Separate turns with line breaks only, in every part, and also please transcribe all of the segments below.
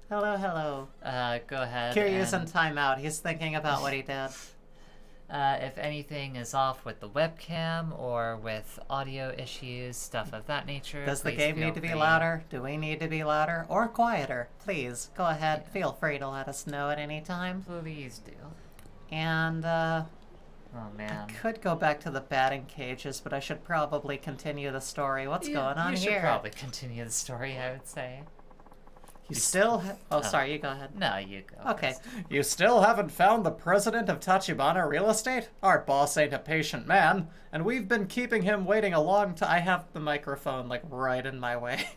Hello, hello.
Go ahead.
Kiryu's in timeout. He's thinking about what he did.
If anything is off with the webcam or with audio issues, stuff of that nature,
Does the
please
game
feel
need to be
free.
louder? Do we need to be louder? Or quieter? Please, go ahead.
Yeah.
Feel free to let us know at any time.
Please do.
And,
Oh
I
man.
could go back to the batting cages, but I should probably continue the story. What's going on
you
here?
should probably continue the story, I would say.
You still oh, sorry, you go ahead.
No, you go.
Okay.
First.
You still haven't found the president of Tachibana Real Estate? Our boss ain't a patient man, and we've been keeping him waiting a long time. I have the microphone, like, right in my way.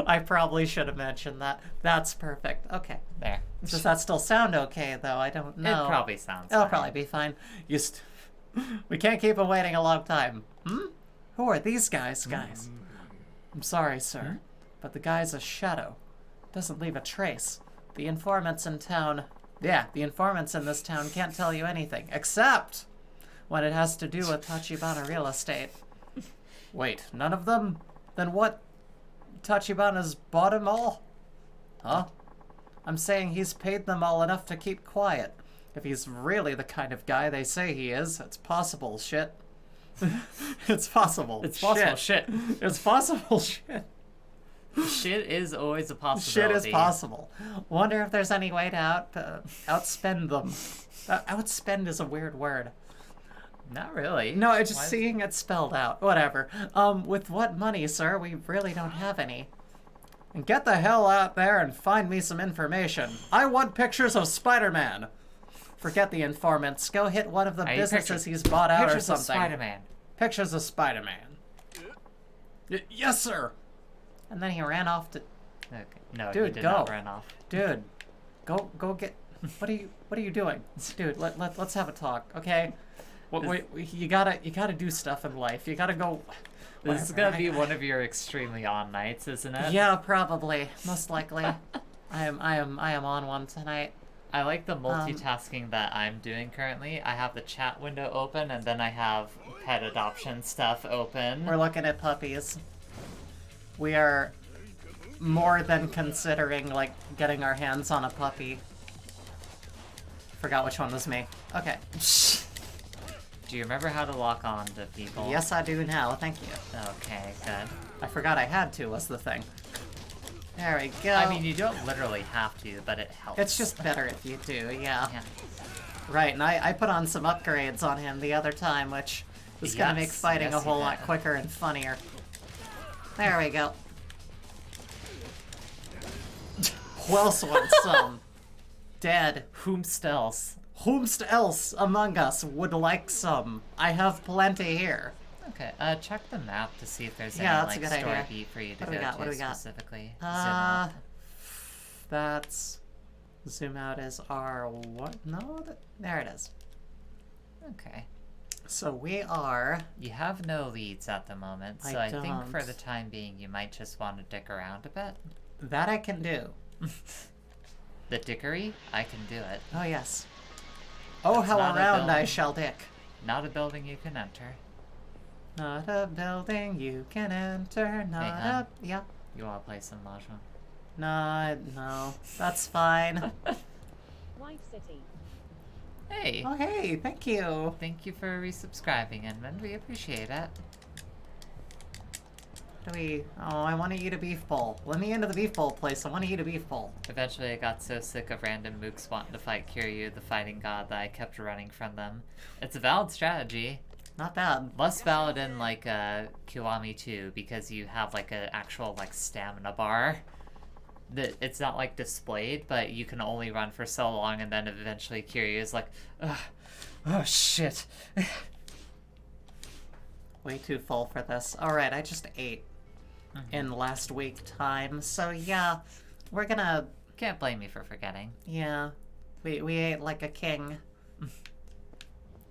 I probably should have mentioned that. That's perfect. Okay.
There.
Does that still sound okay, though? I don't know.
It probably sounds
It'll
fine.
probably be fine. We can't keep him waiting a long time. Who are these guys, I'm sorry, sir, but the guy's a shadow. Doesn't leave a trace. The informants in town... Yeah, the informants in this town can't tell you anything, except when it has to do with Tachibana Real Estate. Wait, none of them? Then what? Tachibana's bought him all? Huh? I'm saying he's paid them all enough to keep quiet. If he's really the kind of guy they say he is, it's possible shit. It's possible.
It's possible shit.
It's possible shit.
Shit is always a possibility.
Shit is possible. Wonder if there's any way to outspend them. Outspend is a weird word.
Not really.
No, it's just
Why-
seeing it spelled out. Whatever. With what money, sir? We really don't have any. And get the hell out there and find me some information. I want pictures of Spider-Man. Forget the informants. Go hit one of the
I need
businesses he's bought out or
Pictures of
something.
Spider-Man.
Pictures of Spider-Man. Yes, sir. And then he ran off to...
Okay. No,
Dude,
he did
go.
not run off.
Dude, go get... What are you doing? Dude, let's have a talk, okay? Wait, you gotta do stuff in life. You gotta go...
This is
Whatever.
gonna be one of your extremely on nights, isn't it?
Yeah, probably. Most likely. I am on one tonight.
I like the multitasking that I'm doing currently. I have the chat window open, and then I have pet adoption stuff open.
We're looking at puppies. We are more than considering, like, getting our hands on a puppy. Forgot which one was me. Okay.
Do you remember how to lock on to people?
Yes, I do now. Thank you.
Okay, good.
I forgot I had to, was the thing. There we go.
I mean, you don't literally have to, but it helps.
It's just better if you do, yeah.
Yeah.
Right, and I put on some upgrades on him the other time, which is gonna make
Yes,
fighting
yes,
a whole
you
lot
did.
quicker and funnier. There we go. Who else wants some? Dead.
Whomst else?
Whomst else among us would like some? I have plenty here.
Okay, check the map to see if there's
Yeah,
any,
that's a
like,
good
story
idea.
beat for you to
What do we
go
got? What
to
do we got?
specifically. Zoom out.
That's... Zoom out is R what? No, there it is.
Okay.
So we are...
You have no leads at the moment, so
I
I think for
don't.
the time being you might just want to dick around a bit.
That I can do.
The dickery? I can do it.
Oh, yes. Oh,
That's
how
not a
around I
building.
shall dick.
Not a building you can enter.
Not a building you can enter, not
hon.
a... Yeah.
You want to play some Mahjong?
No, that's fine.
White City.
Hey!
Oh, hey, thank you.
Thank you for resubscribing, Edmund. We appreciate it.
What do we... Oh, I want to eat a beef bowl. Let me into the beef bowl place. I want to eat a beef bowl.
Eventually I got so sick of random mooks wanting to fight Kiryu, the fighting god, that I kept running from them. It's a valid strategy.
Not bad.
Less valid in, like, Kiwami 2, because you have, like, an actual, like, stamina bar. That it's not, like, displayed, but you can only run for so long, and then eventually Kiryu is like, ugh, oh shit.
Way too full for this. Alright, I just ate in last week time, so yeah, we're gonna...
Can't blame me for forgetting.
Yeah, we ate like a king.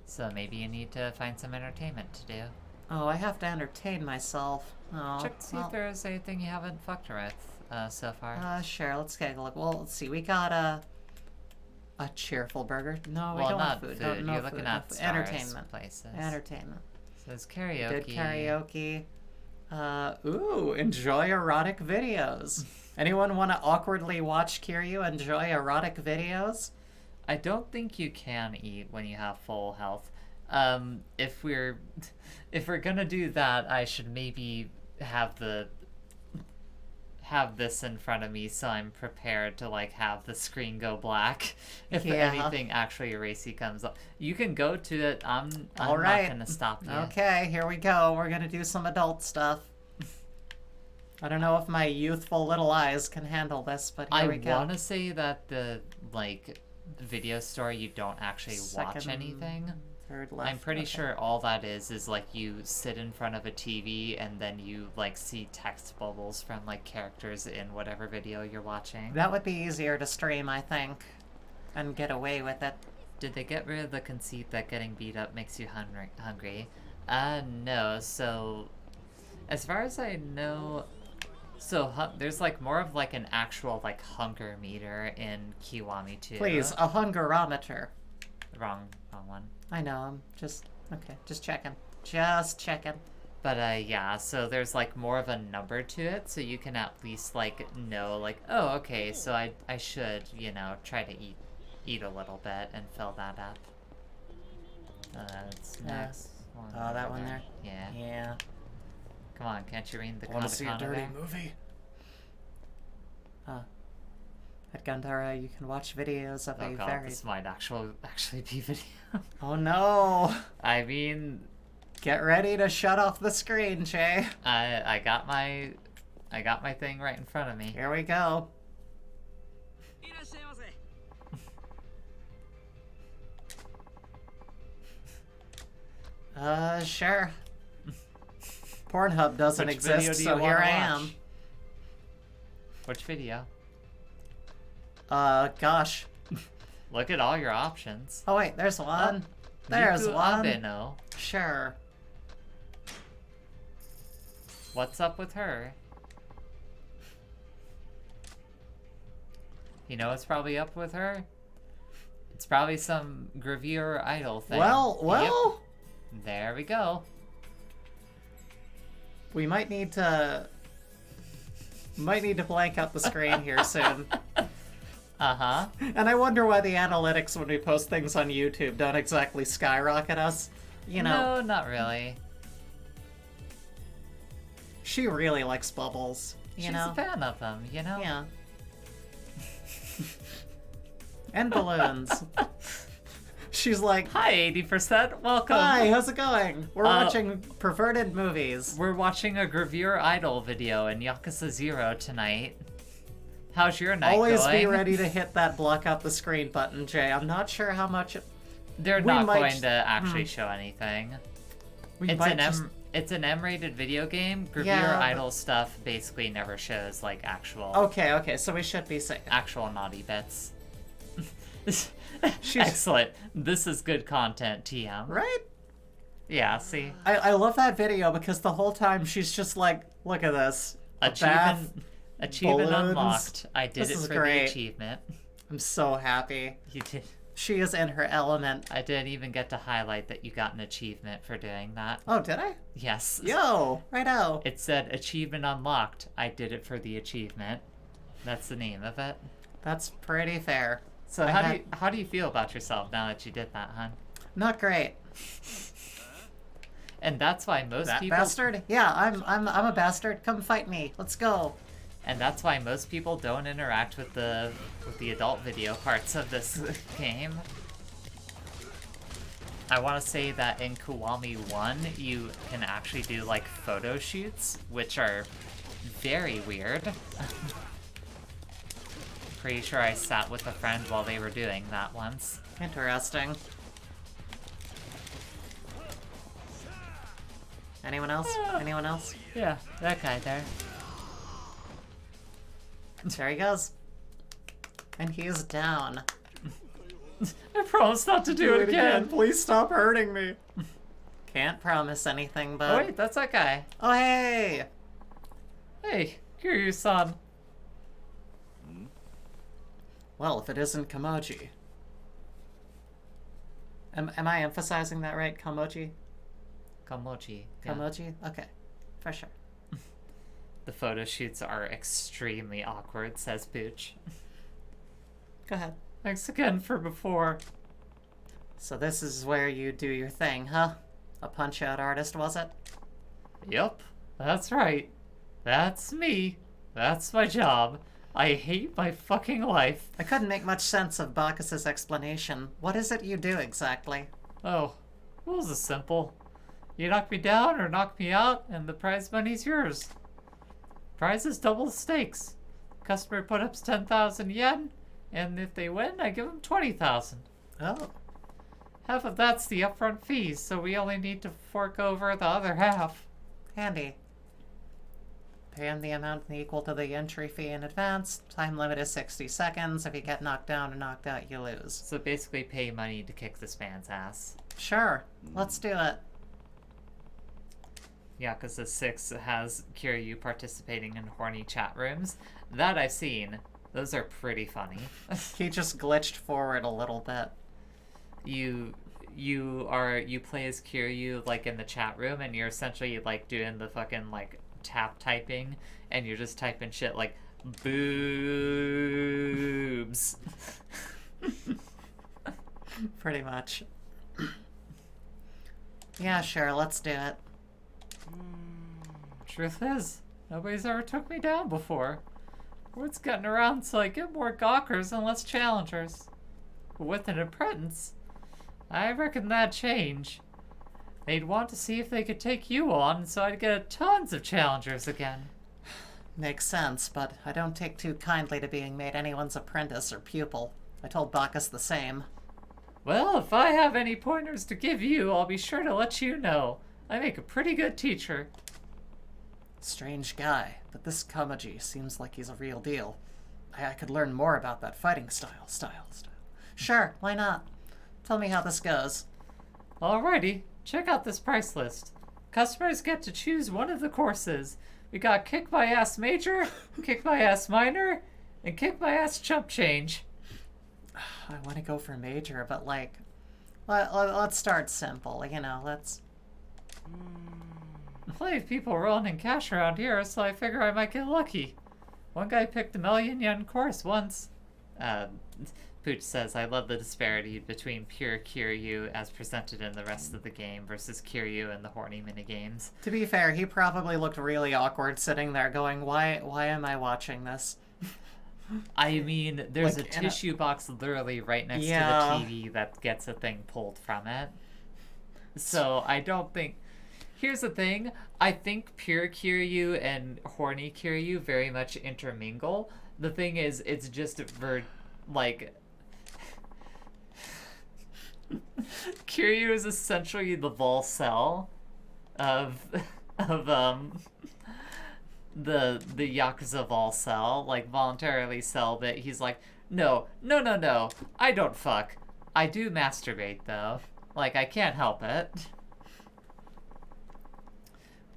So maybe you need to find some entertainment to do.
Oh, I have to entertain myself. Oh,
Check to see if there's anything you haven't fucked with so far.
Sure, let's take a look. Well, let's see, we got a cheerful burger. No, we
Well,
don't
not
have food.
food.
No
You're
food,
looking
no
at
food.
stars
Entertainment.
places.
Entertainment.
So there's karaoke.
Did karaoke. Ooh, enjoy erotic videos. Anyone want to awkwardly watch Kiryu enjoy erotic videos?
I don't think you can eat when you have full health. If we're gonna do that, I should maybe have this in front of me so I'm prepared to like have the screen go black if
Yeah.
anything actually racy comes up. You can go to it. I'm
All
not
right.
gonna stop you.
Okay, here we go. We're gonna do some adult stuff. I don't know if my youthful little eyes can handle this, but here we
I
go.
want to say that the like video store you don't actually watch
Second,
anything.
Third left.
I'm pretty
okay.
sure all that is like you sit in front of a TV and then you like see text bubbles from like characters in whatever video you're watching.
That would be easier to stream, I think, and get away with it.
Did they get rid of the conceit that getting beat up makes you hungry? No. So, as far as I know, there's like more of like an actual like hunger meter in Kiwami 2.
Please, a hungerometer.
Wrong one.
I know, I'm just checking. Just checking.
But yeah, so there's like more of a number to it, so you can at least like know like, oh, okay, so I should, try to eat a little bit and fill that up. That's next one.
Oh, that
over
one there?
Yeah.
Yeah.
Come on, can't you read the
Want to see a
katakana
dirty
there?
movie? At Gandhara, you can watch videos of
Oh
a
god,
very...
this might actually be video.
Oh no!
I mean,
Get ready to shut off the screen, Jay.
I got my thing right in front of me.
Here we go. Sure. Pornhub doesn't
Which video
exist,
do
so
you
here
wanna
I am.
watch? Which video?
Gosh.
Look at all your options.
Oh wait, there's one. There's
Yuku
one.
Abeno.
Sure.
What's up with her? You know what's probably up with her? It's probably some gravure idol thing.
Well,
Yep. There we go.
we might need to blank out the screen here soon.
Uh-huh.
And I wonder why the analytics when we post things on YouTube don't exactly skyrocket us. You know,
No, not really.
she really likes bubbles. You
She's
know?
a fan of them, you know?
Yeah. And balloons. She's like,
Hi, 80%. Welcome.
hi, how's it going? We're watching perverted movies.
We're watching a gravure idol video in Yakuza 0 tonight. How's your night
Always
going?
be ready to hit that block out the screen button, Jay. I'm not sure how much
They're
we
not
might
going
just-
to actually show anything.
we
It's
might
an
just...
it's an M-rated video game. Gravure
Yeah, but-
idol stuff basically never shows like actual
Okay, so we should be safe.
actual naughty bits.
She's-
Excellent. This is good content, TM.
Right?
Yeah, see?
I love that video because the whole time she's just like, look at this. A bath.
Achievement
balloons.
unlocked. I did
This
it
is
for
great.
the achievement.
I'm so happy.
You did.
She is in her element.
I didn't even get to highlight that you got an achievement for doing that.
Oh, did I?
Yes.
Yo, righto.
It said achievement unlocked. I did it for the achievement. That's the name of it.
That's pretty fair.
So how do you feel about yourself now that you did that, hon?
Not great.
And that's why most
That
people
bastard? Yeah, I'm a bastard. Come fight me. Let's go.
and that's why most people don't interact with the adult video parts of this game. I want to say that in Kiwami 1, you can actually do like photo shoots, which are very weird. Pretty sure I sat with a friend while they were doing that once.
Interesting. Anyone else? Anyone else?
Yeah, that guy there.
There he goes. And he's down.
I promise not to do it again.
Please stop hurting me. Can't promise anything, but...
Oh wait, that's that guy.
Oh, hey!
Hey, Kiryu-san.
Well, if it isn't Kamoji. Am I emphasizing that right? Kamoji?
Kamochi. Yeah.
Kamoji? Okay. For sure.
The photo shoots are extremely awkward, says Pooch.
Go ahead.
Thanks again for before.
So this is where you do your thing, huh? A punch-out artist, was it?
Yup, that's right. That's me. That's my job. I hate my fucking life.
I couldn't make much sense of Bacchus's explanation. What is it you do exactly?
Oh, rules is simple. You knock me down or knock me out, and the prize money's yours. Prize is double the stakes. Customer put up 10,000 yen, and if they win, I give them 20,000.
Oh.
Half of that's the upfront fees, so we only need to fork over the other half.
Handy. Pay him the amount equal to the entry fee in advance. Time limit is 60 seconds. If you get knocked down or knocked out, you lose.
So basically pay money to kick this man's ass.
Sure. Let's do it.
Yakuza 6 has Kiryu participating in horny chat rooms. That I've seen. Those are pretty funny.
He just glitched forward a little bit.
You play as Kiryu like in the chat room, and you're essentially like doing the fucking like tap typing, and you're just typing shit like boobs.
Pretty much. Yeah, sure, let's do it.
Truth is, nobody's ever took me down before. Word's getting around, so I get more gawkers and less challengers. But with an apprentice, I reckon that'd change. They'd want to see if they could take you on, so I'd get tons of challengers again.
Makes sense, but I don't take too kindly to being made anyone's apprentice or pupil. I told Bacchus the same.
Well, if I have any pointers to give you, I'll be sure to let you know. I make a pretty good teacher.
Strange guy, but this Kamaji seems like he's a real deal. I could learn more about that fighting style. Sure, why not? Tell me how this goes.
Alrighty, check out this price list. Customers get to choose one of the courses. We got Kick My Ass Major, Kick My Ass Minor, and Kick My Ass Chump Change.
I want to go for major, but like, let's start simple, you know, let's...
Plenty of people rolling in cash around here, so I figure I might get lucky. One guy picked a $1,000,000 course once. Pooch says, I love the disparity between pure Kiryu as presented in the rest of the game versus Kiryu in the horny minigames.
To be fair, he probably looked really awkward sitting there going, why am I watching this?
I mean, there's
Like,
a tissue box literally right next to the TV that gets a thing pulled from it. So I don't think... Here's the thing. I think pure Kiryu and horny Kiryu very much intermingle. The thing is, it's just like... Kiryu is essentially the Volcel of the Yakuza Volcel, like voluntarily celibate. He's like, no, I don't fuck. I do masturbate though. Like, I can't help it.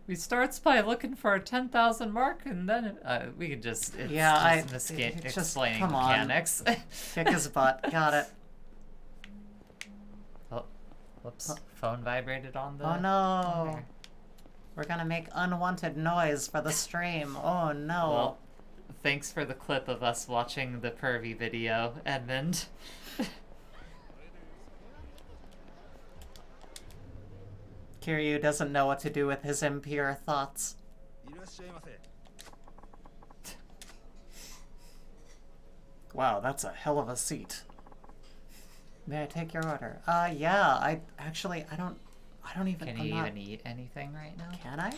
We starts by looking for a 10,000 mark, and then we can just explaining
come on.
mechanics.
Kick his butt. Got it.
Oh, whoops! Phone vibrated on the.
Oh no! We're gonna make unwanted noise for the stream. Oh no!
Well, thanks for the clip of us watching the pervy video, Edmund.
Kiryu doesn't know what to do with his impure thoughts. Wow, that's a hell of a seat. May I take your order? Yeah, I don't even...
Can you even eat anything right now?
Can I?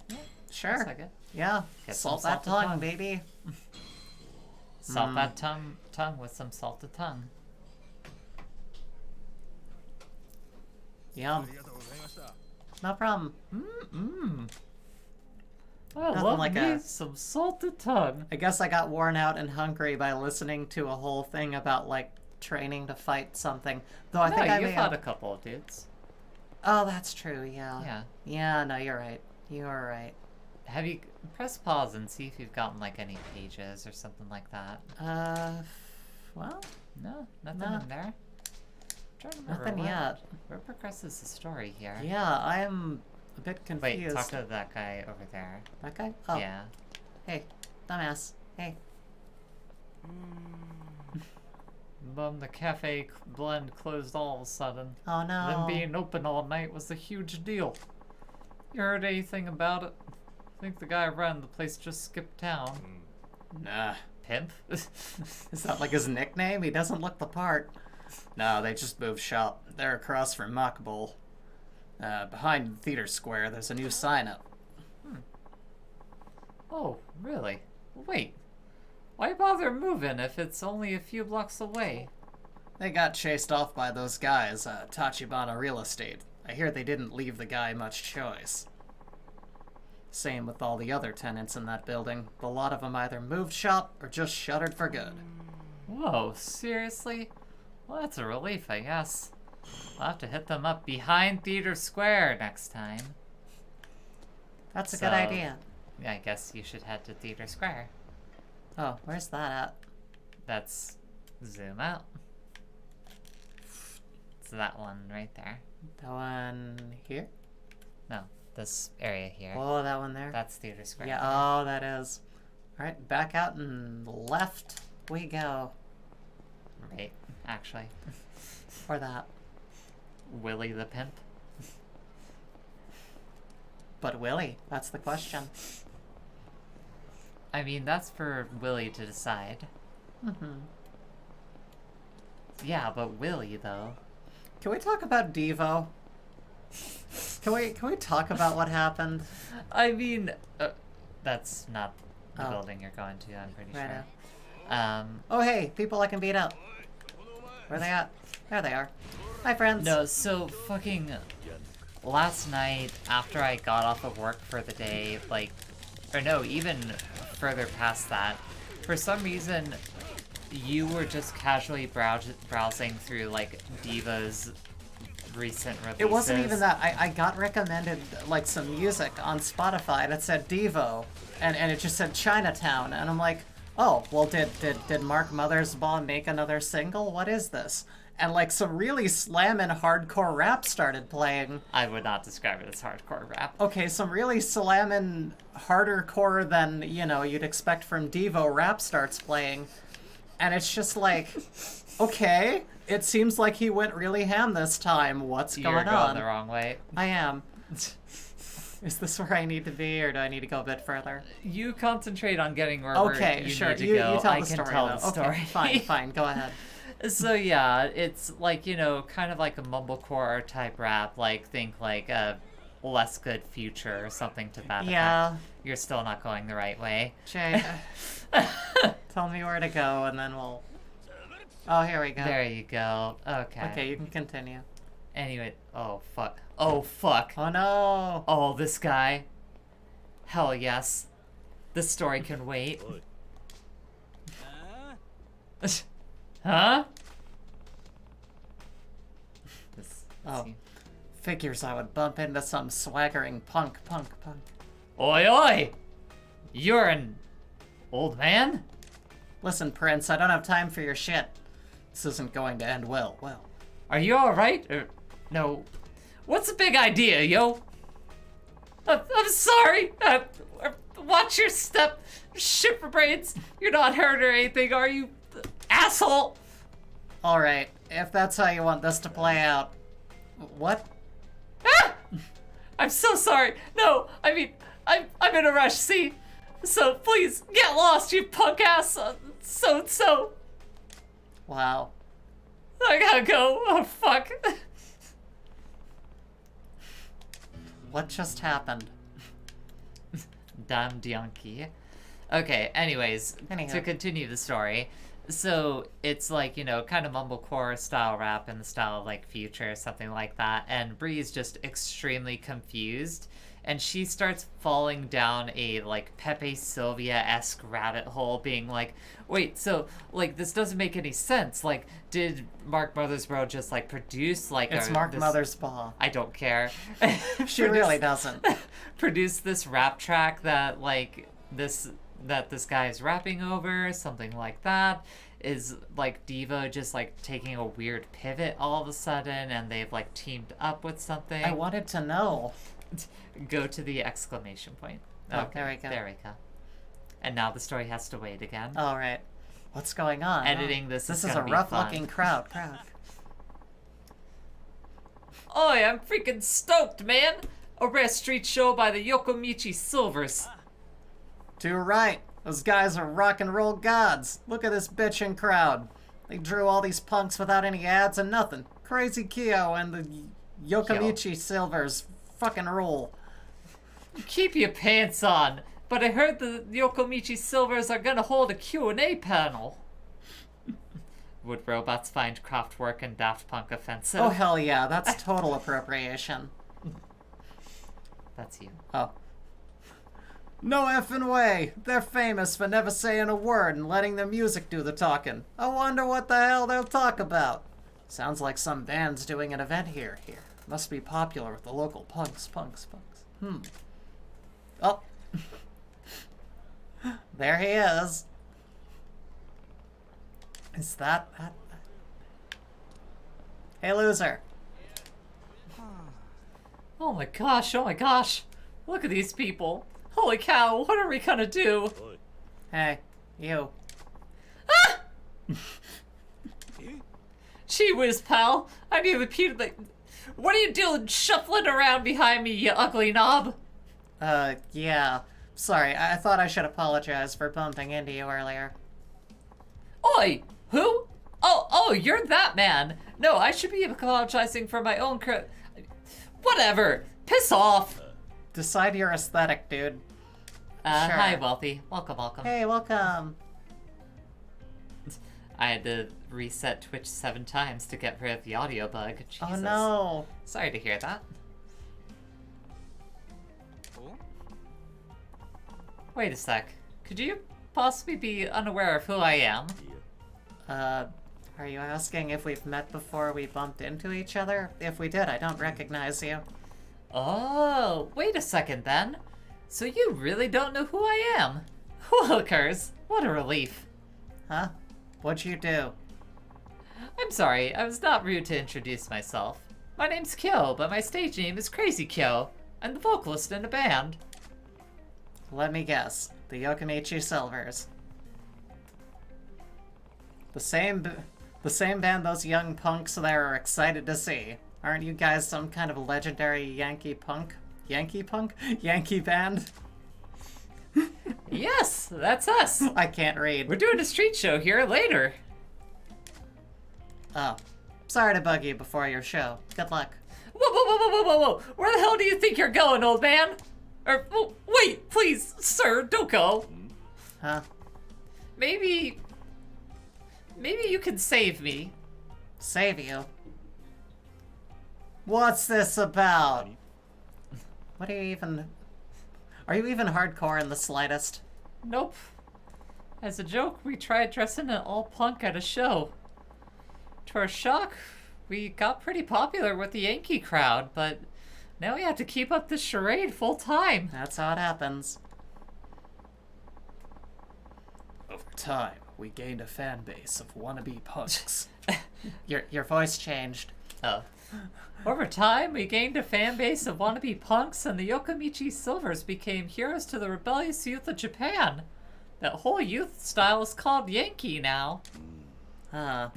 Yeah,
sure.
like it.
Yeah,
Get
salt
some
that
salted
tongue,
tongue.
baby.
Salt that tongue with some salted tongue.
Yum. No problem.
I
Nothing
love
like
me
a-
some salted tongue.
I guess I got worn out and hungry by listening to a whole thing about, like, training to fight something. Though I think I
you
may
fought
have...
a couple of dudes.
Oh, that's true, yeah.
Yeah.
Yeah, no, you're right. You are right.
Have you press pause and see if you've gotten like any pages or something like that?
Well,
No, nothing
No.
in there. I'm trying to remember
nothing yet.
where progresses the story here.
Yeah, I'm a bit
Wait,
confused.
talk to that guy over there.
That guy? Oh.
Yeah.
Hey, dumbass. Hey.
Bum, the cafe blend closed all of a sudden.
Oh no.
Them being open all night was a huge deal. You heard anything about it? I think the guy who ran the place just skipped town.
Nah.
Pimp?
Is that like his nickname? He doesn't look the part. No, they just moved shop. They're across from Mock Bowl. Behind the theater square, there's a new sign up.
Oh, really? Wait. Why bother moving if it's only a few blocks away?
They got chased off by those guys, Tachibana Real Estate. I hear they didn't leave the guy much choice. Same with all the other tenants in that building. A lot of them either moved shop or just shuttered for good.
Whoa, seriously? Well, that's a relief, I guess. I'll have to hit them up behind Theater Square next time.
That's a
So,
good idea.
Yeah, I guess you should head to Theater Square.
Oh, where's that at?
That's zoom out. It's that one right there.
That one here?
No, this area here.
Oh, that one there?
That's Theater Square.
Yeah, oh, that is. Alright, back out and left we go.
Right, actually.
Or that.
Willie the Pimp.
But Willie, that's the question.
I mean, that's for Willie to decide.
Mm-hmm.
Yeah, but Willie, though.
Can we talk about Devo? Can we talk about what happened?
I mean, that's not the
Oh.
building you're going to, I'm pretty
Right
sure.
Oh hey, people I can beat up. Where they at? There they are. Hi friends.
No, so fucking last night after I got off of work for the day, like, or no, even further past that, for some reason you were just casually browsing through like Diva's recent releases.
It wasn't even that. I got recommended like some music on Spotify that said Devo, and it just said Chinatown, and I'm like, oh, well, did Mark Mothersbaugh make another single? What is this? And like some really slammin' hardcore rap started playing.
I would not describe it as hardcore rap.
Okay, some really slammin' harder core than, you know, you'd expect from Devo rap starts playing. And it's just like, okay, it seems like he went really ham this time. What's
You're
going
going
on?
the wrong way.
I am. Is this where I need to be, or do I need to go a bit further?
You concentrate on getting where
Okay,
you
sure.
need to
You
go.
tell
I
the
can
story,
tell
though.
the story.
Okay, fine, fine. Go ahead.
So yeah, it's like, you know, kind of like a mumblecore type rap, like think like a Less Good Future or something to that
Yeah.
effect. You're still not going the right way.
Jay, tell me where to go, and then we'll... Oh, here we go.
There you go. Okay.
Okay, you can continue.
Anyway, oh fuck. Oh fuck.
Oh no!
Oh, this guy. Hell yes. This story can wait. Huh? This,
Oh. Figures I would bump into some swaggering punk.
Oi oi! You're an old man?
Listen, Prince, I don't have time for your shit. This isn't going to end well.
Are you alright? No. What's the big idea, yo? I'm sorry. Watch your step. Shit for brains. You're not hurt or anything, are you? Asshole!
Alright, if that's how you want this to play out. What?
Ah! I'm so sorry. No, I mean, I'm in a rush, see? So please, get lost, you punk ass. So.
Wow.
I gotta go. Oh, fuck.
What just happened?
Damn donkey. Okay, anyways,
Anyhow.
to continue the story. So it's like, you know, kind of mumblecore style rap in the style of like Future, something like that. And Bree's just extremely confused. And she starts falling down a like Pepe Sylvia-esque rabbit hole, being like, wait, so like this doesn't make any sense. Like, did Mark Mothersbaugh just like produce like
It's
a,
Mark
this...
Mothersbaugh.
I don't care.
She really doesn't.
Produce this rap track that like this guy is rapping over, something like that. Is like Diva just like taking a weird pivot all of a sudden, and they've like teamed up with something.
I wanted to know.
Go to the exclamation point.
Oh, there we go.
There we go. And now the story has to wait again.
All right. What's going on?
Editing this
This
is
is a
gonna be
rough-looking
fun.
crowd.
Oi, I'm freaking stoked, man! A rare street show by the Yokomichi Silvers.
Too right. Those guys are rock and roll gods. Look at this bitchin' crowd. They drew all these punks without any ads and nothing. Crazy Kyo and the Yokomichi Silvers fucking rule.
Keep your pants on. But I heard the Yokomichi Silvers are gonna hold a Q&A panel. Would robots find Kraftwerk and Daft Punk offensive?
Oh hell yeah, that's total appropriation.
That's you.
Oh. No effing way! They're famous for never saying a word and letting their music do the talking. I wonder what the hell they'll talk about. Sounds like some band's doing an event here. Must be popular with the local punks. Oh. There he is. Is that... Hey, loser.
Oh my gosh, oh my gosh. Look at these people. Holy cow, what are we gonna do?
Hey, you.
Ah! Gee whiz, pal. I nearly peed like... What are you doing shuffling around behind me, you ugly knob?
Yeah. Sorry, I thought I should apologize for bumping into you earlier.
Oi! Who? Oh, you're that man. No, I should be apologizing for my own Whatever. Piss off.
Decide your aesthetic, dude. Sure.
Hi, Wealthy. Welcome.
Hey, welcome.
I had to reset Twitch 7 times to get rid of the audio bug. Jesus.
Oh no.
Sorry to hear that. Wait a sec. Could you possibly be unaware of who I am?
Are you asking if we've met before we bumped into each other? If we did, I don't recognize you.
Oh, wait a second then. So you really don't know who I am? Wilkers, what a relief.
Huh? What'd you do?
I'm sorry, I was not rude to introduce myself. My name's Kyo, but my stage name is Crazy Kyo. I'm the vocalist in a band.
Let me guess. The Yokomichi Silvers. The same band those young punks there are excited to see. Aren't you guys some kind of legendary Yankee punk? Yankee punk? Yankee band?
Yes, that's us.
I can't read.
We're doing a street show here later.
Oh. Sorry to bug you before your show. Good luck.
Whoa. Where the hell do you think you're going, old man? Wait, please, sir, don't go.
Huh?
Maybe you can save me.
Save you? What's this about? What are you even... Are you even hardcore in the slightest?
Nope. As a joke, we tried dressing in all punk at a show. To our shock, we got pretty popular with the Yankee crowd, but now we have to keep up this charade full time.
That's how it happens. Over time, we gained a fan base of wannabe punks. Your voice changed.
Oh. Over time, we gained a fan base of wannabe punks, and the Yokomichi Silvers became heroes to the rebellious youth of Japan. That whole youth style is called Yankee now.
Huh.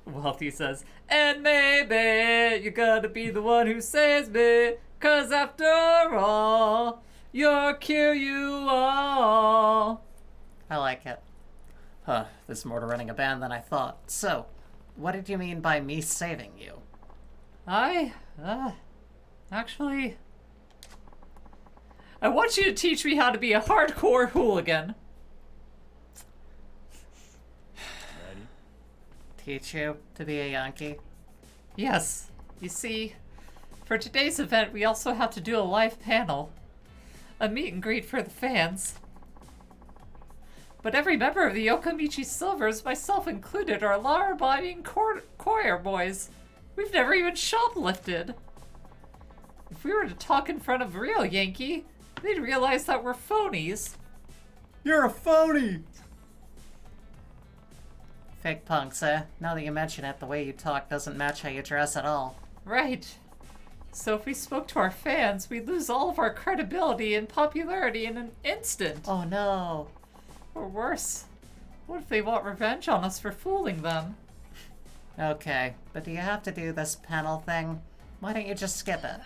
Wealthy says, and maybe you're gonna be the one who saves me, 'cause after all, you'll kill you all.
I like it. Huh, there's more to running a band than I thought. So, what did you mean by me saving you?
Actually, I want you to teach me how to be a hardcore hooligan.
Teach you to be a Yankee?
Yes, you see, for today's event, we also have to do a live panel. A meet and greet for the fans. But every member of the Yokomichi Silvers, myself included, are law-abiding choir boys. We've never even shoplifted. If we were to talk in front of a real Yankee, they'd realize that we're phonies.
You're a phony! Fake punks, eh? Now that you mention it, the way you talk doesn't match how you dress at all.
Right. So if we spoke to our fans, we'd lose all of our credibility and popularity in an instant.
Oh no.
Or worse, what if they want revenge on us for fooling them?
Okay, but do you have to do this panel thing? Why don't you just skip it?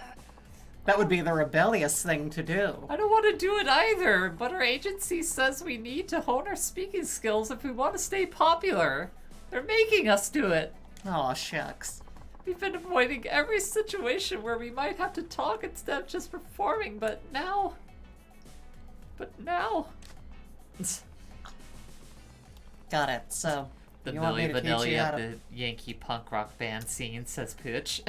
That would be the rebellious thing to do.
I don't want to do it either, but our agency says we need to hone our speaking skills if we want to stay popular. They're making us do it.
Aw, shucks.
We've been avoiding every situation where we might have to talk instead of just performing, but now...
Got it, so...
The
you want me
Milli
to teach you
Vanilli
how
of
to...
the Yankee punk rock band scene, says Pooch.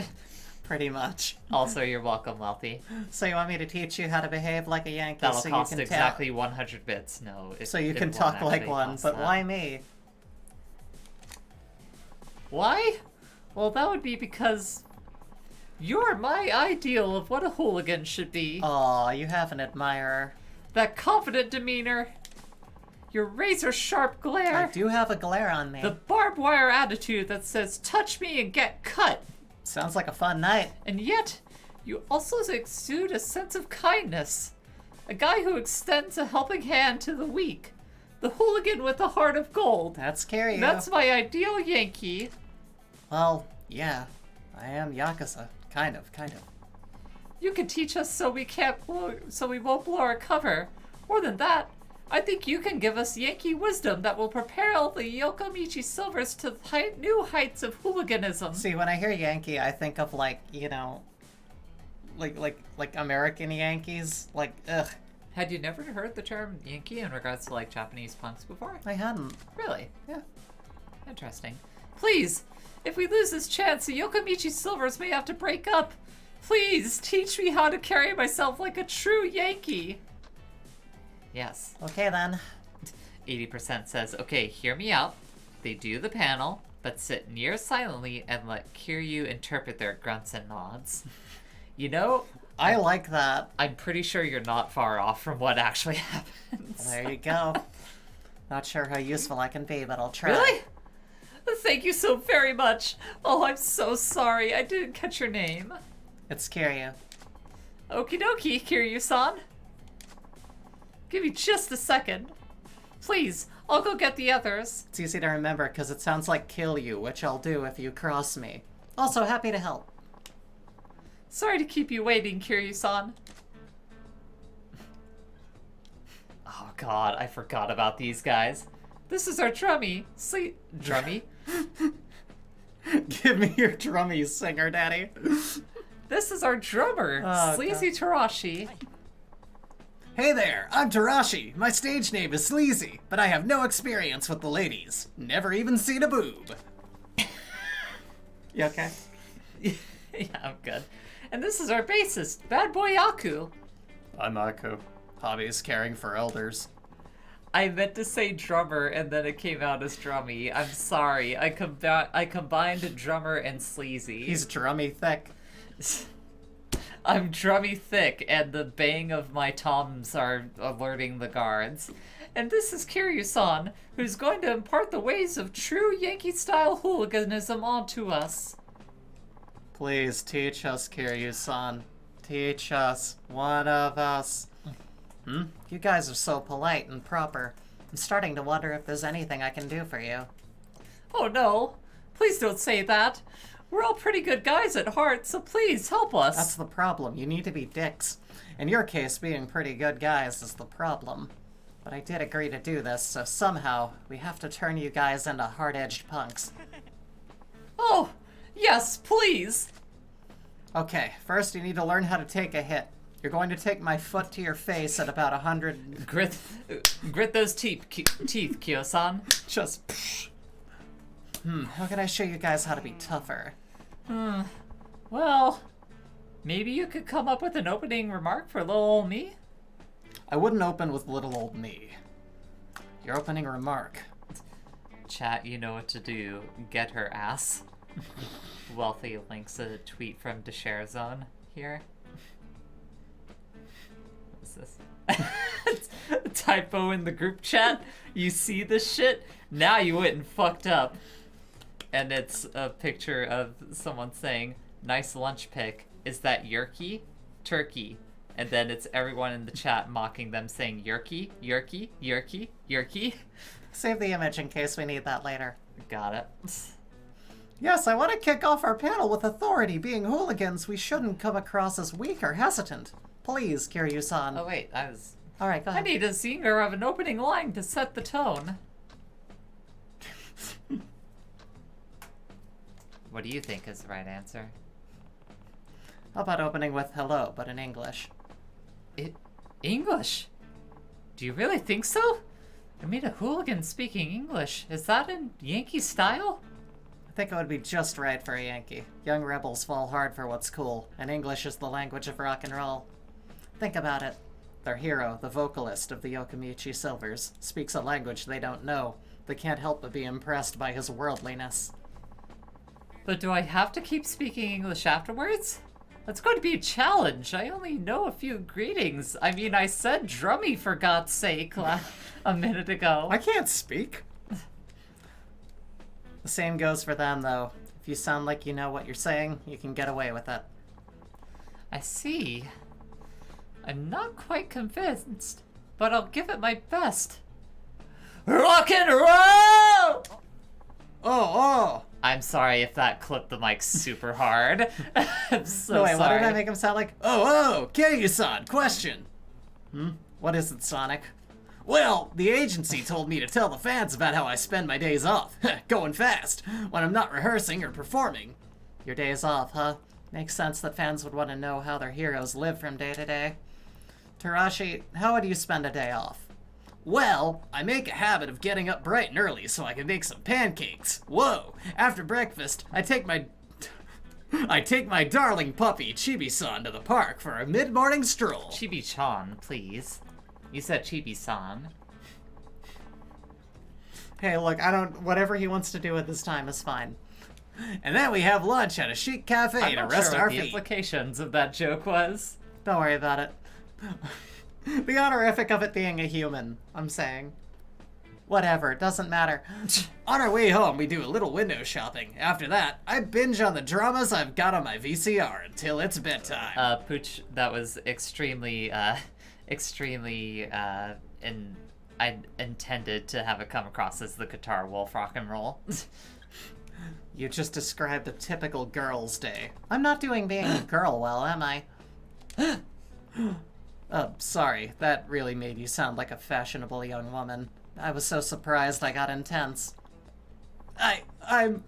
Pretty much.
Also, you're welcome, Wealthy.
So you want me to teach you how to behave like a Yankee
That'll
so
cost
you can
exactly 100 bits. No,
so you
it
can
won't
talk like
actually
one,
cost
but
that.
why me?
Why? Well, that would be because you're my ideal of what a hooligan should be.
Aw, you have an admirer.
That confident demeanor, your razor-sharp glare,
I do have a glare on me.
the barbed wire attitude that says, touch me and get cut.
Sounds like a fun night.
And yet, you also exude a sense of kindness. A guy who extends a helping hand to the weak. The hooligan with a heart of gold.
That's Kiryu.
That's my ideal Yankee.
Well, yeah. I am Yakuza. Kind of.
You can teach us so we won't blow our cover. More than that, I think you can give us Yankee wisdom that will propel the Yokomichi Silvers to new heights of hooliganism.
See, when I hear Yankee, I think of like, you know, like American Yankees. Like, ugh.
Had you never heard the term Yankee in regards to like Japanese punks before?
I hadn't.
Really?
Yeah.
Interesting. Please, if we lose this chance, the Yokomichi Silvers may have to break up. Please teach me how to carry myself like a true Yankee. Yes.
Okay then.
80% says, okay, hear me out. They do the panel, but sit near silently and let Kiryu interpret their grunts and nods. You know,
I like that.
I'm pretty sure you're not far off from what actually happens.
There you go. Not sure how useful I can be, but I'll try.
Really? Thank you so very much. Oh, I'm so sorry. I didn't catch your name.
It's Kiryu.
Okie dokie, Kiryu-san. Give me just a second. Please, I'll go get the others.
It's easy to remember because it sounds like kill you, which I'll do if you cross me. Also, happy to help.
Sorry to keep you waiting, Kiryu-san. Oh god, I forgot about these guys. This is our drummy. Drummy?
Give me your drummy, singer daddy.
This is our drummer,
Oh,
Sleazy Tarashi.
Hey there, I'm Tarashi. My stage name is Sleazy, but I have no experience with the ladies. Never even seen a boob. You okay?
Yeah, I'm good. And this is our bassist, Bad Boy Aku.
I'm Aku. Hobbies caring for elders.
I meant to say drummer, and then it came out as drummy. I'm sorry. I combined drummer and sleazy.
He's drummy thick.
I'm drummy thick, and the bang of my toms are alerting the guards. And this is Kiryu-san, who's going to impart the ways of true Yankee-style hooliganism onto us.
Please teach us, Kiryu-san. Teach us. One of us. You guys are so polite and proper. I'm starting to wonder if there's anything I can do for you.
Oh no, please don't say that. We're all pretty good guys at heart, so please help us.
That's the problem. You need to be dicks. In your case, being pretty good guys is the problem. But I did agree to do this, so somehow we have to turn you guys into hard-edged punks.
Oh, yes, please.
Okay, first you need to learn how to take a hit. You're going to take my foot to your face at about 100...
Grit those teeth, Kyo-san.
Just... how can I show you guys how to be tougher?
Well, maybe you could come up with an opening remark for little old me?
I wouldn't open with little old me. Your opening remark.
Chat, you know what to do. Get her ass. Wealthy links a tweet from DeShareZone here. What's this? It's a typo in the group chat. You see this shit? Now you went and fucked up. And it's a picture of someone saying, nice lunch pic. is that yerky, turkey, and then it's everyone in the chat mocking them saying yerky, yerky, yerky, yerky.
Save the image in case we need that later.
Got it.
Yes, I want to kick off our panel with authority. Being hooligans, we shouldn't come across as weak or hesitant. Please, Kiryu-san.
Oh wait, I was...
Alright, go
I
ahead.
need a zinger of an opening line to set the tone. What do you think is the right answer?
How about opening with hello, but in English?
English? Do you really think so? I mean, a hooligan speaking English. Is that in Yankee style?
I think it would be just right for a Yankee. Young rebels fall hard for what's cool, and English is the language of rock and roll. Think about it. Their hero, the vocalist of the Yokomichi Silvers, speaks a language they don't know. They can't help but be impressed by his worldliness.
But do I have to keep speaking English afterwards? That's going to be a challenge. I only know a few greetings. I mean, I said drummy for God's sake a minute ago.
I can't speak. The same goes for them, though. If you sound like you know what you're saying, you can get away with it.
I see. I'm not quite convinced, but I'll give it my best. Rock and roll!
Oh!
I'm sorry if that clipped the mic super hard. I'm so
No, wait,
sorry.
what did I make him sound like? Oh, Kiryu-san, question. What is it, Sonic? Well, the agency told me to tell the fans about how I spend my days off. Going fast, when I'm not rehearsing or performing. Your days off, huh? Makes sense that fans would want to know how their heroes live from day to day. Tarashi, how would you spend a day off? Well, I make a habit of getting up bright and early so I can make some pancakes. Whoa! After breakfast, I take my darling puppy, Chibi-san, to the park for a mid-morning stroll.
Chibi-chan, please. You said Chibi-san.
Hey, look, whatever he wants to do at this time is fine. And then we have lunch at a chic cafe
I'm
to
not
rest
sure
our
what the
feet.
implications of that joke was.
Don't worry about it. The honorific of it being a human, I'm saying. Whatever, it doesn't matter. On our way home, we do a little window shopping. After that, I binge on the dramas I've got on my VCR until it's bedtime.
Pooch, that was extremely, I intended to have it come across as the guitar wolf rock and roll.
You just described a typical girl's day. I'm not doing being a girl well, am I? Sorry, that really made you sound like a fashionable young woman. I was so surprised I got intense. I'm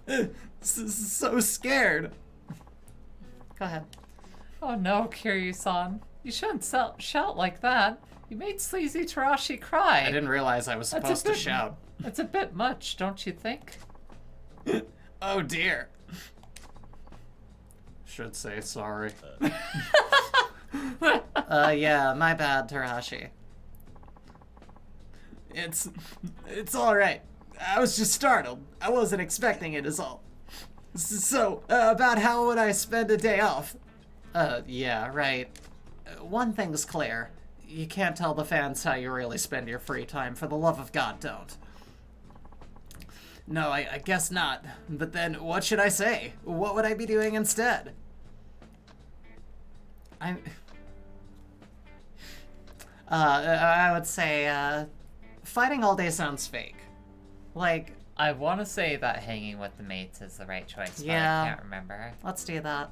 so scared. Go ahead.
Oh no, Kiryu-san. You shouldn't shout like that. You made Sleazy Tarashi cry.
I didn't realize I was
That's
supposed
a
to
bit-
shout.
That's a bit much, don't you think?
Oh dear. Should say sorry. Yeah, my bad, Tarashi. It's alright. I was just startled. I wasn't expecting it is all. So, about how would I spend a day off? Yeah, right. One thing's clear. You can't tell the fans how you really spend your free time. For the love of God, don't. No, I guess not. But then, what should I say? What would I be doing instead? I would say, fighting all day sounds fake. Like,
I want to say that hanging with the mates is the right choice, but
Yeah.
I can't remember.
let's do that.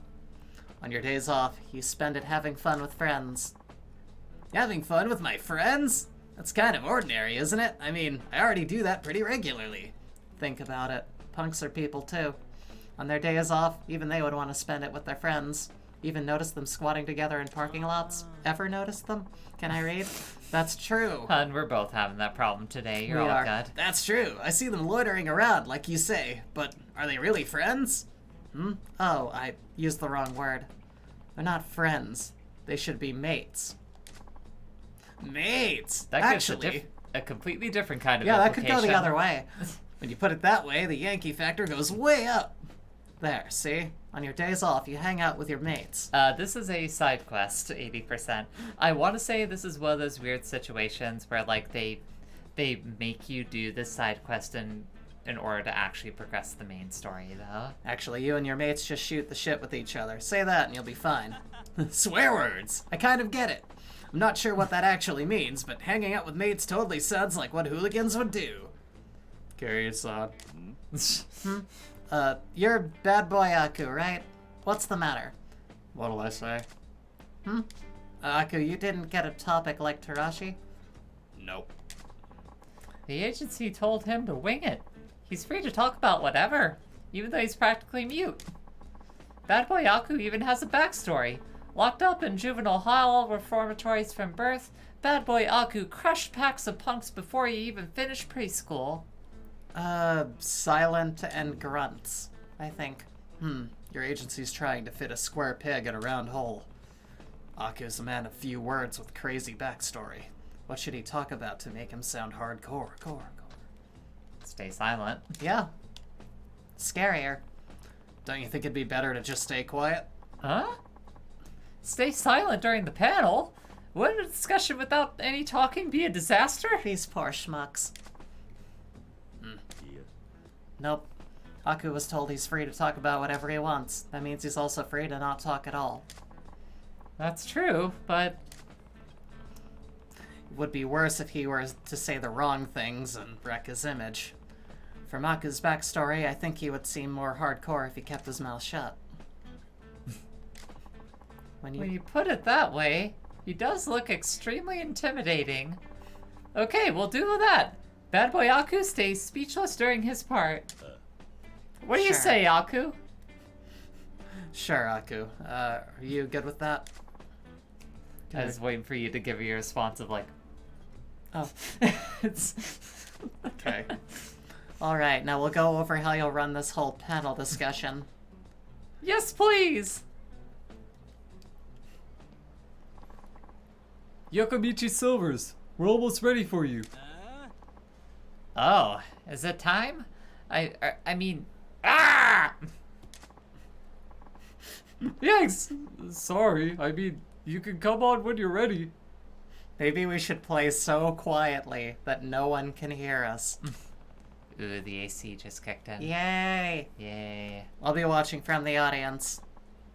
On your days off, you spend it having fun with friends. Having fun with my friends? That's kind of ordinary, isn't it? I mean, I already do that pretty regularly. Think about it. Punks are people too. On their days off, even they would want to spend it with their friends. Even notice them squatting together in parking lots? Ever notice them? Can I read? That's true.
And we're both having that problem today. You're
We
all
are.
good.
That's true. I see them loitering around, like you say. But are they really friends? Oh, I used the wrong word. They're not friends. They should be mates. Mates!
That
Actually,
gives a completely different kind of
yeah, that could go the
implication.
other way. When you put it that way, the Yankee factor goes way up. There, see? On your days off, you hang out with your mates.
This is a side quest, 80%. I want to say this is one of those weird situations where, like, they make you do this side quest and in order to actually progress the main story, though.
Actually, you and your mates just shoot the shit with each other. Say that and you'll be fine. Swear words! I kind of get it. I'm not sure what that actually means, but hanging out with mates totally sounds like what hooligans would do. Curious on. You're bad boy Aku, right? What's the matter? What'll I say? Aku, you didn't get a topic like Tarashi? Nope.
The agency told him to wing it. He's free to talk about whatever, even though he's practically mute. Bad boy Aku even has a backstory. Locked up in juvenile hall reformatories from birth, Bad boy Aku crushed packs of punks before he even finished preschool.
Silent and grunts, I think. Your agency's trying to fit a square peg in a round hole. Aku's a man of few words with crazy backstory. What should he talk about to make him sound hardcore?
Stay silent.
Yeah. Scarier. Don't you think it'd be better to just stay quiet?
Huh? Stay silent during the panel? Wouldn't a discussion without any talking be a disaster?
These poor schmucks. Nope. Aku was told he's free to talk about whatever he wants. That means he's also free to not talk at all.
That's true, but...
It would be worse if he were to say the wrong things and wreck his image. From Aku's backstory, I think he would seem more hardcore if he kept his mouth shut.
When you put it that way, he does look extremely intimidating. Okay, we'll do that. Bad boy Aku stays speechless during his part. What do you
Sure.
say, Aku?
Sure, Aku. Are you good with that?
I was waiting for you to give your response of like,
Oh,
it's...
okay. Alright, now we'll go over how you'll run this whole panel discussion.
Yes, please!
Yokomichi Silvers, we're almost ready for you.
Oh, is it time? I mean... Ah!
Yes! Sorry, I mean, you can come on when you're ready.
Maybe we should play so quietly that no one can hear us.
Ooh, the AC just kicked in.
Yay!
Yay.
I'll be watching from the audience.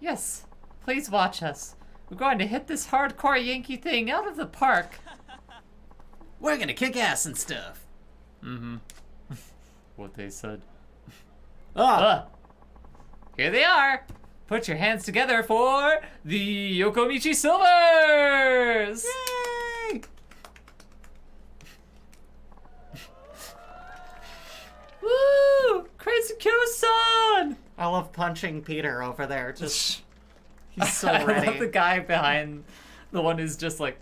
Yes, please watch us. We're going to hit this hardcore Yankee thing out of the park.
We're gonna kick ass and stuff.
What they said.
Ah!
Here they are. Put your hands together for the Yokomichi Silvers!
Yay!
Woo! Crazy Kyo-san!
I love punching Peter over there. Just he's so
I
ready.
love the guy behind the one who's just like...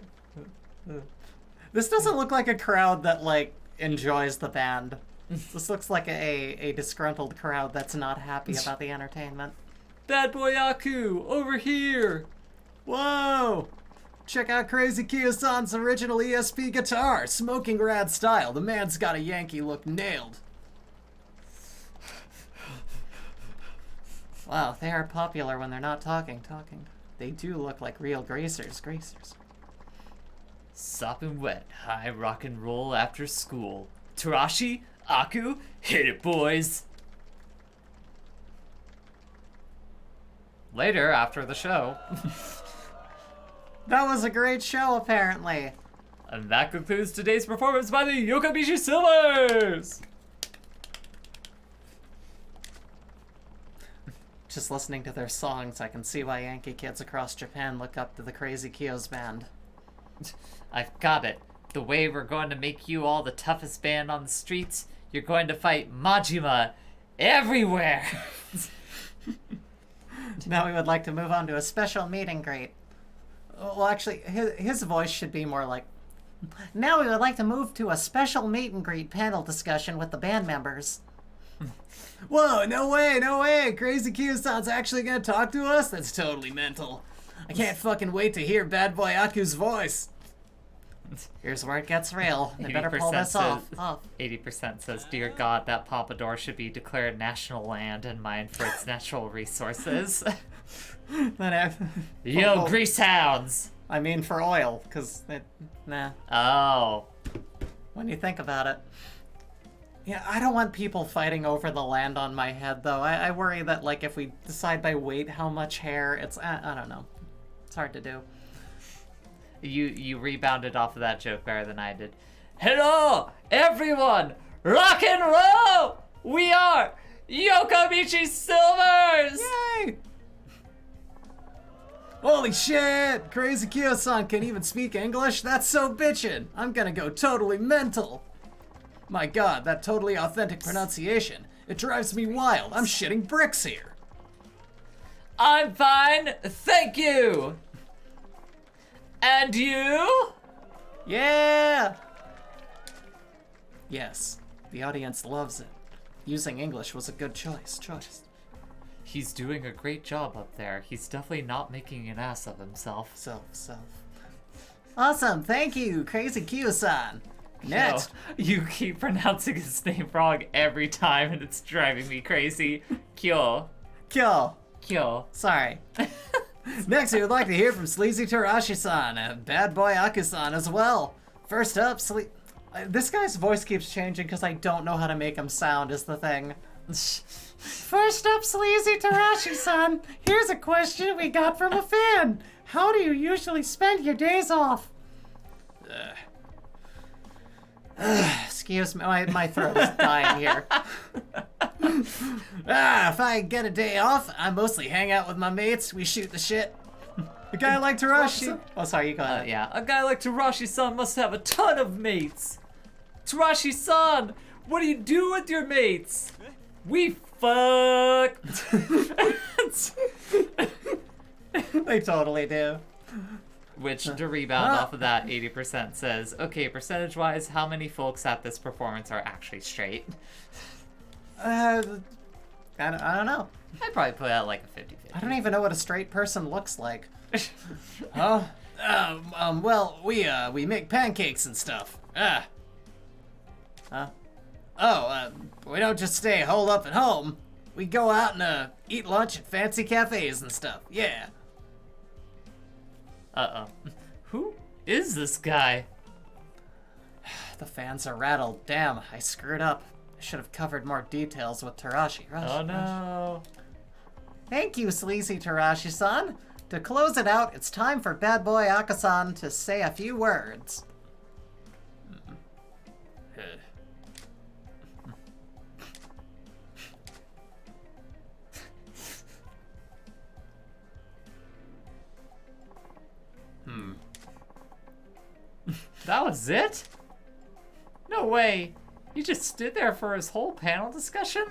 This doesn't look like a crowd that like enjoys the band. This looks like a disgruntled crowd that's not happy about the entertainment.
Bad boy Aku, over here!
Whoa! Check out Crazy Kiyosan's original ESP guitar, smoking rad style. The man's got a Yankee look nailed. Wow, they are popular when they're not talking. They do look like real greasers.
Sopping wet, high rock and roll after school. Tarashi, Aku, hit it, boys! Later, after the show.
That was a great show, apparently.
And that concludes today's performance by the Yokomichi Silvers!
Just listening to their songs, I can see why Yankee kids across Japan look up to the Crazy Kyo's band.
I've got it. The way we're going to make you all the toughest band on the streets, you're going to fight Majima everywhere!
Now we would like to move on to a special meet and greet. Well, actually, his voice should be more like, now we would like to move to a special meet and greet panel discussion with the band members. Whoa, no way, Crazy Kyo-san's actually gonna talk to us? That's totally mental. I can't fucking wait to hear Bad Boy Aku's voice. Here's where it gets real. They better pull this off.
80% says, Dear God, that pompadour should be declared national land and mined for its natural resources. Yo, grease hounds!
I mean for oil, because nah.
Oh.
When you think about it. Yeah, I don't want people fighting over the land on my head, though. I worry that, like, if we decide by weight how much hair, it's... I don't know. It's hard to do.
You rebounded off of that joke better than I did. Hello, everyone! Rock and roll! We are Yokomichi Silvers!
Yay! Holy shit! Crazy Kyo-san can even speak English? That's so bitchin'! I'm gonna go totally mental! My god, that totally authentic pronunciation. It drives me wild. I'm shitting bricks here.
I'm fine, thank you! And you?
Yeah! Yes, the audience loves it. Using English was a good choice.
He's doing a great job up there. He's definitely not making an ass of himself.
Self. Awesome, thank you, Crazy Kyo-san. Next.
No, you keep pronouncing his name wrong every time and it's driving me crazy. Kyo.
Sorry. Next, we would like to hear from Sleazy Tarashi-san and Bad Boy Aku-san as well. First up, this guy's voice keeps changing because I don't know how to make him sound is the thing. First up, Sleazy Tarashi-san, here's a question we got from a fan. How do you usually spend your days off? Excuse me, my throat is dying here. If I get a day off, I mostly hang out with my mates, we shoot the shit. A guy like Tarashi... Oh, sorry, you go ahead.
Yeah, a guy like Tarashi-san must have a ton of mates. Tarashi-san, what do you do with your mates? We fuck.
They totally do.
Which, to rebound off of that, 80% says, okay, percentage-wise, how many folks at this performance are actually straight?
I don't know.
I'd probably put out like a 50-50.
I don't even know what a straight person looks like. Well, we make pancakes and stuff. We don't just stay holed up at home. We go out and eat lunch at fancy cafes and stuff. Yeah.
Uh-oh. Who is this guy?
The fans are rattled. Damn, I screwed up. I should have covered more details with Tarashi.
Oh no.
Thank you, Sleazy Tarashi-san. To close it out, it's time for Bad Boy Akasan to say a few words.
That was it? No way. You just stood there for his whole panel discussion?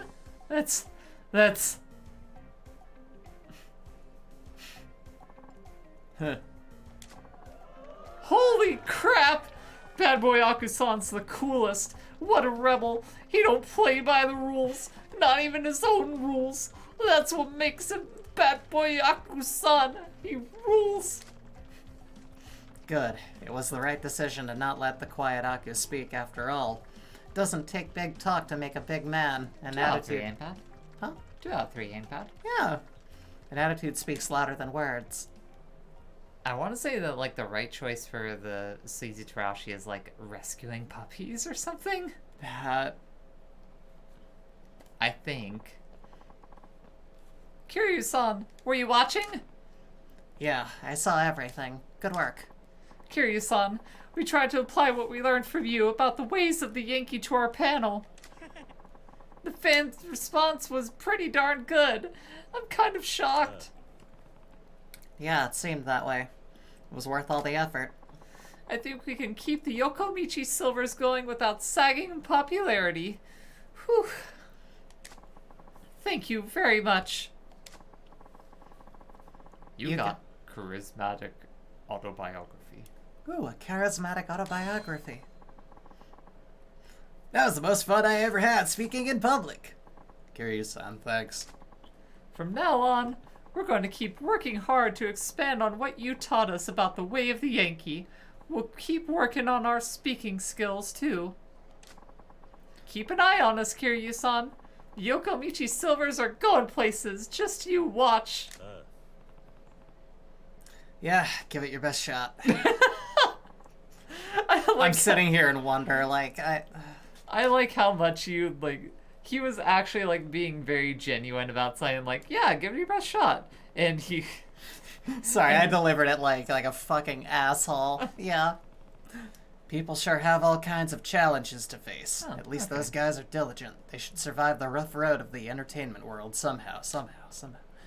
That's... Holy crap! Bad Boy Akusan's the coolest. What a rebel. He don't play by the rules. Not even his own rules. That's what makes him Bad Boy Akusan. He rules.
Good. It was the right decision to not let the quiet Aku speak after all. Doesn't take big talk to make a big man. An
2 out of
attitude...
3 ain't bad.
Huh?
2 out of 3 ain't bad.
Yeah. An attitude speaks louder than words.
I want to say that, like, the right choice for the Sleazy Tarashi is, like, rescuing puppies or something.
That...
I think. Kiryu-san, were you watching?
Yeah, I saw everything. Good work.
Kiryu-san, we tried to apply what we learned from you about the ways of the Yankee to our panel. The fans' response was pretty darn good. I'm kind of shocked.
Yeah, it seemed that way. It was worth all the effort.
I think we can keep the Yokomichi Silvers going without sagging in popularity. Whew. Thank you very much. You got charismatic autobiography.
Ooh, a charismatic autobiography. That was the most fun I ever had speaking in public. Kiryu-san, thanks.
From now on, we're going to keep working hard to expand on what you taught us about the way of the Yankee. We'll keep working on our speaking skills, too. Keep an eye on us, Kiryu-san. The Yokomichi Silvers are going places. Just you watch.
Yeah, give it your best shot.
I'm
I'm sitting here in wonder, like,
I like how much you, like, he was actually, like, being very genuine about saying, like, yeah, give it your best shot. And he...
Sorry, I delivered it like a fucking asshole. Yeah. People sure have all kinds of challenges to face.
Oh,
At least
okay.
those guys are diligent. They should survive the rough road of the entertainment world somehow.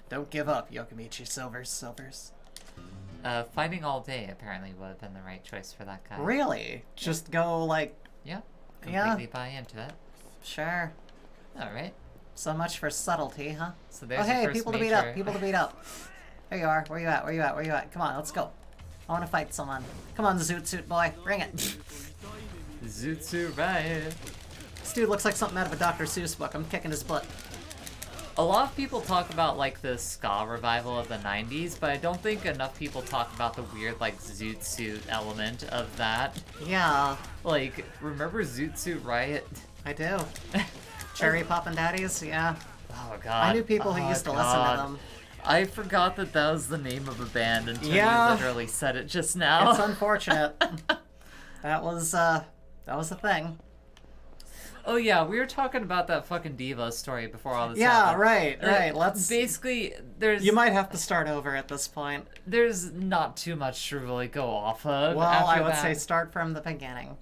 Don't give up, Yokomichi Silvers.
Fighting all day apparently would have been the right choice for that guy.
Really? Just go, like,
Yeah.
Yeah.
Completely buy into it.
sure.
Alright.
So much for subtlety, huh?
So there's
Oh,
your
hey,
first
people to beat
major-
up, people to beat up. There you are. Where you at? Come on, let's go. I want to fight someone. Come on, Zoot Suit Boy. Bring it.
Zootsu Riot.
This dude looks like something out of a Dr. Seuss book. I'm kicking his butt.
A lot of people talk about, like, the ska revival of the 90s, but I don't think enough people talk about the weird, like, Zoot Suit element of that.
Yeah,
Like, remember Zoot Suit Riot?
I do. Cherry Poppin' Daddies, yeah.
Oh, God.
I knew people who
Oh,
used to listen
God.
to them.
I forgot that that was the name of a band until
Yeah.
you literally said it just now.
It's unfortunate. That was a thing.
Oh yeah, we were talking about that fucking Devo story before all this
Yeah,
happened.
right. Let's.
Basically, there's
You might have to start over at this point.
there's not too much to really go off of.
Well,
after
I would
that.
say start from the beginning.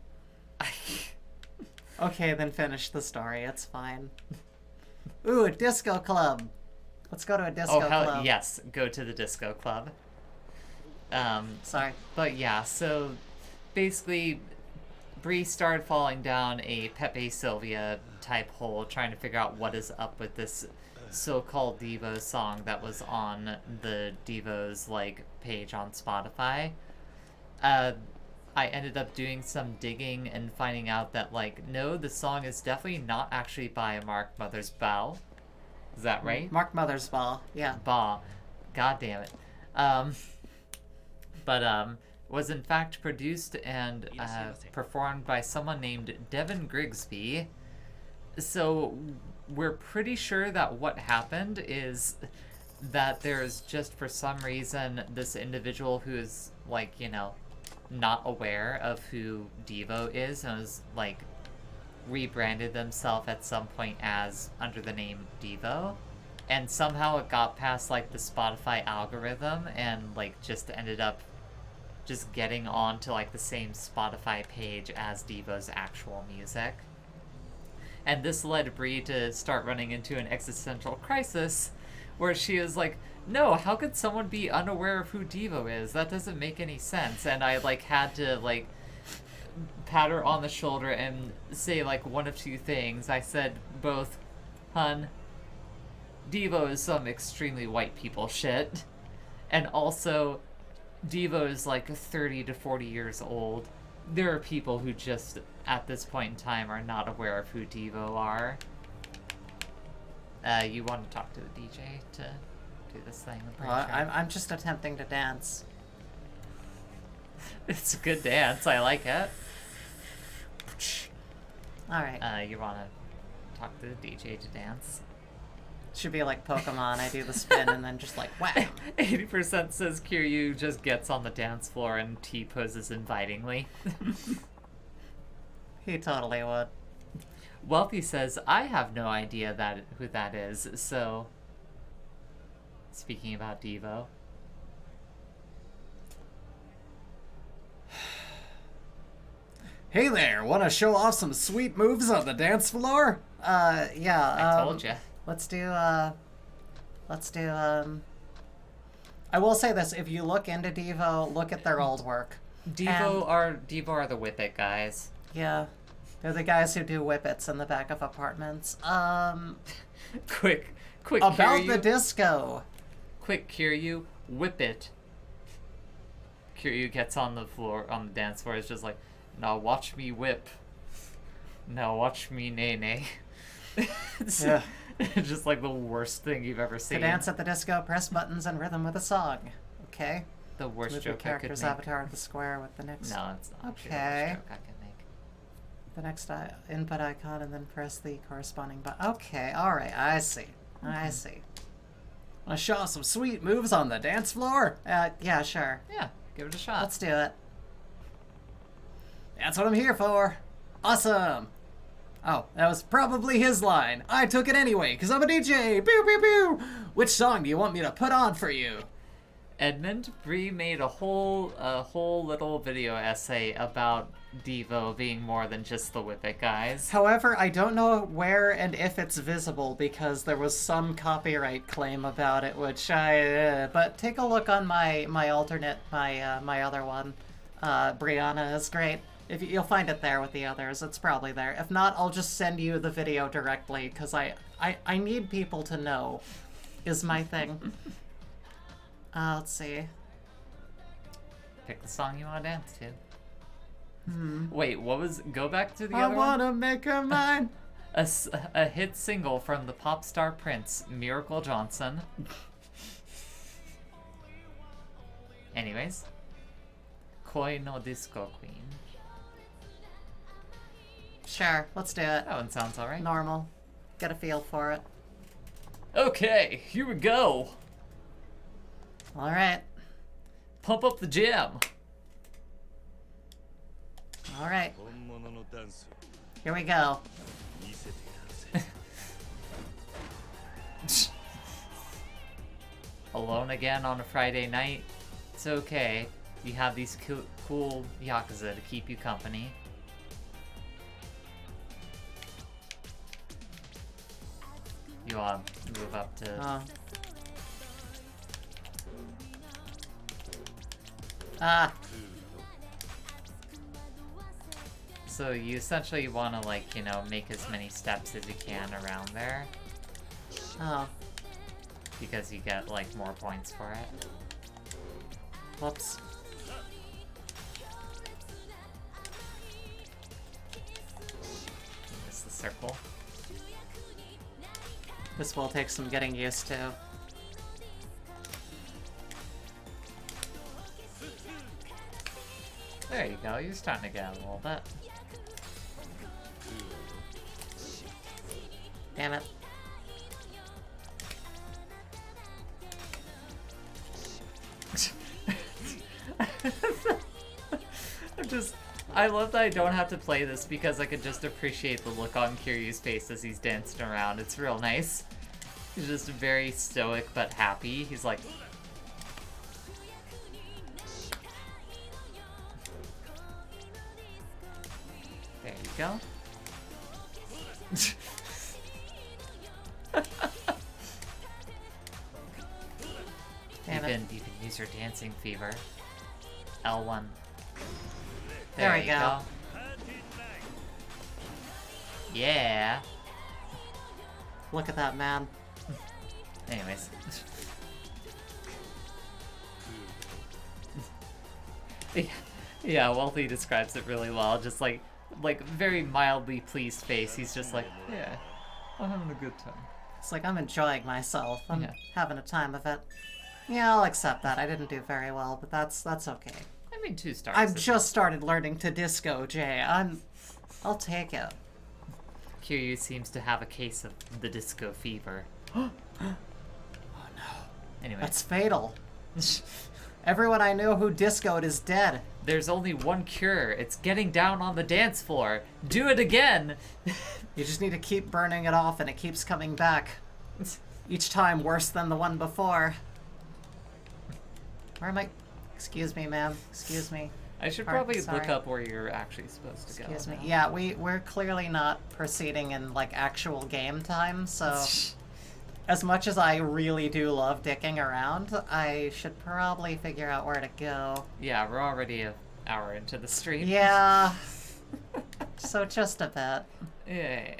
Okay, then finish the story. It's fine. Ooh, a disco club. Let's go to a disco
Oh hell
club.
yes, go to the disco club.
Sorry.
But yeah, so basically, Bree started falling down a Pepe Sylvia type hole, trying to figure out what is up with this so-called Devo song that was on the Devo's like page on Spotify. I ended up doing some digging and finding out that like no, the song is definitely not actually by Mark Mothersbaugh. Is that right?
Mark Mothersbaugh. Yeah.
Bah. God damn it. Was in fact produced and performed by someone named Devin Grigsby. So we're pretty sure that what happened is that there's just for some reason this individual who is like, you know, not aware of who Devo is and was like rebranded themselves at some point as under the name Devo, and somehow it got past like the Spotify algorithm and like just ended up just getting on to like the same Spotify page as Devo's actual music. And this led Bree to start running into an existential crisis where she was like, no, how could someone be unaware of who Devo is? That doesn't make any sense. And I like had to like pat her on the shoulder and say like one of two things. I said both, hun, Devo is some extremely white people shit, and also Devo is like 30 to 40 years old. There are people who just at this point in time are not aware of who Devo are. You want to talk to the DJ to do this thing? I'm pretty sure.
I'm just attempting to dance.
It's a good dance. I like it.
All right.
You want to talk to the DJ to dance?
Should be like Pokemon. I do the spin and then just like wham.
80% says Kiryu just gets on the dance floor and T-poses invitingly.
He totally would.
Wealthy says, I have no idea who that is, so... Speaking about Devo.
Hey there, want to show off some sweet moves on the dance floor? Yeah.
I told you.
Let's do, I will say this, if you look into Devo, look at their old work.
Devo are the Whippet guys.
Yeah. They're the guys who do whippets in the back of apartments.
Quick,
About
Kiryu.
the disco.
Quick, Kiryu, whip it. Kiryu gets on the dance floor, is just like, now watch me whip. Now watch me nay. It's
Yeah.
just like the worst thing you've ever
To
seen.
dance at the disco, press buttons and rhythm with a song. Okay?
The worst
Move the
joke I could
character's
make.
avatar of the square with the next
No, it's not actually the
Okay.
worst joke I could make.
the next input icon and then press the corresponding button. Okay, alright, I see. I see. Want to show off some sweet moves on the dance floor? Yeah, sure.
Yeah, give it a shot.
Let's do it. That's what I'm here for. Awesome. Oh, that was probably his line. I took it anyway, because I'm a DJ. Pew, pew, pew. Which song do you want me to put on for you?
Edmund, Bree made a whole little video essay about Devo being more than just the Whippet guys.
However, I don't know where and if it's visible because there was some copyright claim about it, which but take a look on my alternate, my other one. Brianna is great. If you'll find it there with the others, it's probably there. If not, I'll just send you the video directly because I need people to know, is my thing. Let's see.
Pick the song you want to dance to. Wait, what was... Go back to the
I
other one?
wanna make her mine.
A hit single from the pop star Prince, Miracle Johnson. Anyways. Koi no Disco Queen.
Sure, let's do it.
That one sounds alright.
Normal. Get a feel for it.
Okay, here we go.
Alright.
Pump up the jam.
Alright. Here we go.
Alone again on a Friday night? It's okay. You have these cool Yakuza to keep you company. You move up to...
Oh. Ah.
So you essentially want to, like, you know, make as many steps as you can around there.
Oh.
Because you get, like, more points for it.
Whoops.
Miss the circle.
This will take some getting used to.
There you go, you're starting to get a little bit.
Damn it.
I love that I don't have to play this because I could just appreciate the look on Kiryu's face as he's dancing around. It's real nice. He's just very stoic but happy. He's like... There you go. You can use your dancing fever. L1.
There we go.
Yeah.
Look at that man.
Anyways. Yeah, Wealthy describes it really well. Just like very mildly pleased face. He's just like, yeah, I'm having a good time.
It's like I'm enjoying myself. I'm
Yeah.
having a time of it. Yeah, I'll accept that. I didn't do very well, but that's okay.
I mean, 2 stars.
I've just started learning to disco, Jay. I'll take it.
Kiryu seems to have a case of the disco fever.
Oh no.
Anyway.
That's fatal. Everyone I know who discoed is dead.
There's only one cure. It's getting down on the dance floor. Do it again!
You just need to keep burning it off and it keeps coming back. Each time worse than the one before. Where am I? Excuse me, ma'am. Excuse me.
I should
Alright,
probably
sorry.
look up where you're actually supposed to go.
Excuse me.
now.
Yeah, we're clearly not proceeding in, like, actual game time, so... As much as I really do love dicking around, I should probably figure out where to go.
Yeah, we're already an hour into the stream.
Yeah. So just a bit.
Yeah.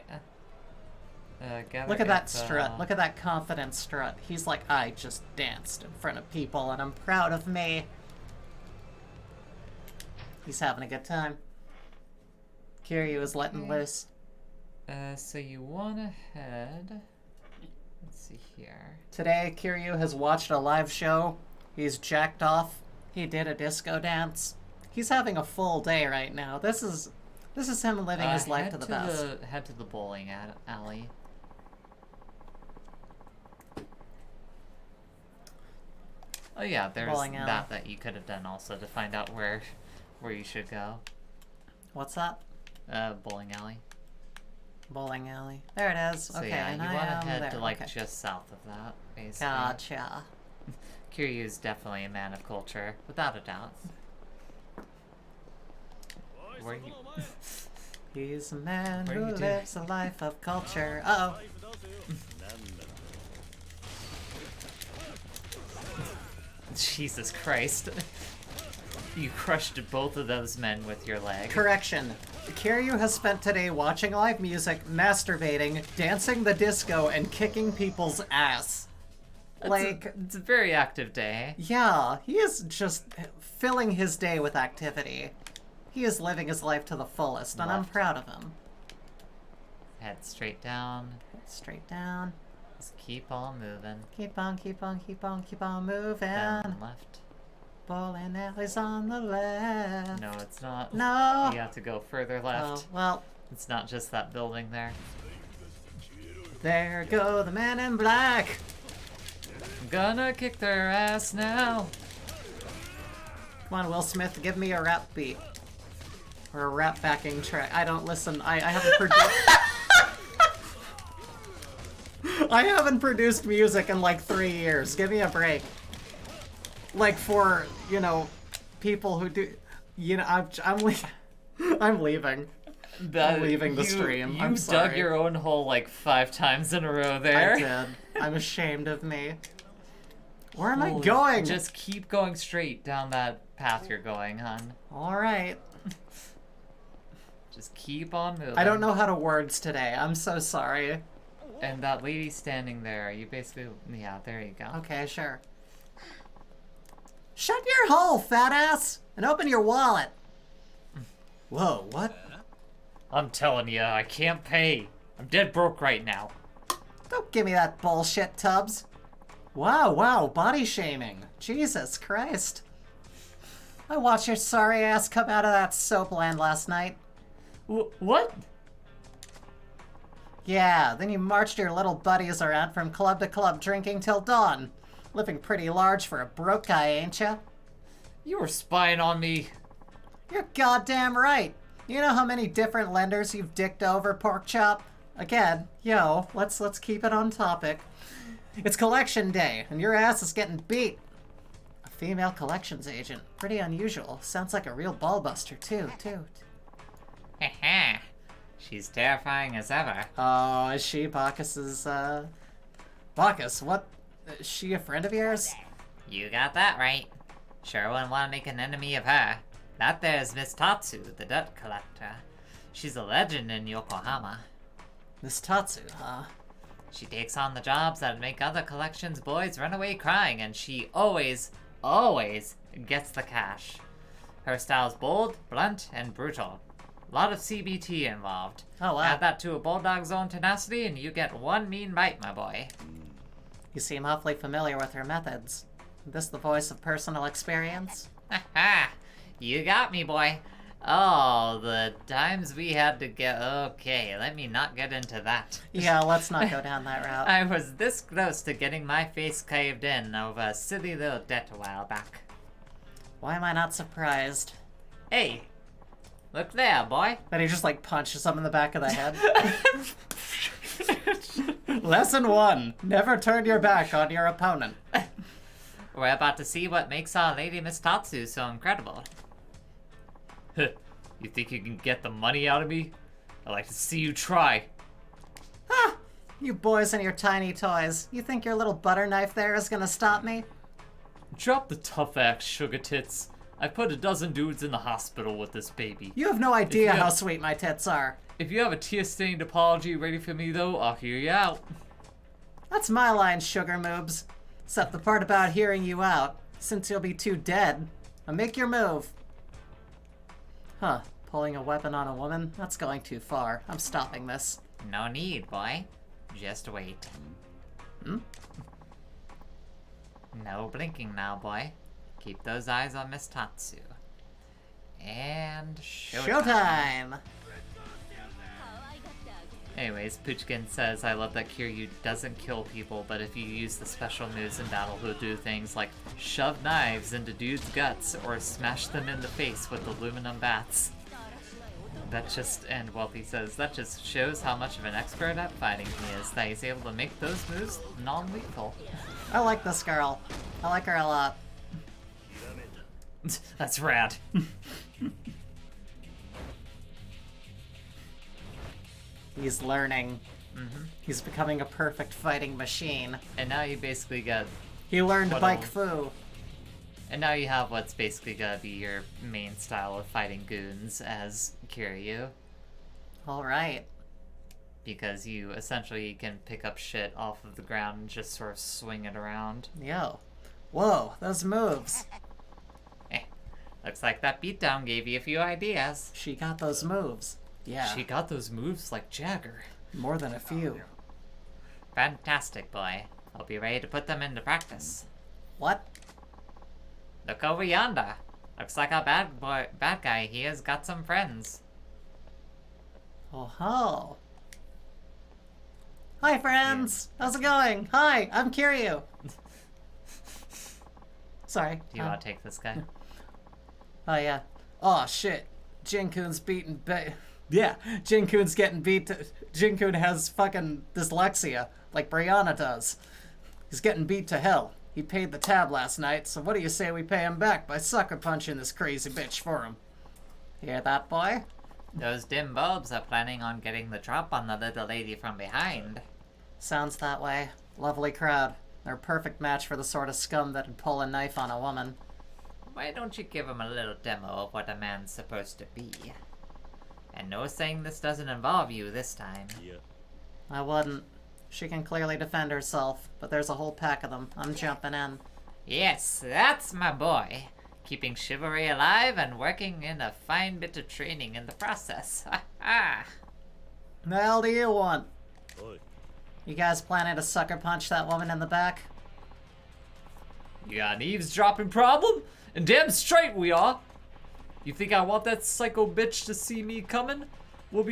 Look at that strut. Look at that confident strut. He's like, I just danced in front of people and I'm proud of me. He's having a good time. Kiryu is letting loose.
So you wanna head... Let's see here.
Today, Kiryu has watched a live show. He's jacked off. He did a disco dance. He's having a full day right now. This is him living his life to the best.
Head to the bowling alley. Oh yeah, there's
Bowling alley.
that you could have done also to find out where you should go.
What's that?
Bowling alley.
Bowling alley. There it is.
So
Okay,
yeah,
and
you
I
want to
am
head
there.
to like
Okay.
just south of that, basically.
Gotcha.
Kiryu's definitely a man of culture, without a doubt. Where you?
He's a man
What are
who
you doing?
lives a life of culture. Uh-oh.
Jesus Christ. You crushed both of those men with your leg.
Correction. Kiryu has spent today watching live music, masturbating, dancing the disco, and kicking people's ass.
It's a very active day.
Yeah, he is just filling his day with activity. He is living his life to the fullest, and I'm
Left.
proud of him.
Head straight down.
Straight down.
Just keep on moving.
Keep on, keep on, keep on, keep on moving.
Then left.
Bowling alley's on the left.
No, it's not.
No.
You have to go further
Oh,
left.
well,
It's not just that building there.
there go the men in black.
I'm gonna kick their ass now.
Come on, Will Smith, give me a rap beat. Or a rap backing track. I don't listen. I haven't produced. I haven't produced music in like 3 years. Give me a break. Like for, you know, people who do. You know, I'm leaving. I'm leaving. I'm leaving the stream.
You
I'm
dug
sorry.
your own hole like 5 times in a row there.
I did. I'm ashamed of me. Where am I
Holy-
going?
Just keep going straight down that path you're going, hon.
Alright.
Just keep on moving.
I don't know how to words today. I'm so sorry.
And that lady standing there, you basically... Yeah, there you go.
Okay, sure. Shut your hole, fat ass! And open your wallet! Whoa, what?
I'm telling you, I can't pay. I'm dead broke right now.
Don't give me that bullshit, Tubbs. Wow, body shaming. Jesus Christ. I watched your sorry ass come out of that soap land last night.
What?
Yeah, then you marched your little buddies around from club to club drinking till dawn. Living pretty large for a broke guy, ain't ya?
You were spying on me.
You're goddamn right. You know how many different lenders you've dicked over, pork chop? Again, yo, let's keep it on topic. It's collection day, and your ass is getting beat. A female collections agent. Pretty unusual. Sounds like a real ballbuster, too.
Heh. She's terrifying as ever.
Oh, is she Bacchus's, Bacchus, what? Is she a friend of yours?
You got that right. Sure wouldn't want to make an enemy of her. That there's Miss Tatsu, the dirt collector. She's a legend in Yokohama.
Miss Tatsu, huh?
She takes on the jobs that make other collections boys run away crying, and she always gets the cash. Her style's bold, blunt, and brutal. A lot of CBT involved.
Oh, wow.
Add that to a bulldog's own tenacity, and you get one mean bite, my boy.
You seem awfully familiar with her methods. This the voice of personal experience?
Ha! You got me, boy. Oh, the times we had to get... Okay, let me not get into that.
Yeah, let's not go down that route.
I was this close to getting my face caved in over a silly little debt a while back.
Why am I not surprised?
Hey, look there, boy.
Then he just like punches him in the back of the head. Lesson 1. Never turn your back on your opponent.
We're about to see what makes our lady Miss Tatsu so incredible. You think you can get the money out of me? I'd like to see you try.
Ah, you boys and your tiny toys. You think your little butter knife there is gonna stop me?
Drop the tough act, sugar tits. I put a dozen dudes in the hospital with this baby.
You have no idea
you-
how sweet my tits are.
If you have a tear-stained apology ready for me, though, I'll hear you out.
That's my line, sugar moobs. Except the part about hearing you out, since you'll be too dead. Now make your move. Huh, pulling a weapon on a woman? That's going too far. I'm stopping this.
No need, boy. Just wait.
Hmm?
No blinking now, boy. Keep those eyes on Miss Tatsu. And
Showtime!
Anyways, Poochkin says, I love that Kiryu doesn't kill people, but if you use the special moves in battle, he'll do things like shove knives into dudes' guts or smash them in the face with aluminum bats. That just, and Wealthy says, that just shows how much of an expert at fighting he is, that he's able to make those moves non-lethal.
I like this girl. I like her a lot.
That's rad.
He's learning. He's becoming a perfect fighting machine.
And now you basically got,
He learned
What
Bike
else?
Fu.
and now you have what's basically gonna be your main style of fighting goons as Kiryu.
Alright.
Because you essentially can pick up shit off of the ground and just sort of swing it around.
Yo. Whoa, those moves.
Looks like that beatdown gave you a few ideas.
She got those moves. Yeah,
She got those moves like Jagger.
more than a few.
Fantastic, boy. Hope you're ready to put them into practice.
What?
Look over yonder. Looks like our bad guy here has got some friends.
Oh ho. Hi friends! How's it going? Hi, I'm Kiryu. Sorry.
Do you want to take this guy?
Oh yeah. Oh shit. Jinkun's beaten Yeah, Jinkun's getting beat to... Jinkun has fucking dyslexia, like Brianna does. He's getting beat to hell. He paid the tab last night, so what do you say we pay him back by sucker punching this crazy bitch for him? Hear that, boy?
Those dim bulbs are planning on getting the drop on the little lady from behind.
Sounds that way. Lovely crowd. They're a perfect match for the sort of scum that'd pull a knife on a woman.
Why don't you give him a little demo of what a man's supposed to be? And no saying this doesn't involve you this time.
I wouldn't. She can clearly defend herself, but there's a whole pack of them. I'm jumping in.
Yes, that's my boy. Keeping chivalry alive and working in a fine bit of training in the process. Ha ha!
The hell do you want? You guys planning to sucker punch that woman in the back?
You got an eavesdropping problem? And damn straight we are. You think I want that psycho bitch to see me coming? We'll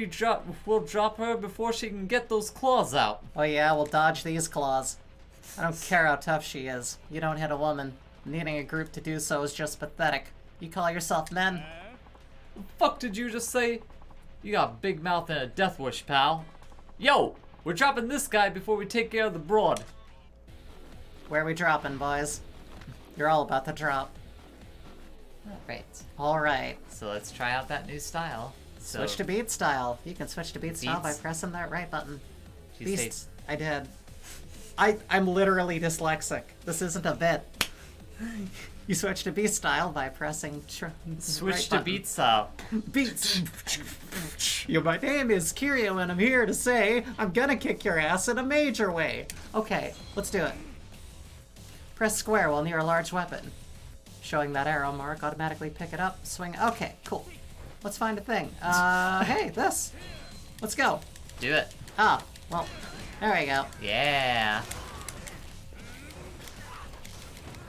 drop her before she can get those claws out.
Oh yeah, we'll dodge these claws. I don't care how tough she is. You don't hit a woman. Needing a group to do so is just pathetic. You call yourself men?
The fuck did you just say? You got a big mouth and a death wish, pal. Yo, we're dropping this guy before we take care of the broad.
Where we dropping, boys? You're all about to drop.
Right.
Alright.
So let's try out that new style. So,
Switch to beat style. You can switch to beat style by
Beats?
pressing that right button.
did you say-
Beasts. I did. I'm literally dyslexic. This isn't a bit. You switch to beat style by pressing
Switch
right
to
button.
beat style.
Beats. Yo, my name is Kiryu, and I'm here to say I'm gonna kick your ass in a major way. Okay, let's do it. Press square while near a large weapon. Showing that arrow mark, automatically pick it up, swing. Okay, cool. Let's find a thing. Hey, this. Let's go.
Do it.
Ah, well, there we go.
Yeah.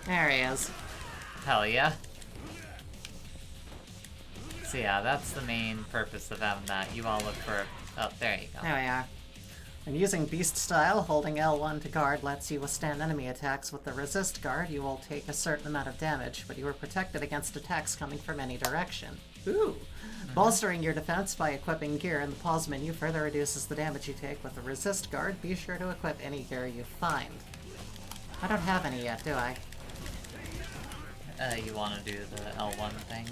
There he is.
Hell yeah. So yeah, that's the main purpose of having that. You all look for... Oh, there you go.
There we are. When using Beast Style, holding L1 to guard lets you withstand enemy attacks. With the Resist guard, you will take a certain amount of damage, but you are protected against attacks coming from any direction. Ooh! Bolstering your defense by equipping gear in the pause menu further reduces the damage you take. With the Resist guard, be sure to equip any gear you find. I don't have any yet, do I?
You want to do the L1 thing?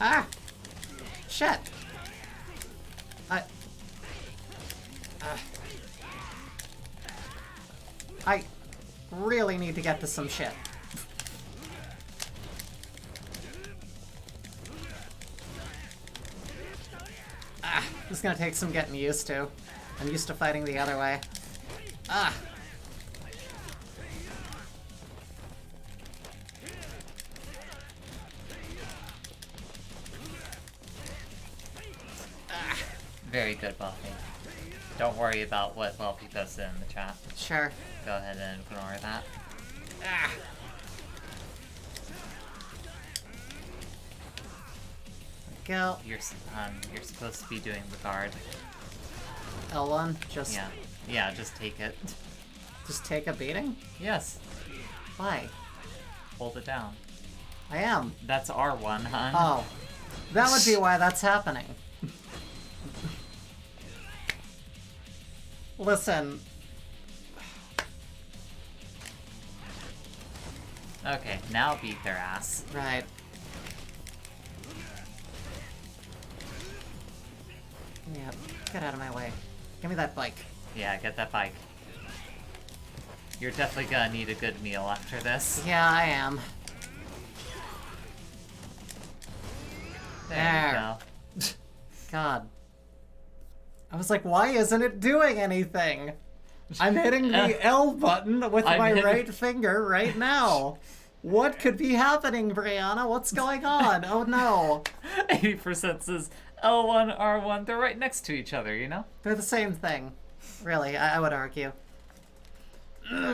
Ah! Shit! I really need to get to some shit. This is gonna take some getting used to. I'm used to fighting the other way. Ah!
Very good, Buffy. Don't worry about what Buffy posted in the chat.
Sure.
Go ahead and ignore that.
Ah! Go.
You're supposed to be doing the guard.
L1, just
Yeah, just take it.
just take a beating?
Yes,
Why?
hold it down.
I am.
That's R1, hun.
Oh. That would be why that's happening. Listen.
Okay, now beat their ass.
Right. Yeah, get out of my way. Give me that bike.
Yeah, get that bike. You're definitely gonna need a good meal after this.
Yeah, I am.
There you go.
God. I was like, why isn't it doing anything? I'm hitting the L button with
I'm
my
hitting-
right finger right now. What could be happening, Brianna? What's going on? Oh no.
80% says L1, R1, they're right next to each other, you know?
They're the same thing. Really, I would argue.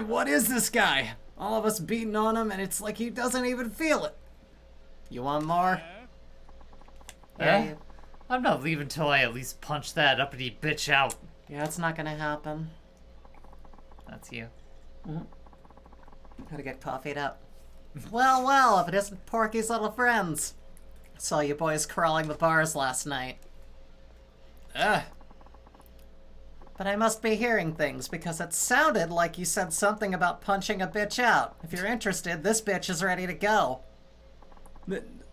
What is this guy? All of us beating on him and it's like he doesn't even feel it. You want more?
Eh? I'm not leaving till I at least punch that uppity bitch out.
Yeah, it's not gonna happen.
That's you.
Gotta get coffeeed up. Well, well, if it isn't Porky's little friends. Saw you boys crawling the bars last night. Ugh. But I must be hearing things because it sounded like you said something about punching a bitch out. If you're interested, this bitch is ready to go.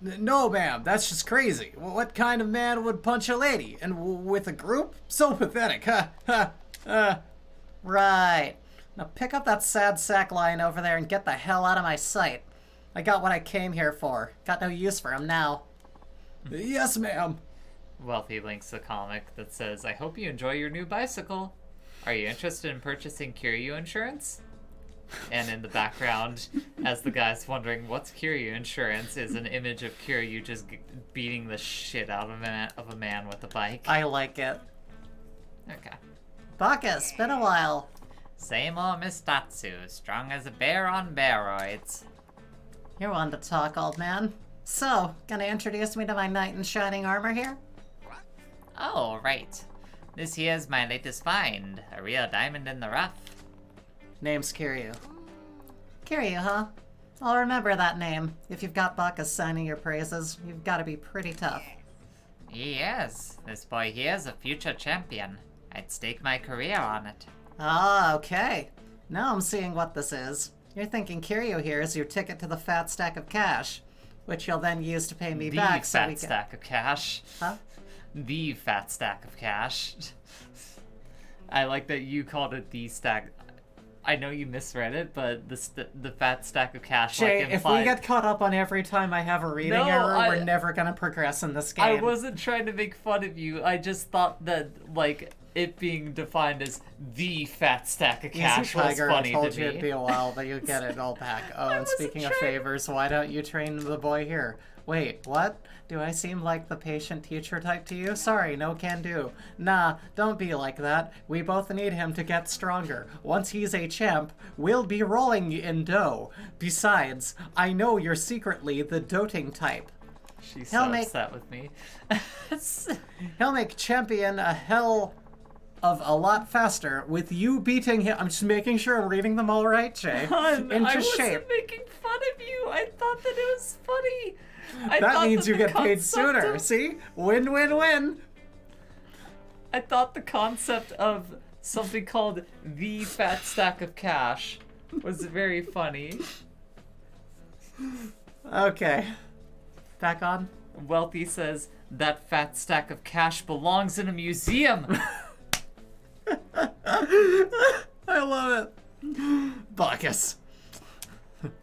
No, ma'am, that's just crazy. What kind of man would punch a lady? And with a group? So pathetic, huh? Right. Now pick up that sad sack lying over there and get the hell out of my sight. I got what I came here for. Got no use for him now. Yes, ma'am.
Wealthy links a comic that says, I hope you enjoy your new bicycle. Are you interested in purchasing Kiryu insurance? And in the background, as the guy's wondering what's Kiryu insurance, is an image of Kiryu just beating the shit out of a man with a bike.
I like it.
Okay.
Bacchus, been a while.
Same old Miss Tatsu, strong as a bear on baroids.
You're one to talk, old man. So, gonna introduce me to my knight in shining armor here?
Oh, right. This here's my latest find, a real diamond in the rough.
Name's Kiryu. Kiryu, huh? I'll remember that name. If you've got Bacchus signing your praises, you've gotta be pretty tough.
Yes, this boy here's a future champion. I'd stake my career on it.
Ah, okay. Now I'm seeing what this is. You're thinking Kiryu here is your ticket to the fat stack of cash, which you'll then use to pay me
The
back so
fat
we can...
stack of cash.
Huh?
The fat stack of cash. I like that you called it the stack. I know you misread it, but the fat stack of cash
Jay,
like
if
implied...
we get caught up on every time I have a reading
No,
error,
I-
we're never gonna progress in this game.
I wasn't trying to make fun of you. I just thought that, like, it being defined as the fat stack of
Easy,
cash was
Tiger,
funny
I told
to
you
me.
it'd be a while, but you get it all back. Oh, and
wasn't
speaking of
trying-
favors, why don't you train the boy here? Wait, what? Do I seem like the patient teacher type to you? Sorry, no can do. Nah, don't be like that. We both need him to get stronger. Once he's a champ, we'll be rolling in dough. Besides, I know you're secretly the doting type.
She's
He'll
so
make-
upset with me.
He'll make champion a hell of a lot faster with you beating him. I'm just making sure I'm reading them all right, Jay.
Hun,
Into
I wasn't
shape.
making fun of you. I thought that it was funny. I
That
thought
means you
the
get paid
concept
sooner.
of-
See? Win, win, win.
I thought the concept of something called the fat stack of cash was very funny.
Okay. Back on.
Wealthy says that fat stack of cash belongs in a museum.
I love it. Bacchus.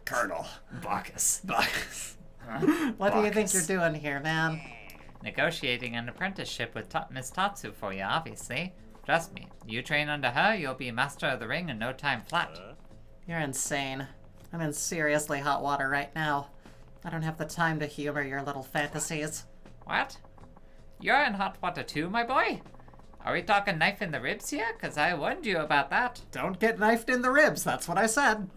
Colonel.
Bacchus.
Bacchus. What do you think you're doing here, man?
Negotiating an apprenticeship with Miss Tatsu for you, obviously. Trust me, you train under her, you'll be master of the ring in no time flat.
You're insane. I'm in seriously hot water right now. I don't have the time to humor your little fantasies.
What? You're in hot water too, my boy? Are we talking knife in the ribs here? 'Cause I warned you about that.
Don't get knifed in the ribs, that's what I said.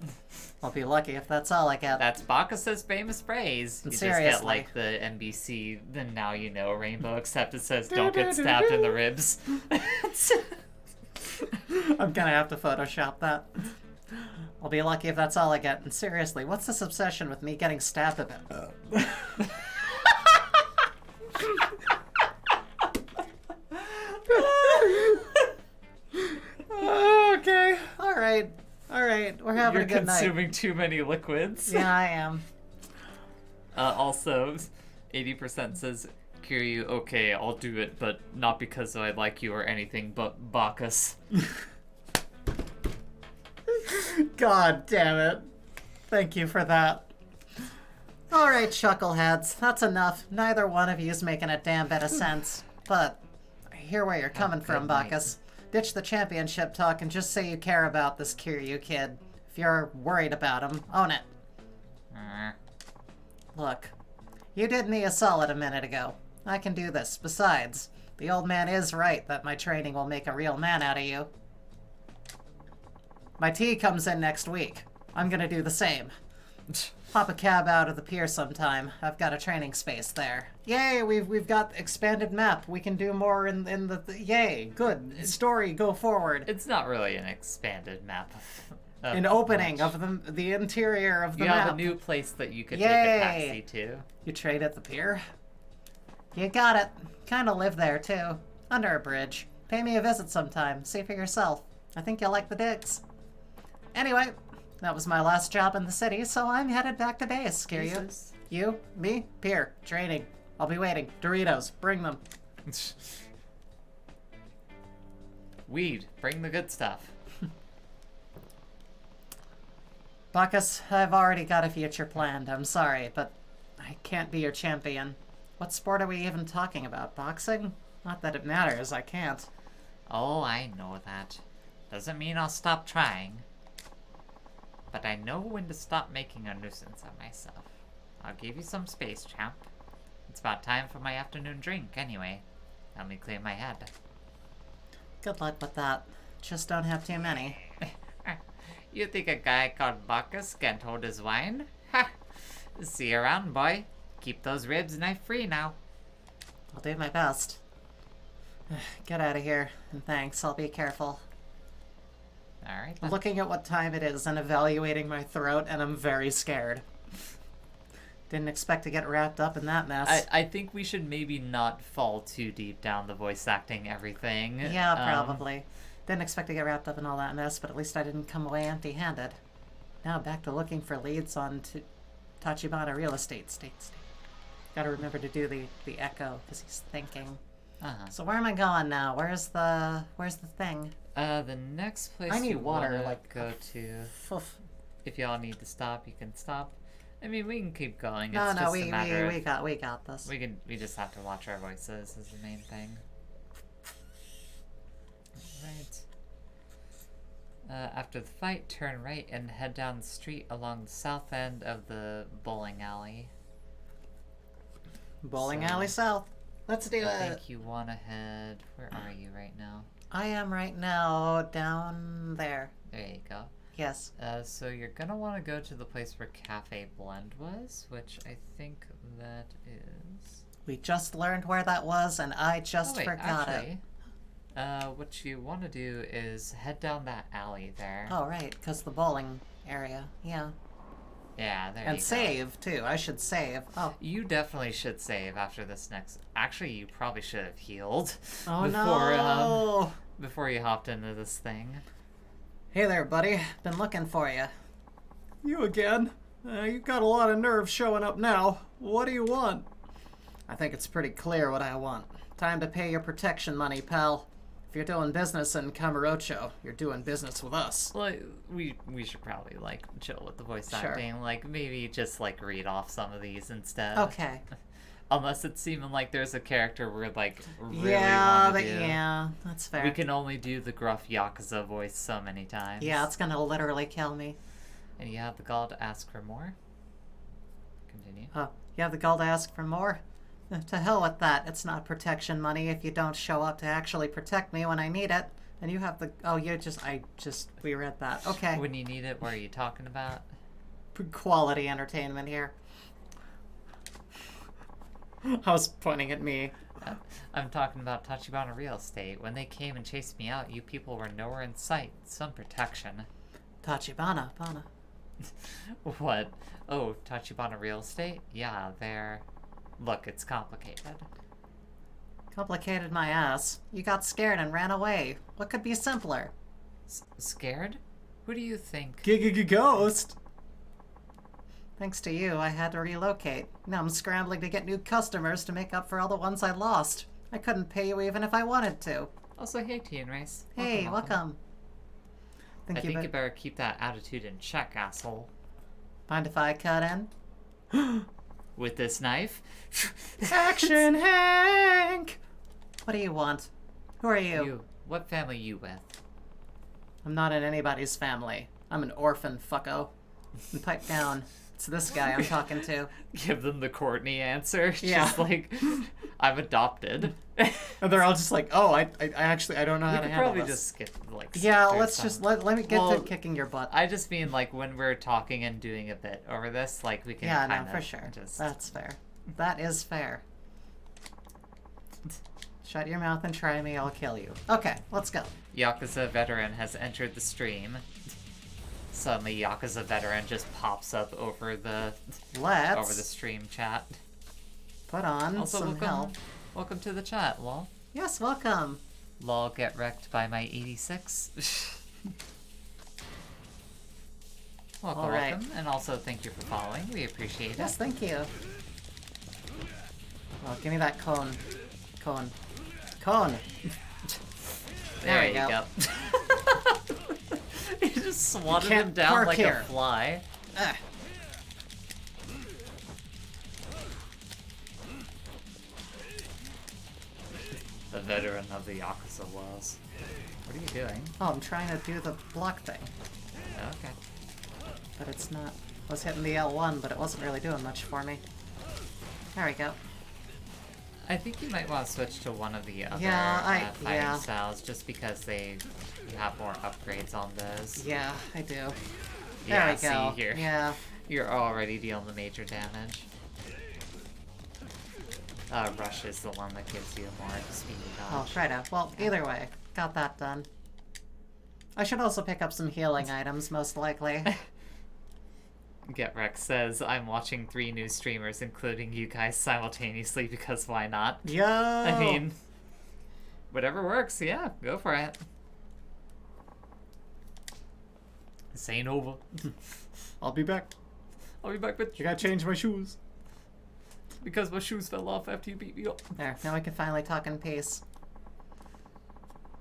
I'll be lucky if that's all I get.
That's Bacchus's famous phrase. You just get
Seriously.
like the NBC, then now you know rainbow, except it says don't get stabbed in the ribs.
I'm gonna have to Photoshop that. I'll be lucky if that's all I get. And seriously, what's this obsession with me getting stabbed a bit? Okay. All right. We're having a good night.
You're consuming too many liquids.
Yeah, I am.
Also, 80% says, Kiryu, okay, I'll do it, but not because I like you or anything, but Bacchus.
God damn it. Thank you for that. All right, chuckleheads. That's enough. Neither one of you's making a damn bit of sense. But I hear where you're coming from, Bacchus. Ditch the championship talk and just say you care about this Kiryu kid. If you're worried about him, own it. Look, you did me a solid a minute ago. I can do this. Besides, the old man is right that my training will make a real man out of you. My tea comes in next week. I'm gonna do the same. Pop a cab out of the pier sometime. I've got a training space there. Yay, we've got expanded map. We can do more in the yay, good. Story, go forward.
It's not really an expanded map.
An opening of the interior of the
you
map.
have a new place that you could
Yay.
take a taxi to.
You trade at the pier? You got it. Kinda live there, too. Under a bridge. Pay me a visit sometime. See for yourself. I think you'll like the digs. Anyway, that was my last job in the city, so I'm headed back to base. Kiryu.
Jesus.
You, me, pier, training. I'll be waiting. Doritos, bring them.
Weed, bring the good stuff.
Bacchus, I've already got a future planned. I'm sorry, but I can't be your champion. What sport are we even talking about? Boxing? Not that it matters, I can't.
Oh, I know that. Doesn't mean I'll stop trying. But I know when to stop making a nuisance of myself. I'll give you some space, champ. It's about time for my afternoon drink, anyway. Let me clear my head.
Good luck with that. Just don't have too many.
You think a guy called Bacchus can't hold his wine? Ha! See you around, boy. Keep those ribs knife free now.
I'll do my best. Get out of here, and thanks. I'll be careful.
Alright.
I'm looking at what time it is and evaluating my throat, and I'm very scared. Didn't expect to get wrapped up in that mess.
I think we should maybe not fall too deep down the voice acting everything.
Yeah, probably. Didn't expect to get wrapped up in all that mess, but at least I didn't come away empty-handed. Now back to looking for leads on Tachibana real estate. Gotta remember to do the echo, because he's thinking. So where am I going now? Where's the thing?
The next place
I need
you
water,
wanna
like,
go to.
Oof.
If y'all need to stop, you can stop. I mean, we can keep going.
No,
It's
no,
just a matter of,
we got this.
we just have to watch our voices is the main thing. Right. After the fight, turn right and head down the street along the south end of the bowling alley.
Bowling
So-
alley south. Let's do
I
it.
think you want to head. Where are you right now?
I am right now down there.
There you go.
Yes.
So you're gonna want to go to the place where Cafe Blend was, which I think that is.
We just learned where that was, and I just forgot it.
What you want to do is head down that alley there.
Oh, right, because the bowling area. Yeah.
Yeah, there
And
you go.
save, too. I should save. Oh.
You definitely should save after this next. Actually, you probably should have healed
Oh,
before
no.
before you hopped into this thing.
Hey there, buddy. Been looking for you. You again? You got a lot of nerve showing up now. What do you want? I think it's pretty clear what I want. Time to pay your protection money, pal. If you're doing business in Kamurocho, you're doing business with us.
Like we should probably like chill with the voice
Sure.
acting. Like maybe just like read off some of these instead.
Okay.
Unless it's seeming like there's a character we're like really
Yeah,
want to do.
yeah, that's fair.
We can only do the gruff Yakuza voice so many times.
Yeah, it's gonna literally kill me.
And you have the gall to ask for more. Continue.
You have the gall to ask for more? To hell with that. It's not protection money if you don't show up to actually protect me when I need it. And you have the... Oh, we read that. Okay.
When you need it, what are you talking about?
Quality entertainment here. I was pointing at me.
I'm talking about Tachibana Real Estate. When they came and chased me out, you people were nowhere in sight. Some protection.
Tachibana, Bana.
What? Oh, Tachibana real estate? Yeah, they're... Look, it's complicated.
Complicated my ass. You got scared and ran away. What could be simpler?
Scared? Who do you think?
Ghost! Thanks to you, I had to relocate. Now I'm scrambling to get new customers to make up for all the ones I lost. I couldn't pay you even if I wanted to.
Also, hey, Teen Race.
Hey, welcome.
I think you better keep that attitude in check, asshole.
Mind if I cut in?
With this knife?
Action, Hank! What do you want? Who are you?
What family you with?
I'm not in anybody's family. I'm an orphan, fucko. And pipe down. It's this guy I'm talking to.
Give them the Courtney answer.
Yeah.
Just like, I'm adopted.
And they're all just like, oh, I actually, I don't know how to handle
probably
this.
just skip, like,
Yeah,
skip
let's
some.
just, let me get to kicking your butt.
I just mean, like, when we're talking and doing a bit over this, like, we can
Yeah,
kind
no,
of
for sure.
just...
That's fair. That is fair. Shut your mouth and try me, I'll kill you. Okay, let's go.
Yakuza veteran has entered the stream. Suddenly, Yakuza veteran just pops up over the
Let's
stream chat.
put on
Also,
some help.
welcome to the chat, lol.
Yes, welcome.
Lol, get wrecked by my 86. Welcome,
All right.
welcome, and also thank you for following. We appreciate it.
Yes, thank you. Well, give me that cone. Cone. Cone!
There
we
you
go.
You just swatted
can't
him down
park
like
here.
a fly.
Ugh.
The veteran of the Yakuza was. What are you doing?
Oh, I'm trying to do the block thing.
Okay.
But it's not. I was hitting the L1, but it wasn't really doing much for me. There we go.
I think you might want to switch to one of the other fighting styles, just because they have more upgrades on those.
Yeah, I do. There
Yeah,
we go.
see here.
Yeah.
You're already dealing the major damage. Rush is the one that gives you more speedy
Oh,
dodge.
righto. Well, either way, got that done. I should also pick up some healing items, most likely.
Get Rex says, I'm watching 3 new streamers, including you guys simultaneously, because why not?
Yo!
I mean, whatever works, yeah, go for it. This ain't over.
I'll be back.
I'll be back, bitch.
I gotta change my shoes.
Because my shoes fell off after you beat me up.
There, now we can finally talk in peace.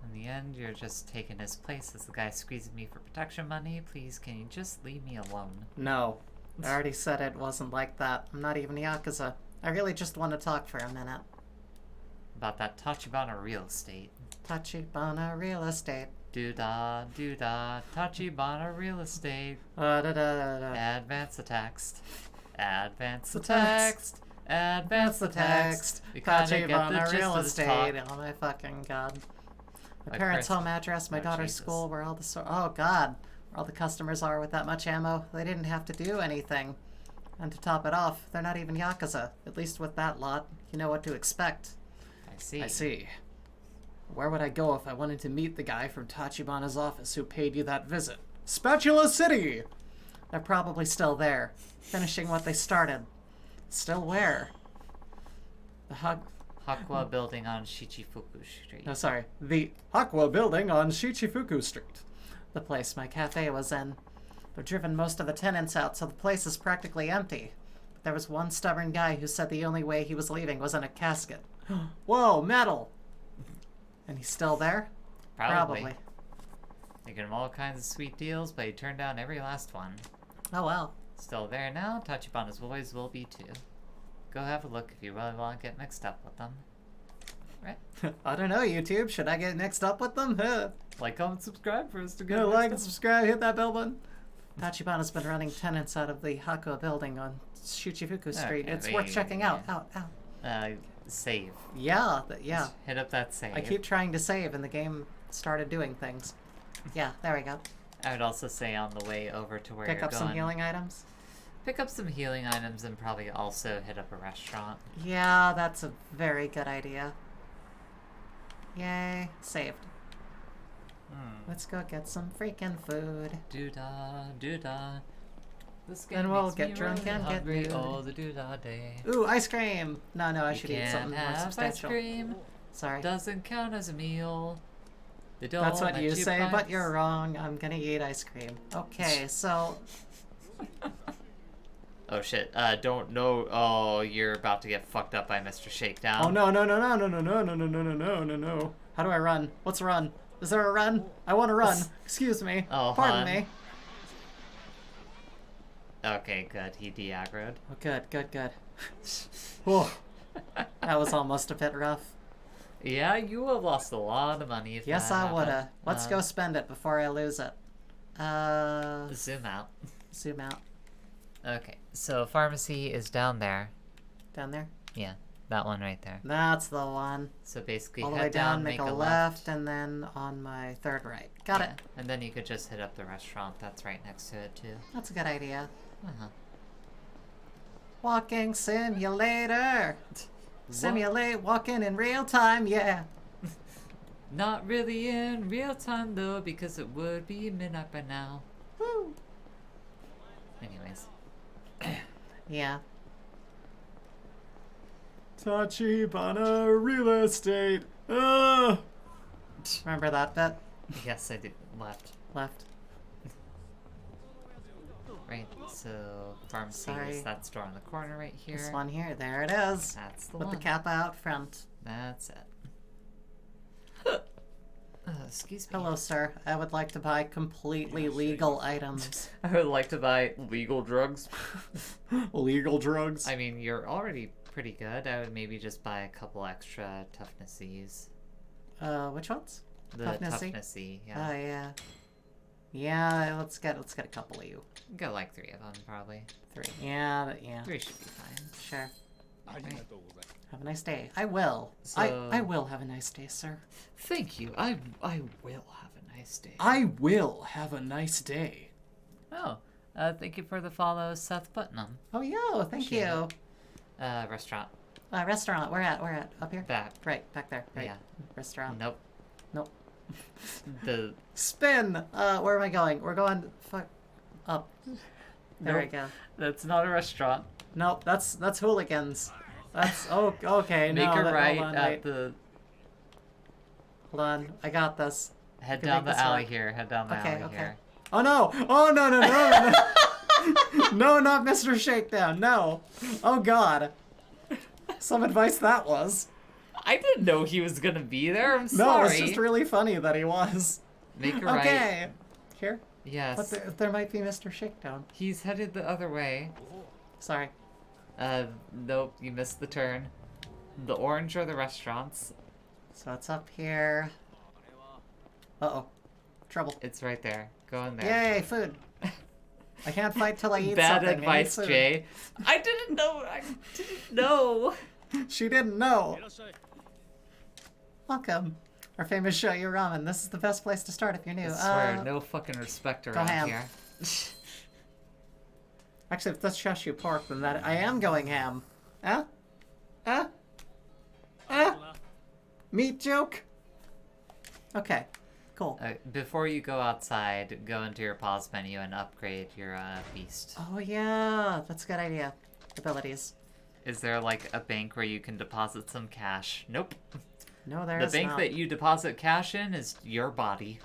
In the end, you're just taking his place as the guy squeezing me for protection money. Please, can you just leave me alone?
No. I already said it wasn't like that. I'm not even Yakuza. I really just want to talk for a minute.
About that Tachibana real estate.
Tachibana real estate.
Doo-da, Tachibana real estate.
Da-da-da-da.
Advance the text. Advance the
The text.
text. Advance the text. You kinda get the
Tachibana
gist
real
of the
estate.
talk.
Oh my fucking god. My
My
parents'
parents-
home address, my
Oh,
daughter's
Jesus.
school, where all the oh god, where all the customers are with that much ammo. They didn't have to do anything. And to top it off, they're not even Yakuza. At least with that lot, you know what to expect.
I see.
I see. Where would I go if I wanted to meet the guy from Tachibana's office who paid you that visit? Spatula City! They're probably still there, finishing what they started. Still where? The
Hakwa building on Shichifuku Street.
No, sorry. The Aqua building on Shichifuku Street. The place my cafe was in. They've driven most of the tenants out, so the place is practically empty. But there was one stubborn guy who said the only way he was leaving was in a casket. Whoa, metal! And he's still there?
Probably. They get him all kinds of sweet deals, but he turned down every last one.
Oh well.
Still there now, Tachibana's boys will be too. Go have a look if you really want to get mixed up with them. Right?
I don't know, YouTube. Should I get mixed up with them?
Like, comment, subscribe for us to get
Go like and
mixed up.
subscribe, hit that bell button. Tachibana's been running tenants out of the Hakua building on Shichifuku Street.
Okay,
It's
there
worth
you
checking
go.
out.
Save.
Yeah, yeah.
Just hit up that save.
I keep trying to save and the game started doing things. Yeah, there we go.
I would also say on the way over to where
Pick
you're
up
going,
some healing items.
pick up some healing items and probably also hit up a restaurant.
Yeah, that's a very good idea. Yay, saved. Let's go get some freaking food.
Doo-dah, doo-dah. This game
Then we'll
makes
get
me
drunk
really
and get
hungry
nude.
all the doo-dah day.
Ooh, ice cream! No, I
You
should eat
can't
something more
have
substantial.
ice cream.
Sorry.
Doesn't count as a meal. They don't
That's what
let
you say,
buy-
but you're wrong. I'm gonna eat ice cream. Okay, so...
Oh shit, don't know. Oh, you're about to get fucked up by Mr. Shakedown.
Oh no. How do I run? What's a run? Is there a run? I want to run. Excuse me.
Oh,
Pardon
hon.
me.
Okay, good. He de-aggroed.
Oh, good. Whew. That was almost a bit rough.
Yeah, you would have lost a lot of money if
Yes,
that
I
happened.
woulda. Let's go spend it before I lose it.
Zoom out.
Zoom out.
Okay, so pharmacy is down there.
Down there?
Yeah, that one right there.
That's the one.
So basically,
All the
head
way down,
make
make a left, and then on my third right. Got it.
And then you could just hit up the restaurant that's right next to it too.
That's a good idea.
Uh-huh.
Walking simulator. Simulate walking in real time, yeah.
Not really in real time though, because it would be midnight by now.
Woo.
Anyways.
Yeah. Tachibana real estate. Remember that bit?
Yes, I did. Left.
Left.
Right, so pharmacy
Sorry.
is that store on the corner right here.
This one here. There it is.
That's the
With
one.
the kappa out front.
That's it. Excuse me.
Hello, sir. I would like to buy completely legal items.
I would like to buy legal drugs.
Legal drugs?
I mean, you're already pretty good. I would maybe just buy a couple extra toughnessies.
Which ones?
The
Toughnessy?
toughnessy,
Oh,
yeah.
yeah. Yeah, let's get a couple of you.
Got like 3 of them, probably.
3. Yeah, yeah.
3 should be fine.
Sure. Have a nice day. I will.
So-
I will have a nice day, sir.
Thank you. I will have a nice day.
I will have a nice day.
Oh, thank you for the follow, Seth Putnam.
Oh, yeah, thank you.
Restaurant.
Restaurant. Where at? Up here?
Back.
Right, back there. Right.
Yeah.
Restaurant.
Nope.
Nope.
The
Spin! Where am I going? We're going, up. There we
Nope.
go.
That's not a restaurant.
Nope, that's hooligans. That's, okay,
Make
no,
a
that,
right
hold on,
at
wait.
the.
Hold on, I got this.
head
Can
down
make
the
this
alley
work.
here. Head down the
Okay,
alley
okay.
here.
Oh no! Oh no! No, not Mr. Shakedown, no! Oh god. Some advice that was.
I didn't know he was gonna be there. I'm
No,
sorry.
it's just really funny that he was.
Make a right.
Okay. Here?
Yes.
But there might be Mr. Shakedown.
He's headed the other way.
Sorry.
Nope, you missed the turn. The orange are the restaurants.
So it's up here. Uh-oh. Trouble.
It's right there. Go in there.
Yay, food. I can't fight till I eat
Bad
something. I need
advice,
food.
Jay. I didn't know. I didn't know.
She didn't know. Welcome. Our famous show, you ramen. This is the best place to start if you're new.
I swear, no fucking respect around
ham.
here.
Actually, if that's chashu pork, then that I am going ham. Huh? Huh? Huh? Meat joke? Okay. Cool.
Before you go outside, go into your pause menu and upgrade your beast.
Oh yeah, that's a good idea. Abilities.
Is there like a bank where you can deposit some cash? Nope.
No, there
The
is
bank
not.
that you deposit cash in is your body,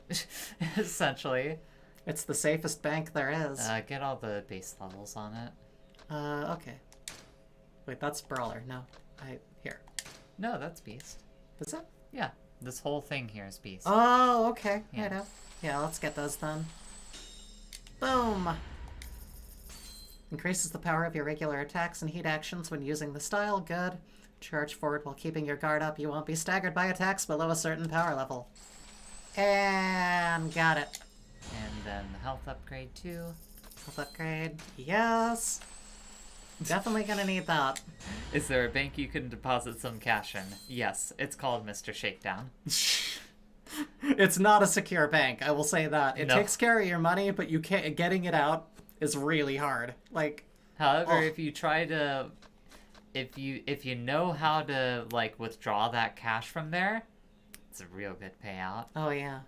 essentially.
It's the safest bank there is.
Get all the base levels on it.
Okay. Wait, that's Brawler. No. Here.
No, that's beast.
Is it?
Yeah, this whole thing here is beast.
Oh, okay.
Yeah.
I know. Yeah, let's get those then. Boom! Increases the power of your regular attacks and heat actions when using the style. Good. Charge forward while keeping your guard up. You won't be staggered by attacks below a certain power level. And got it.
And then the health upgrade too.
Health upgrade. Yes! Definitely gonna need that.
Is there a bank you can deposit some cash in? Yes, it's called Mr. Shakedown.
It's not a secure bank, I will say that. It
No.
takes care of your money, but you can't. Getting it out is really hard. Like,
However,
Oh.
if you try to, if you know how to like withdraw that cash from there, it's a real good payout.
oh yeah.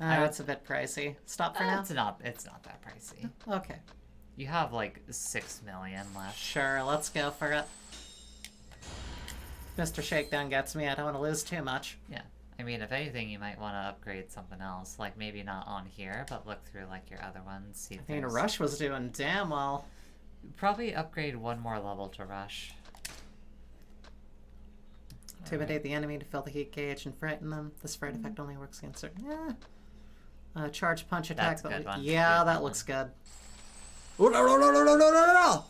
It's a bit pricey. Stop for now?
It's not that pricey.
Okay.
You have like 6 million left.
Sure, let's go for it. Mr. Shakedown gets me. I don't want to lose too much.
Yeah. I mean, if anything, you might want to upgrade something else. Like, maybe not on here, but look through, like, your other ones. See if
I mean,
there's-
Rush was doing damn well.
Probably upgrade one more level to Rush.
Intimidate the enemy to fill the heat gauge and frighten them. This fright effect only works against certain... charge punch attack.
That's a good one.
Yeah,
Good
that
one.
looks good. Oh, no.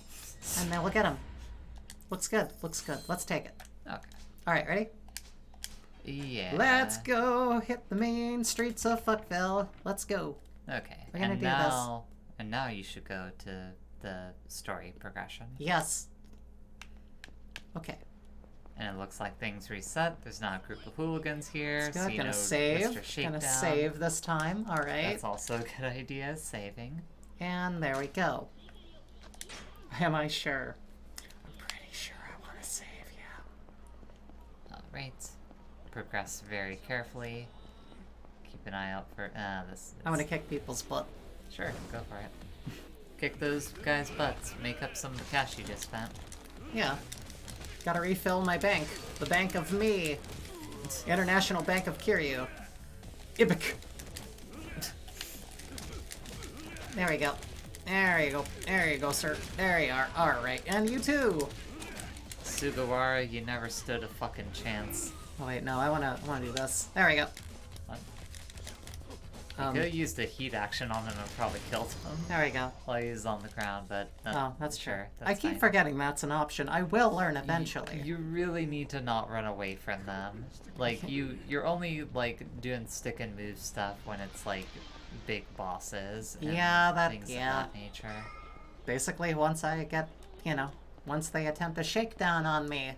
And now look at him. Looks good. Looks good. Let's take it.
Okay.
Alright, ready?
Yeah.
Let's go hit the main streets of Fuckville. Let's go.
Okay.
We're gonna
and
do
now, And now you should go to the story progression.
Yes. Okay.
And it looks like things reset. There's not a group of hooligans here.
It's
So
good.
you
Gonna
know
save.
Mr. Shakedown.
Gonna save this time. Alright.
That's also a good idea, saving.
And there we go. Am I sure? I'm pretty sure I want to save, yeah.
Alright. Progress very carefully. Keep an eye out for this.
I'm gonna kick people's butt.
Sure, go for it. Kick those guys' butts. Make up some of the cash you just spent.
Yeah. Gotta refill my bank. The bank of me. International Bank of Kiryu. Ibik. There we go. There you go. There you go, sir. There you are. Alright. And you too.
Sugawara, you never stood a fucking chance.
Oh wait, no, I wanna do this. There we go.
What?
Um,
Could have used a heat action on him and probably killed him
there we go.
while he was on the ground, but
Oh, that's true.
sure.
I
That's
keep
fine.
forgetting that's an option. I will learn eventually.
You really need to not run away from them. Like you're only like doing stick and move stuff when it's like big bosses. And things of that nature.
Basically, once I get, once they attempt a shakedown on me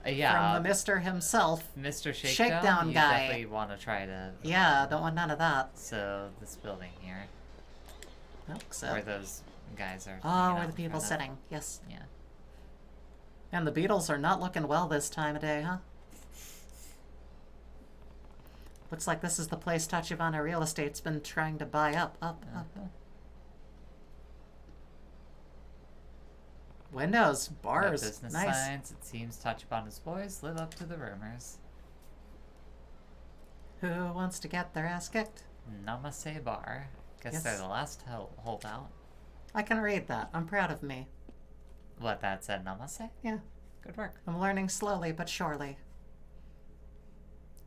Yeah.
from the Mister himself.
Mr.
Shakedown
you
guy.
definitely want to try to.
Yeah, don't want none of that.
So this building here,
Nope, so.
where those guys are.
Oh,
hanging
where
out
the people
in front of.
sitting. Yes.
Yeah.
And the Beatles are not looking well this time of day, huh? Looks like this is the place Tachibana Real Estate's been trying to buy up. Windows,
No
bars,
business
nice.
signs. It seems Tachibana's boys live up to the rumors.
Who wants to get their ass kicked?
Namaste Bar. Guess
Yes.
they're the last holdout.
I can read that. I'm proud of me.
What, that said Namaste?
Yeah,
Good work.
I'm learning slowly but surely.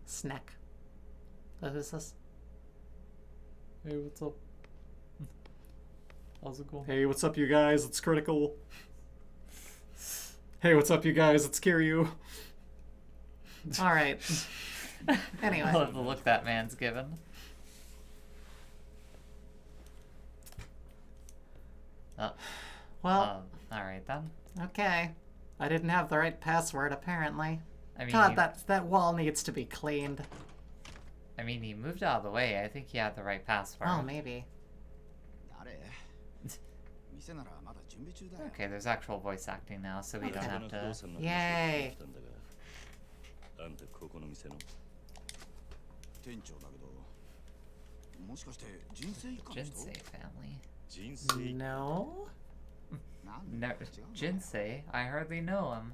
Snack. Oh, who's this?
Hey, what's up? How's it going?
Hey, what's up, you guys? It's Critical. Hey, what's up, you guys? It's Kiryu. All right. Anyway.
I love the look that man's given. Oh,
Well,
alright then.
okay. I didn't have the right password, apparently.
I mean,
God, that wall needs to be cleaned.
he moved out of the way. I think he had the right password.
Oh, maybe.
Okay, there's actual voice acting now, so we don't have to.
Yay.
あんたここの店の店長だけどもしかして人生一家の人
Jinsei family.
人生
No?
No, Jinsei? I hardly know him.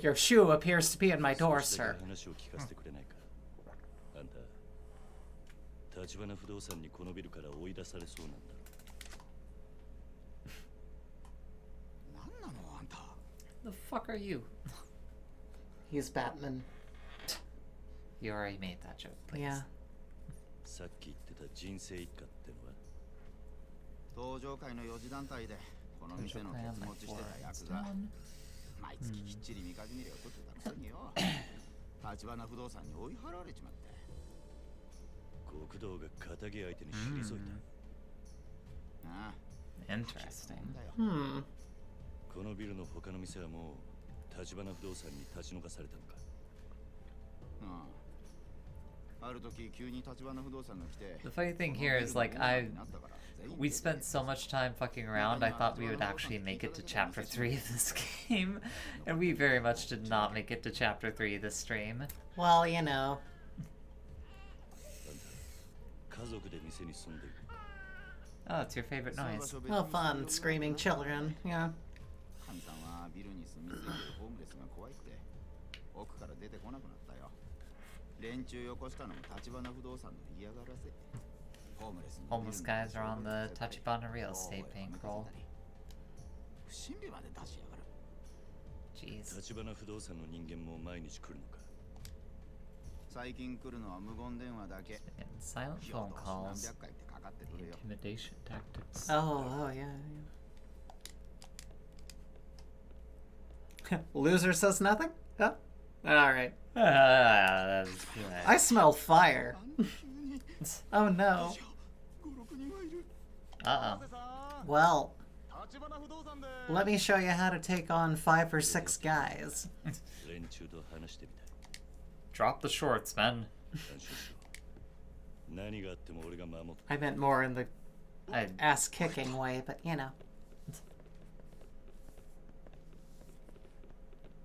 Your shoe appears to be in my door, sir.
話を聞かせてくれないかあんた立花不動産にこのビルから追い出されそうなんだ
The fuck are you?
He's Batman.
You already made that joke, please.
Yeah.
さっき言ってた人生一家ってのは
登場界の4次団体でこの店のケツ持ちしてたヤクザ毎月きっちり見かけ見りを取ってたくせによ立花不動産に追い払われちまって
極道が仇相手に退いたああ
Interesting.
だよ
このビルの他の店はもう立花不動産に立ち退かされたのか
The funny thing here is, like, we spent so much time fucking around, I thought we would actually make it to Chapter 3 of this game, and we very much did not make it to Chapter 3 this stream.
Well, you know.
Oh, it's your favorite noise.
Well, fun. Screaming children. Yeah.
Homeless guys are on the Tachibana real estate bankroll. Jeez.
立花不動産の人間も毎日来るのか。最近来るのは無言電話だけ。
And silent phone calls. Intimidation tactics.
Oh, yeah. Loser says nothing? Huh? Alright. I smell fire. Oh no.
Uh-oh.
Well, let me show you how to take on 5 or 6 guys.
連中と話してみたい。
Drop the shorts, man.
何があっても俺が守って。
I meant more in the ass-kicking way, but you know.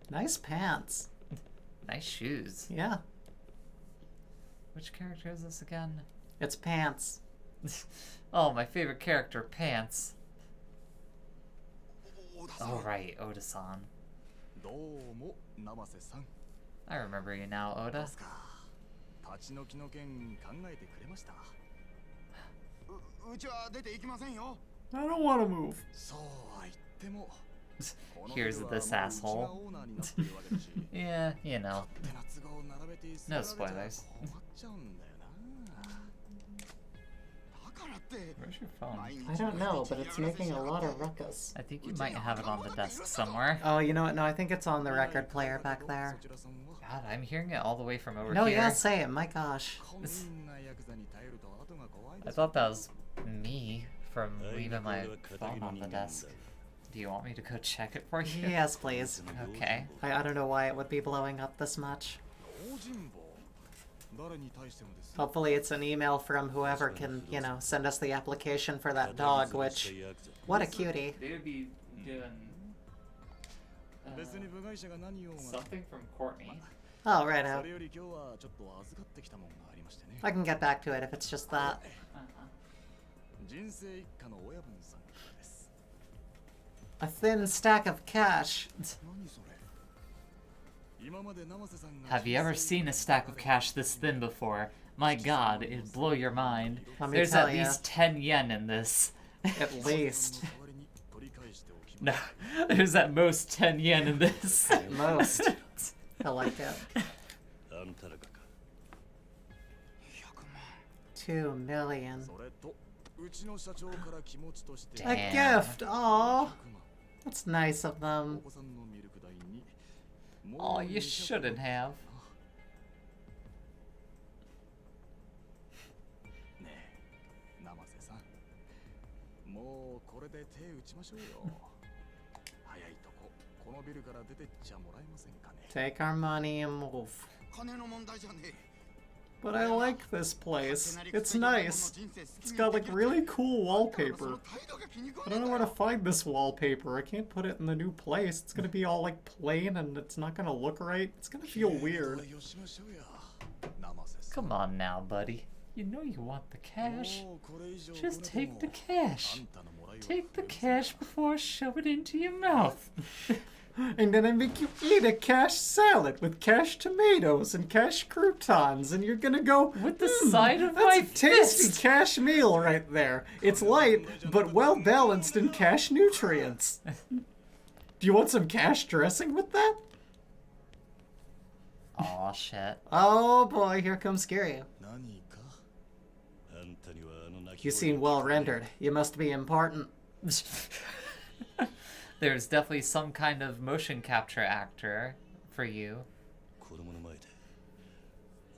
Nice pants.
Nice shoes.
Yeah,
Which character is this again?
it's pants.
Oh, my favorite character, Pants. Oh, right, Oda-san.
どうも生瀬さん。
I remember you now, Oda.
立ち退きの件考えてくれました。うちは出て行きませんよ。
I don't want to move.
そうは言っても。
Here's this asshole. Yeah, you know. No spoilers. Where's your phone?
I don't know, but it's making a lot of ruckus.
I think you might have it on the desk somewhere.
Oh, you know what? No, I think it's on the record player back there.
God, I'm hearing it all the way from over
No,
here.
yeah, say it. My gosh.
I thought that was me from leaving my phone on the desk. Do you want me to go check it for you?
Yes, please.
Okay.
I don't know why it would be blowing up this much. Hopefully it's an email from whoever can, you know, send us the application for that dog, which... What a cutie.
They would be doing... something from Courtney.
Oh, right out. I can get back to it if it's just that. A thin stack of cash.
Have you ever seen a stack of cash this thin before? My god, it'd blow your mind.
Let me
There's
tell
at
ya.
least 10 yen in this.
At least.
No, there's at most 10 yen in this.
Most. I like it.
あんたらがか。
2 million.
それとうちの社長から気持ちとして
A
Damn.
gift! Aw. That's nice of
お
them.
子さんのミルク代に
Oh, you shouldn't have.
ねえ生瀬さんもうこれで手打ちましょうよ早いとここのビルから出てっちゃもらえませんかね
Take our money and move.
金の問題じゃねえ
But I like this place. It's nice. It's got like really cool wallpaper. I don't know where to find this wallpaper. I can't put it in the new place. It's gonna be all like plain and it's not gonna look right. It's gonna feel weird.
Come on now, buddy. You know you want the cash. Just take the cash. Take the cash before I shove it into your mouth.
And then I make you eat a cash salad with cash tomatoes and cash croutons, and you're gonna go
With the side of
that's
my
a tasty
fist."
cash meal right there. It's light, but well balanced in cash nutrients. Do you want some cash dressing with that?
Aw, shit.
Oh boy, here comes Kiryu.
何か
あんたにはあの泣き
You seem well rendered. You must be important.
There's definitely some kind of motion capture actor for you.
子供の前で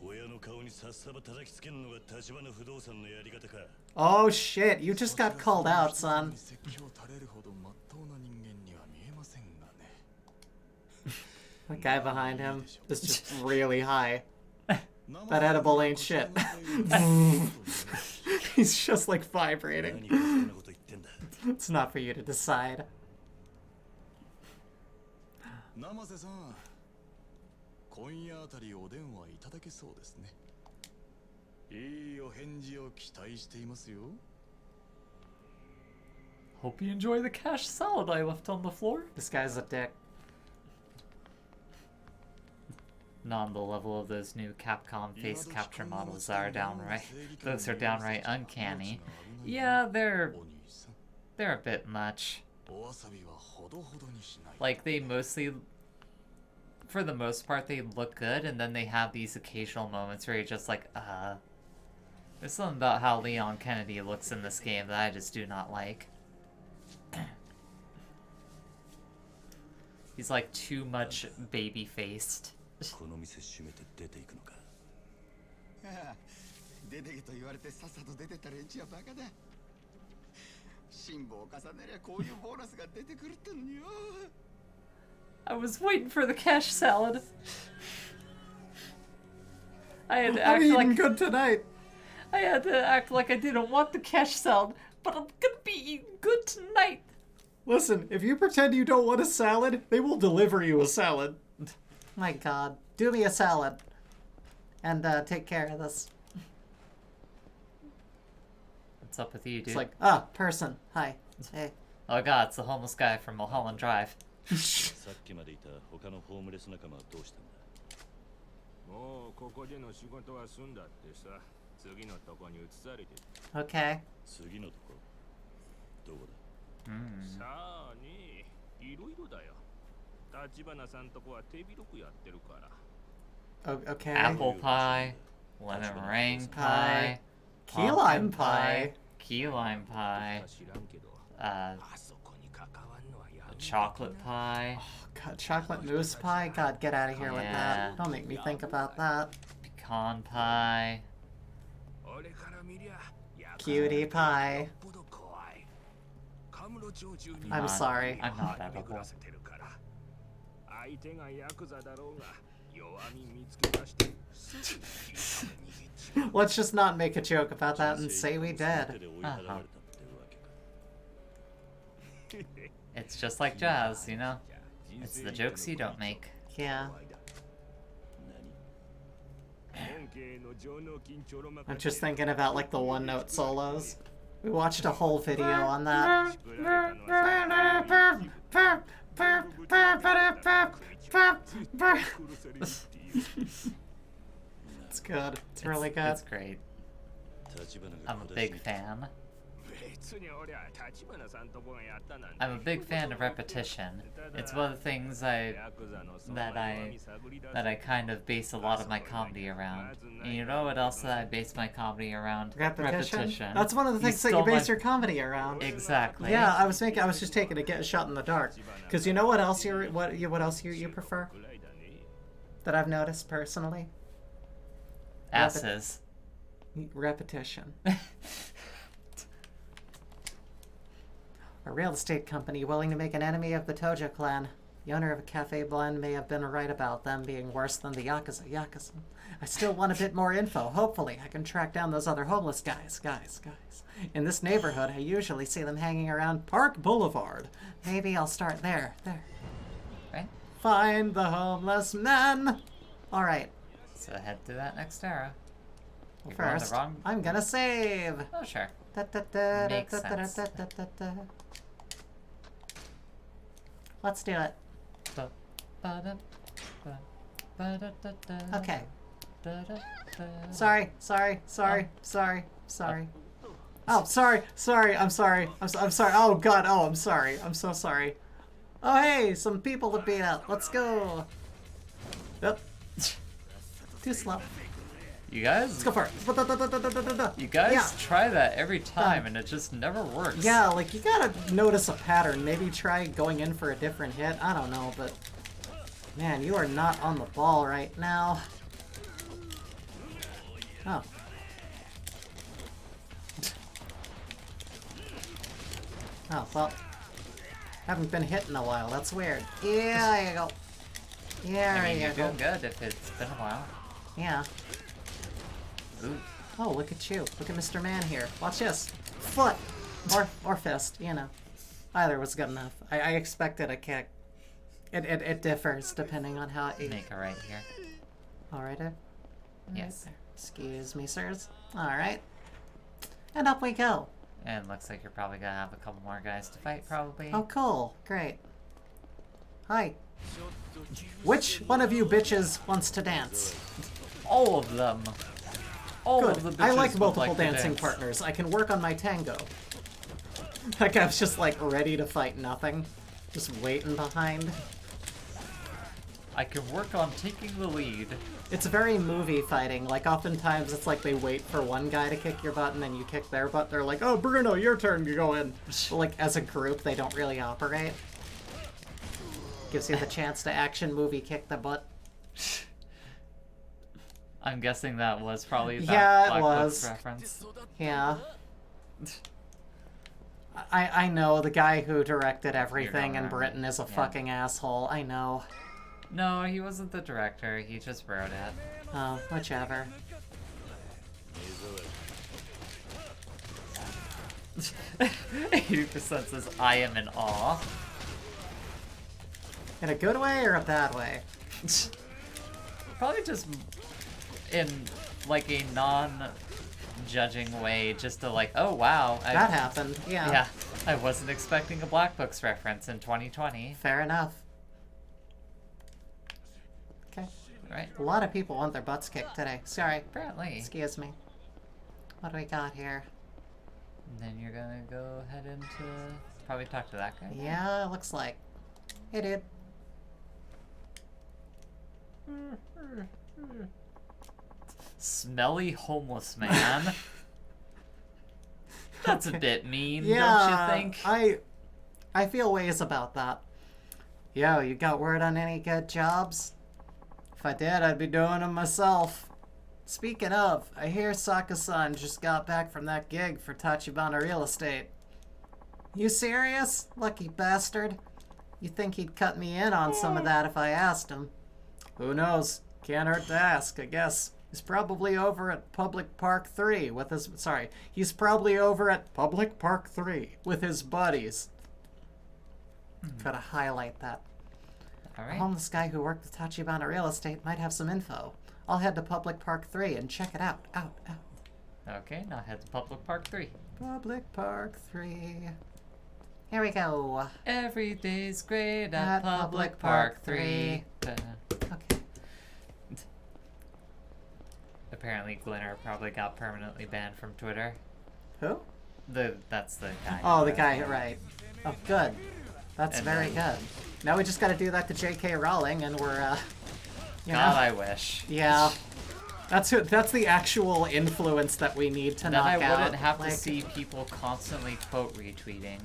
親の顔にさっさば叩きつけるのが立花不動産のやり方か。
Oh shit, you just got called out, son.
説教垂れるほど真っ当な人間には見えませんがね
The guy behind him is just really high. That edible ain't shit. He's just like vibrating. It's not for you to decide.
生瀬さん、今夜あたりお電話いただけそうですね。いいお返事を期待していますよ。
Hope you enjoy the cash salad I left on the floor.
This guy's a dick.
Not on the level of those new Capcom face capture models that are downright. Those are downright uncanny. Yeah, they're a bit much. Like, they mostly, for the most part, they look good, and then they have these occasional moments where you're just like, There's something about how Leon Kennedy looks in this game that I just do not like. He's like too much baby-faced.
この店閉めて出ていくのか。
出てけと言われてさっさと出てった連中はバカだ。辛抱を重ねりゃこういうボーナスが出てくるってのによ。
I was waiting for the cash salad. I had to
I'm
act
eating
like
good tonight.
I had to act like I didn't want the cash salad, but I'm gonna be eating good tonight.
Listen, if you pretend you don't want a salad, they will deliver you a salad. My god. Do me a salad. And take care of this.
What's up with you, dude?
It's like, person. Hi. Hey.
Oh god, it's the homeless guy from Mulholland Drive.
さっきまでいた他のホームレス仲間はどうしたんだ。
もうここでの仕事は済んだってさ。次のとこに移されてる。
Okay.
次のとこどこだ。
さあね、いろいろだよ。立花さんとこは手広くやってるから。
Okay.
Apple pie, lemon meringue pie,
Key lime pie.
key lime pie,
知らんけど、
uh,
あそこに関わんのはやめ
chocolate pie,
God, chocolate mousse pie? God, get out of here with
Yeah.
that. Don't make me think about that.
pecan pie.
俺から見りゃ、
Cutie pie.
よっぽど怖い。カムロ町中に
I'm sorry.
I'm not
巡
edible.
らせてるから。相手がヤクザだろうが、弱み見つけ出して、すぐに逃げちゃう。
Let's just not make a joke about that and say we did.
It's just like jazz, you know? It's the jokes you don't make.
Yeah. I'm just thinking about like the one note solos. We watched a whole video on that. It's good. It's really good.
It's great. I'm a big fan. I'm a big fan of repetition. It's one of the things that I kind of base a lot of my comedy around. And you know what else that I base my comedy around?
Repetition. That's one of the things that you base your comedy around.
Exactly.
Yeah, I was just taking a get a shot in the dark. Because you know what else what else you prefer? That I've noticed personally?
Asses.
Repetition. A real estate company willing to make an enemy of the Tojo clan. The owner of a cafe blend may have been right about them being worse than the Yakuza. I still want a bit more info. Hopefully, I can track down those other homeless guys. In this neighborhood, I usually see them hanging around Park Boulevard. Maybe I'll start there.
Right?
Find the homeless men. All right.
So head to that next era. You're
First,
going the wrong...
I'm gonna save.
Oh, sure.
Makes sense. Let's do it. Okay. Sorry. Oh, sorry. I'm sorry. Oh god. Oh, I'm sorry. I'm so sorry. Oh, hey, some people to beat up. Let's go. Yep. Too slow.
You guys?
Let's go for it.
You guys
Yeah.
try that every time and it just never works.
Yeah, like you gotta notice a pattern. Maybe try going in for a different hit. I don't know, but man, you are not on the ball right now. Oh. Oh, well. Haven't been hit in a while. That's weird. Yeah, there you go. Yeah,
I mean,
there
you're
you go.
doing good if it's been a while.
Yeah.
Ooh.
Oh, look at you. Look at Mr. Man here. Watch this. Foot. Or fist, you know. Either was good enough. I expected a kick. It differs depending on how it...
Make a right here.
Alright,
Yes.
there. Excuse me, sirs. Alright. And up we go.
And looks like you're probably gonna have a couple more guys to fight, probably.
Oh, cool. Great. Hi. Which one of you bitches wants to dance?
All of them. All
Good.
of the bitches
I like
would
multiple
to
dancing
dance.
partners. I can work on my tango. Like I was just like ready to fight nothing. Just waiting behind.
I can work on taking the lead.
It's very movie fighting. Like oftentimes it's like they wait for one guy to kick your butt and then you kick their butt. They're like, oh Bruno, your turn to go in. But like as a group they don't really operate. Gives you the chance to action movie kick the butt.
I'm guessing that was probably that
Yeah, it
Black
was.
Books reference.
Yeah. I know the guy who directed everything in
remember.
Britain is a
Yeah.
fucking asshole. I know.
No, he wasn't the director. He just wrote it.
Oh, whichever.
80% says, I am in awe.
In a good way or a bad way?
Probably just in, like, a non-judging way, just to, like, oh, wow.
That happened, yeah.
Yeah, I wasn't expecting a Black Books reference in 2020.
Fair enough. Okay.
Right?
A lot of people want their butts kicked today. Sorry.
Apparently.
Excuse me. What do we got here?
And then you're gonna go head into... Probably talk to that guy.
Yeah, it looks like. Hey, dude.
Smelly homeless man. That's a bit mean, don't
Yeah,
you think?
I feel ways about that. Yo, you got word on any good jobs? If I did, I'd be doing them myself. Speaking of, I hear Saka-san just got back from that gig for Tachibana Real Estate. You serious? Lucky bastard. You think he'd cut me in on some of that if I asked him? Who knows? Can't hurt to ask, I guess. He's probably over at Public Park 3 with his... Sorry. He's probably over at Public Park 3 with his buddies. Gotta highlight that. A
Alright.
homeless guy who worked with Tachibana Real Estate might have some info. I'll head to Public Park 3 and check it out. Out.
Okay, now head to Public Park 3.
Public Park 3. Here we go.
Every day's great
At
at Public Park 3.
Okay.
Apparently Glinner probably got permanently banned from Twitter.
Who?
That's the guy.
Oh, the guy, right. Oh, good. That's
And
very
then-
good. Now we just gotta do that to J.K. Rowling and we're, you
God,
know.
I wish.
Yeah. That's the actual influence that we need to
Then
knock
I
out.
wouldn't have
Like,
to see people constantly quote retweeting.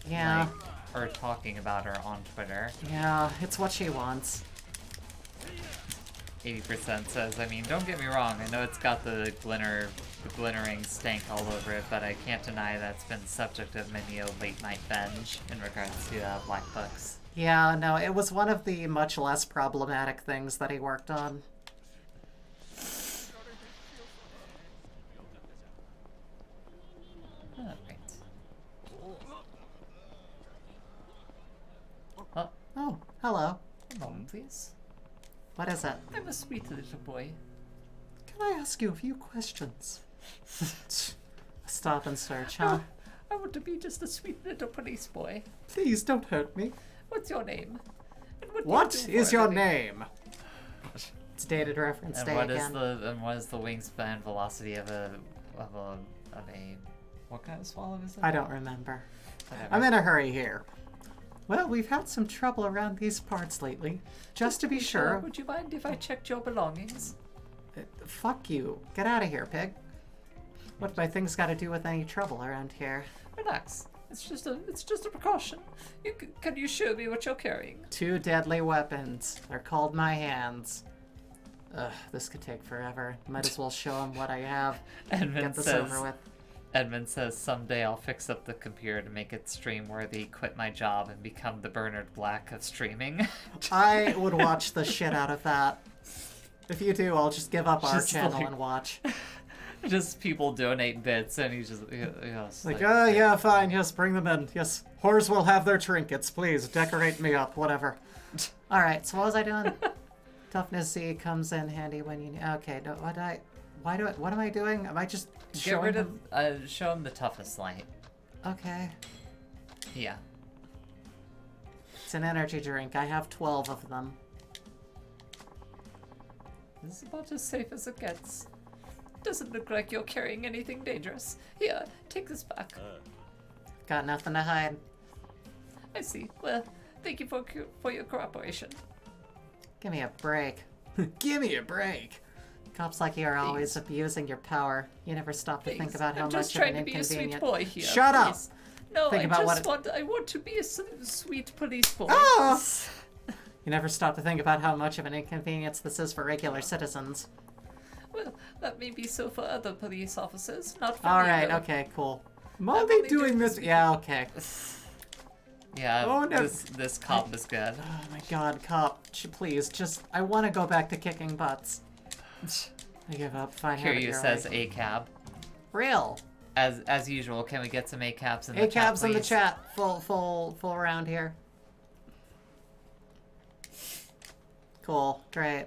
Yeah.
Or talking about her on Twitter.
Yeah, it's what she wants.
80% says, I mean, don't get me wrong, I know it's got the glittering stank all over it, but I can't deny that's been subject of many a late night binge in regards to Black Books.
Yeah, no, it was one of the much less problematic things that he worked on.
Alright.
Oh, hello.
A moment, please.
What is it?
I'm a sweet little boy.
Can I ask you a few questions? Stop and search, huh?
I want to be just a sweet little police boy.
Please don't hurt me.
What's your name? And do you
What
do
is
for a
your
living?
name? It's dated reference
And
day
what is
again.
what is the wingspan velocity of a what kind of swallow is it?
I don't remember.
Whatever.
I'm in a hurry here. Well, we've had some trouble around these parts lately. Just to be sure.
Would you mind if I checked your belongings?
Fuck you. Get out of here, pig. What my things got to do with any trouble around here?
Relax. It's just a precaution. Can you show me what you're carrying?
2 deadly weapons. They're called my hands. Ugh, this could take forever. Might as well show him what I have.
Edmund
Get this
says.
over with.
Edmund says someday I'll fix up the computer to make it stream worthy, quit my job, and become the Bernard Black of streaming.
I would watch the shit out of that. If you do, I'll just give up our
Just
channel
like-
and watch.
Just people donate bits, and he's just
Like, oh yeah, fine, yes, bring them in. Yes, whores will have their trinkets, please, decorate me up, whatever. Alright, so what was I doing? Toughness C comes in handy when you need... Okay, no, what am I doing? Am I just
get
showing
rid
them?
of show him the toughest light.
Okay.
Yeah.
It's an energy drink. I have 12 of them.
This is about as safe as it gets. Doesn't look like you're carrying anything dangerous. Here, take this back.
Got nothing to hide.
I see. Well, thank you for your cooperation.
Give me a break. Give me a break. Cops like you are always abusing your power. You never stop to think about how
I'm just
much of
trying
an
to be a sweet
inconvenient...
boy here.
Shut up!
please. No,
Think about
I want to be a sweet police boy.
Oh! You never stop to think about how much of an inconvenience this is for regular citizens.
Well, that may be so for other police officers, not for me.
Alright,
though.
okay, cool. I'm only doing this... Yeah, okay.
Yeah,
Oh, no.
this cop is good.
Oh my god, cop. Please, just... I want to go back to kicking butts. I give up. Fine, have it
Kiryu
your
says
way.
a cab.
Real.
As usual, can we get some A cabs in the chat,
A-cabs in the
please?
chat. Full round here. Cool. Great.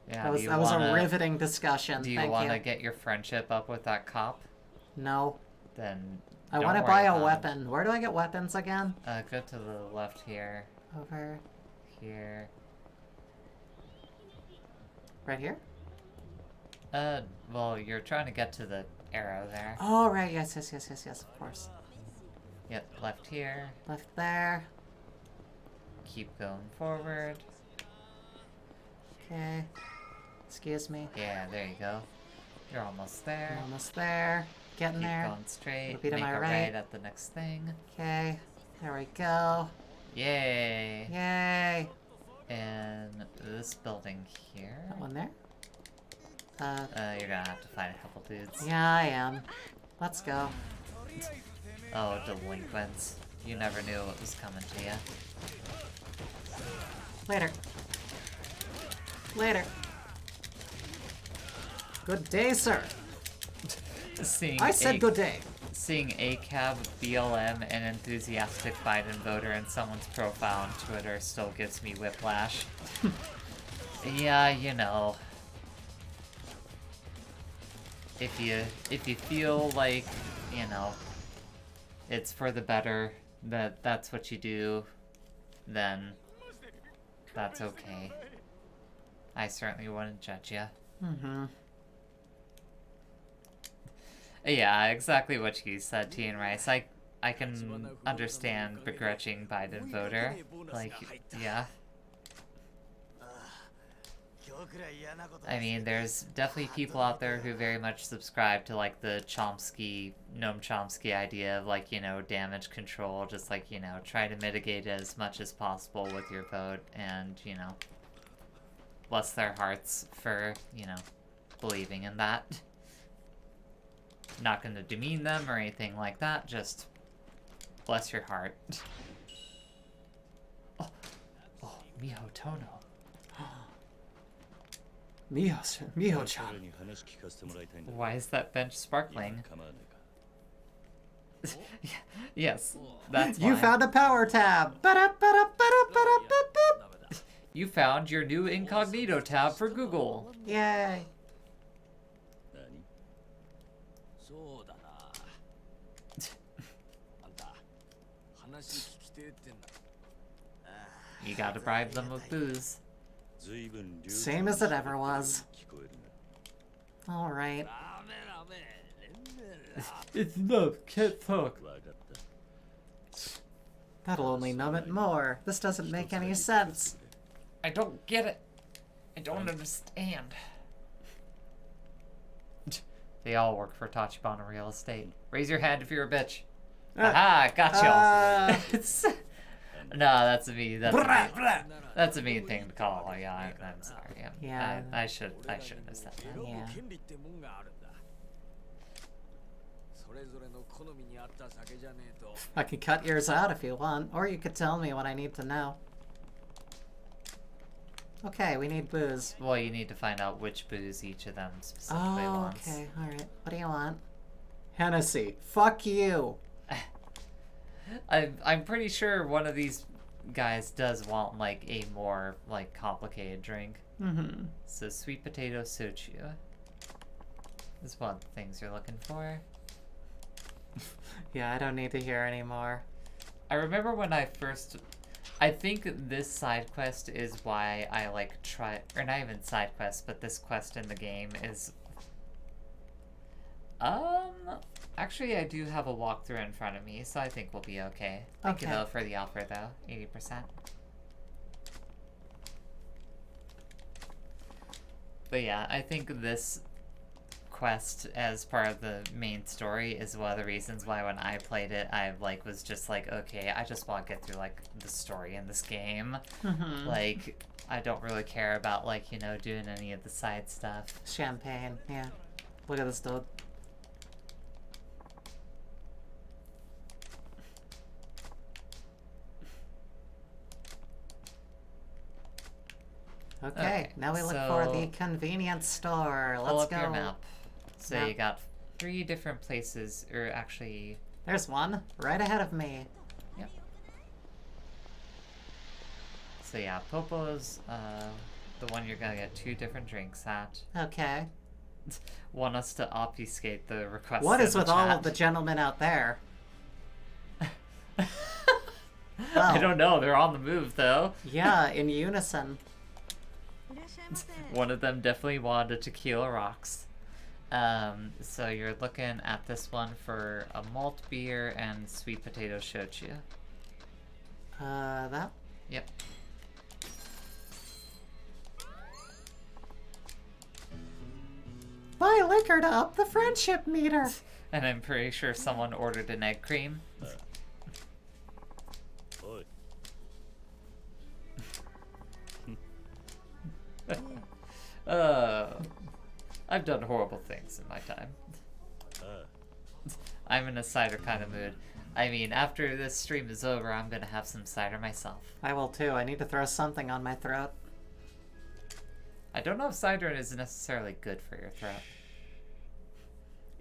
Yeah,
That was a riveting discussion.
Do you
Thank
want to
you.
get your friendship up with that cop?
No.
Then
I
don't
want to
worry
buy a
about it.
weapon. Where do I get weapons again?
Go to the left here.
Over
Here.
right here?
Well, you're trying to get to the arrow there.
Oh, right. Yes, of course.
Yep, left here.
Left there.
Keep going forward.
Okay. Excuse me.
Yeah, there you go. You're almost there.
I'm almost there. Getting
Keep
there.
going straight.
Repeat
Make
on my
a
right.
right at the next thing.
Okay. There we go.
Yay!
Yay.
And this building here.
That one there.
You're gonna have to fight a couple dudes.
Yeah, I am. Let's go.
Oh, delinquents. You never knew what was coming to you.
Later. Later. Good day, sir.
Seeing
I said good day.
Seeing ACAB, BLM, and enthusiastic Biden voter in someone's profile on Twitter still gives me whiplash. Yeah, you know. If you feel like, you know, it's for the better, that's what you do, then that's okay. I certainly wouldn't judge you.
Mm-hmm.
Yeah, exactly what you said, T and Rice. I can understand begrudging Biden voter. Like, yeah. I mean, there's definitely people out there who very much subscribe to, like, the Chomsky, Noam Chomsky idea of, like, you know, damage control. Just, like, you know, try to mitigate it as much as possible with your vote and, you know, bless their hearts for, you know, believing in that. Not gonna demean them or anything like that, just bless your heart. Oh, Miho Tono.
Miho-chan.
Why is that bench sparkling? Yes, that's
You
why.
found a power tab. Ba-da-ba-da-ba-da-ba-da-ba-da.
You found your new incognito tab for Google.
Yay.
You gotta bribe them with booze.
Same as it ever was. Alright.
It's enough, can't talk.
That'll only numb it more. This doesn't make any sense.
I don't get it. I don't understand. They all work for Tachibana Real Estate. Raise your hand if you're a bitch. Aha, gotcha. No, that's a mean. That's a mean thing to call. Yeah, I'm sorry.
Yeah.
I shouldn't have said that.
Yeah. I can cut yours out if you want, or you could tell me what I need to know. Okay, we need booze.
Well, you need to find out which booze each of them specifically
Oh,
wants.
okay. Alright. What do you want? Hennessy. Fuck you.
I'm pretty sure one of these guys does want like a more like complicated drink.
Mm-hmm.
So sweet potato soju is one of the things you're looking for.
Yeah, I don't need to hear anymore.
I remember when I think this side quest is why I like or not even side quest, but this quest in the game is actually I do have a walkthrough in front of me, so I think we'll be okay. Thank you
Okay.
though for the offer though, 80%. But yeah, I think this quest as part of the main story is one of the reasons why when I played it, I like was just like, okay, I just want to get through like the story in this game.
Mm-hmm.
Like, I don't really care about like, you know, doing any of the side stuff.
Champagne, yeah. Look at this dude. Okay, now we look for the
so
convenience store.
pull
Let's
up
go.
your map. So
Map.
you got 3 different places, or actually,
There's one right ahead of me.
yep. So yeah, Popo's the one you're gonna get 2 different drinks at.
Okay.
Want us to obfuscate the request.
What
in
is
the
with all
chat.
of the gentlemen out there?
I
Oh.
don't know. They're on the move though.
Yeah, in unison.
One of them definitely wanted a tequila rocks. So you're looking at this one for a malt beer and sweet potato shochu.
That?
Yep.
Buy liquor to up the friendship meter.
And I'm pretty sure someone ordered an egg cream.
おい
I've done horrible things in my time.
あ
I'm in a cider kind of mood. I mean, after this stream is over, I'm gonna have some cider myself.
I will too. I need to throw something on my throat.
I don't know if cider is necessarily good for your throat.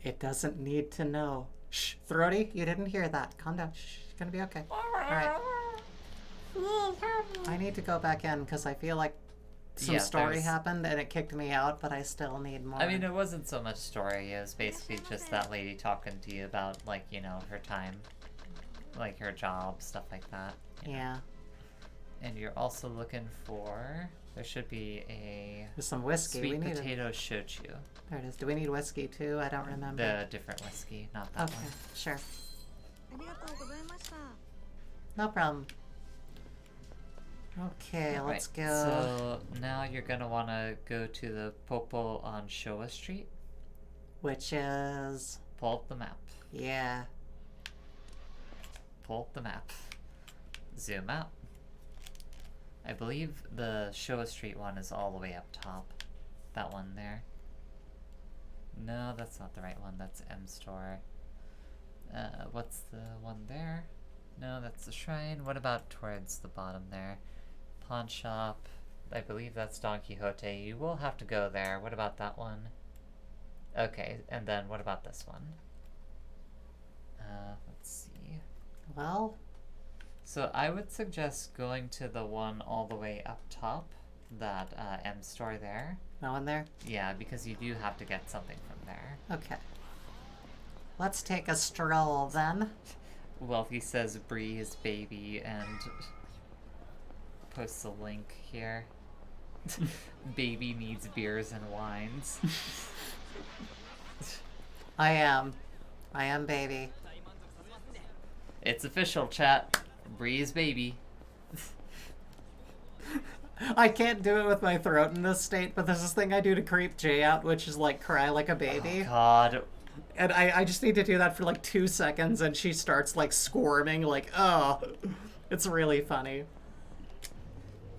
It doesn't need to know. Shh, throaty, you didn't hear that. Calm down. Shh, it's gonna be okay. Alright. I need to go back in because I feel like some
Yeah,
story
there's-
happened and it kicked me out, but I still need more.
I mean, it wasn't so much story. It was basically just that lady talking to you about, like, you know, her time, like her job, stuff like that. you know.
Yeah.
And you're also looking for. There should be a
There's some whiskey.
sweet
we need
potato shochu.
There it is. Do we need whiskey too? I don't remember.
The different whiskey, not that
Okay,
one.
sure.
ありがとうございました。
No problem. Okay,
Alright,
let's go.
So now you're gonna want to go to the Popo on Showa Street.
Which is...
Pull up the map.
Yeah.
Pull up the map. Zoom out. I believe the Showa Street one is all the way up top. That one there. No, that's not the right one. That's M Store. What's the one there? No, that's the shrine. What about towards the bottom there? Pawn shop. I believe that's Don Quixote. You will have to go there. What about that one? Okay, and then what about this one? Let's see.
Well,
So I would suggest going to the one all the way up top, that M store there.
no one there?
Yeah, because you do have to get something from there.
Okay. Let's take a stroll then.
Wealthy says Bree is baby and posts a link here. Baby needs beers and wines.
I am baby.
It's official, chat. Bree is baby.
I can't do it with my throat in this state, but there's this thing I do to creep Jay out, which is like cry like a baby.
Oh, God.
And I just need to do that for like 2 seconds and she starts like squirming like, oh. It's really funny.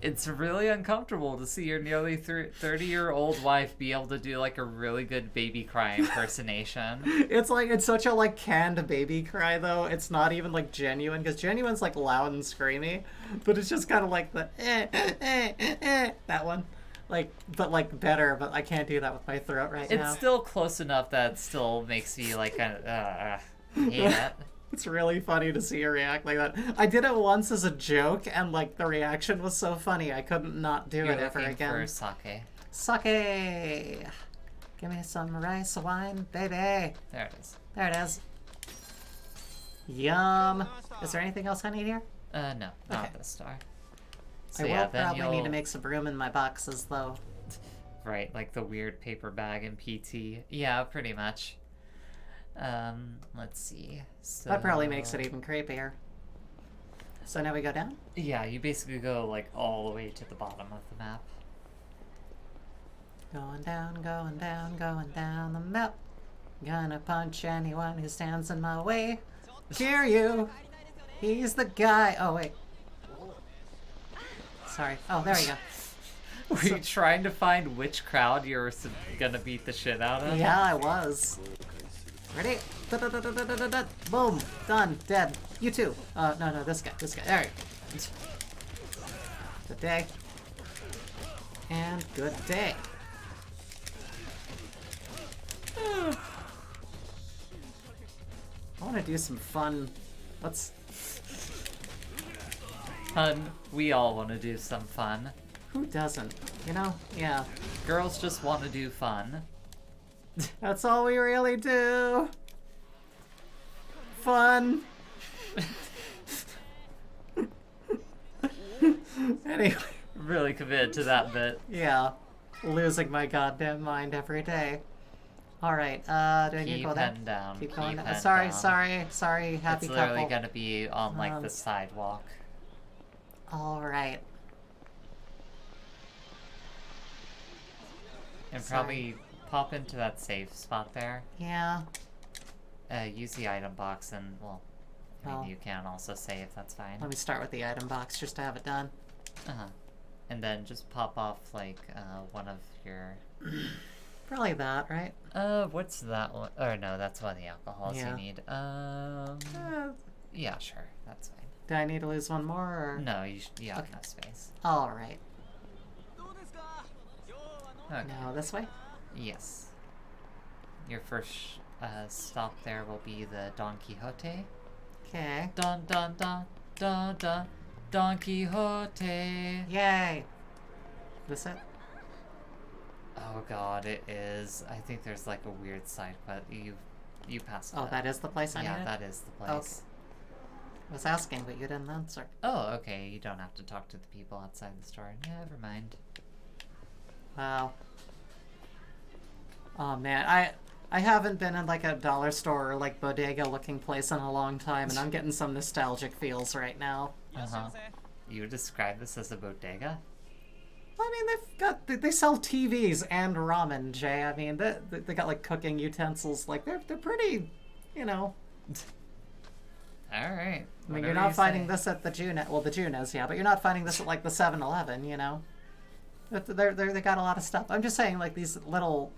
It's really uncomfortable to see your nearly 30-year-old wife be able to do like a really good baby cry impersonation.
It's like, it's such a like canned baby cry though. It's not even like genuine, because genuine's like loud and screamy, but it's just kind of like the that one. Like, but like better, but I can't do that with my throat right now.
It's still close enough that it still makes me like hate it.
It's really funny to see her react like that. I did it once as a joke, and like the reaction was so funny, I couldn't not do
You're
it ever
looking
again.
for sake.
Sake! Give me some rice wine, baby.
There it is.
There it is. Yum. Is there anything else I need here?
No,
Okay.
not this star. So
I
yeah,
will
then
probably need to
you'll-
make some room in my boxes, though.
Right, like the weird paper bag in PT. Yeah, pretty much. Let's see. So
That probably makes it even creepier. So now we go down?
Yeah, you basically go like all the way to the bottom of the map.
Going down, going down, going down the map. Gonna punch anyone who stands in my way. Hear you! He's the guy. Oh, wait. Sorry. Oh, there we go.
Were you trying to find which crowd you're gonna beat the shit out of?
Yeah, I was. Ready? Da-da-da-da-da-da-da. Boom. Done. Dead. You too. No, this guy. This guy. There you go. Good day. And good day. I want to do some fun. Let's...
Hun, we all want to do some fun.
Who doesn't? You know? Yeah.
Girls just want to do fun.
That's all we really do. Fun. Anyway.
Really committed to that bit.
Yeah. Losing my goddamn mind every day. Alright, do I need to
Keep
go
heading
there?
down.
Keep going
keep
down.
heading
Sorry,
down.
sorry, happy
It's literally
couple.
gonna be on like the sidewalk.
Alright.
And
Sorry.
probably pop into that safe spot there.
Yeah.
Use the item box and, well, I mean,
Oh.
you can also save, that's fine.
Let me start with the item box just to have it done.
Uh-huh. And then just pop off, like, one of your...
Probably that, right?
What's that one? Or no, that's one of the alcohols
Yeah.
you need. Yeah, sure, that's fine.
Do I need to lose one more, or...?
No, you have
Okay.
enough space.
Alright.
Okay.
Now this way?
Yes. Your first stop there will be the Don Quixote.
Okay.
Don, don, don, don, don, Don Quixote.
Yay! This it?
Oh god, it is. I think there's like a weird side quest. You passed it.
Oh, that is the place I
Yeah,
needed?
that is the place.
Okay. I was asking, but you didn't answer.
Oh, okay. You don't have to talk to the people outside the store. Never mind.
Wow. Oh man, I haven't been in like a dollar store or like bodega looking place in a long time, and I'm getting some nostalgic feels right now.
Uh-huh. You would describe this as a bodega?
I mean, they sell TVs and ramen, Jay. I mean, they got like cooking utensils. Like they're pretty, you know.
All right.
I mean, you're not finding this at the Junes. Well, the Junes, yeah, but you're not finding this at like the 7-Eleven, you know. They got a lot of stuff. I'm just saying, like these little,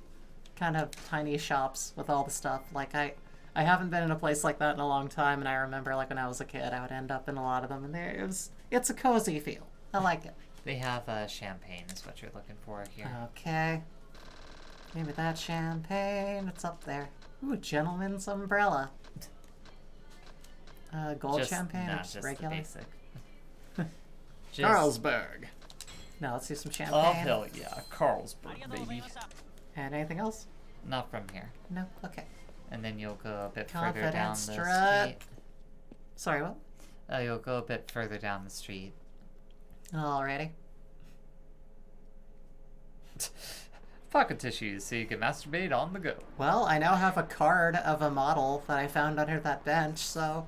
kind of tiny shops with all the stuff. Like I haven't been in a place like that in a long time, and I remember like when I was a kid, I would end up in a lot of them, and it's a cozy feel. I like it.
They have champagne is what you're looking for here.
Okay. Give me that champagne. It's up there. Ooh, gentleman's umbrella. Gold
Just-
champagne
nah,
or just
just
regular?
the basic. Just-
Carlsberg. No, let's do some champagne.
Oh hell yeah, Carlsberg baby.
And anything else?
Not from here.
No? Okay.
And then you'll go a bit further down
Confidence
the
strut.
street.
Sorry, what?
You'll go a bit further down the street.
Alrighty.
Pocket tissues so you can masturbate on the go.
Well, I now have a card of a model that I found under that bench, so...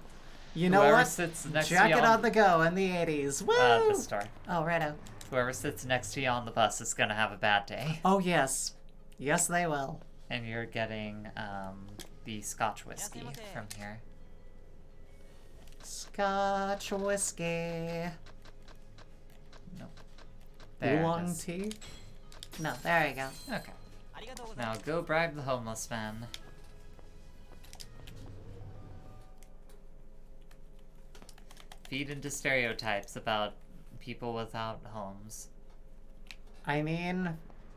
You know
Whoever
what?
sits next to
Jacket
you
on the go in the 80s. Woo!
the star.
Oh, righto.
Whoever sits next to you on the bus is gonna have a bad day.
Oh, yes. Yes, they will.
And you're getting the Scotch whiskey from here.
Scotch whiskey.
No.
There,
Oolong
just-
tea? No, there you go.
Okay. Now go bribe the homeless man. Feed into stereotypes about people without homes.
I mean,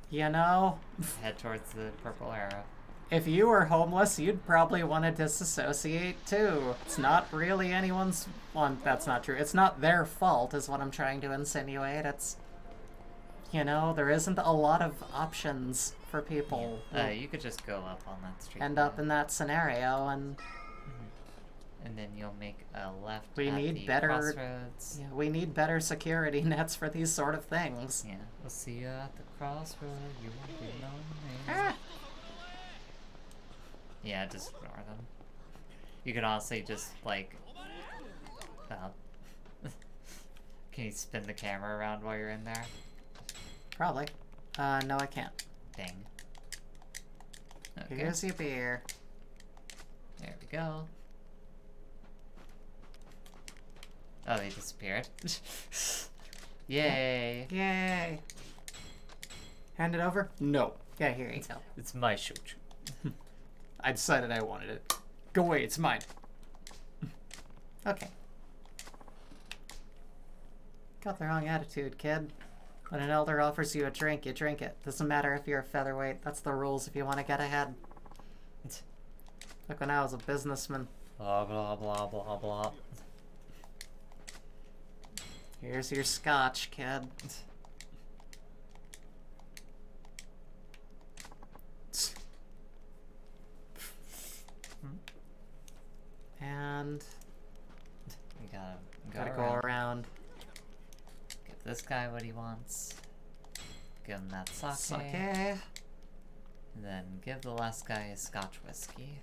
you know,
Head towards the purple arrow.
if you were homeless, you'd probably want to disassociate too. It's not really anyone's... Well, that's not true. It's not their fault, is what I'm trying to insinuate. It's... You know, there isn't a lot of options for people who
You could just go up on that street.
end up in that scenario, and
And then you'll make a left
We
at
need
the
better-
crossroads.
yeah, we need better security nets for these sort of things.
Yeah. We'll see you at the crossroad. You won't be lonely.
Ah!
Yeah, just ignore them. You could honestly just, like... Can you spin the camera around while you're in there?
Probably. No, I can't.
Dang. Okay.
Here's your beer.
There we go. Oh, they disappeared. Yay.
Yay! Hand it over? No. Yeah, here you go.
It's my shoot.
I decided I wanted it. Go away, it's mine. Okay. Got the wrong attitude, kid. When an elder offers you a drink, you drink it. Doesn't matter if you're a featherweight. That's the rules if you want to get ahead. Like when I was a businessman.
Blah, blah, blah, blah, blah.
Here's your scotch, kid. And
We gotta
gotta
go
go
around.
around.
Give this guy what he wants. Give him that sake.
Sake.
And then give the last guy a scotch whiskey.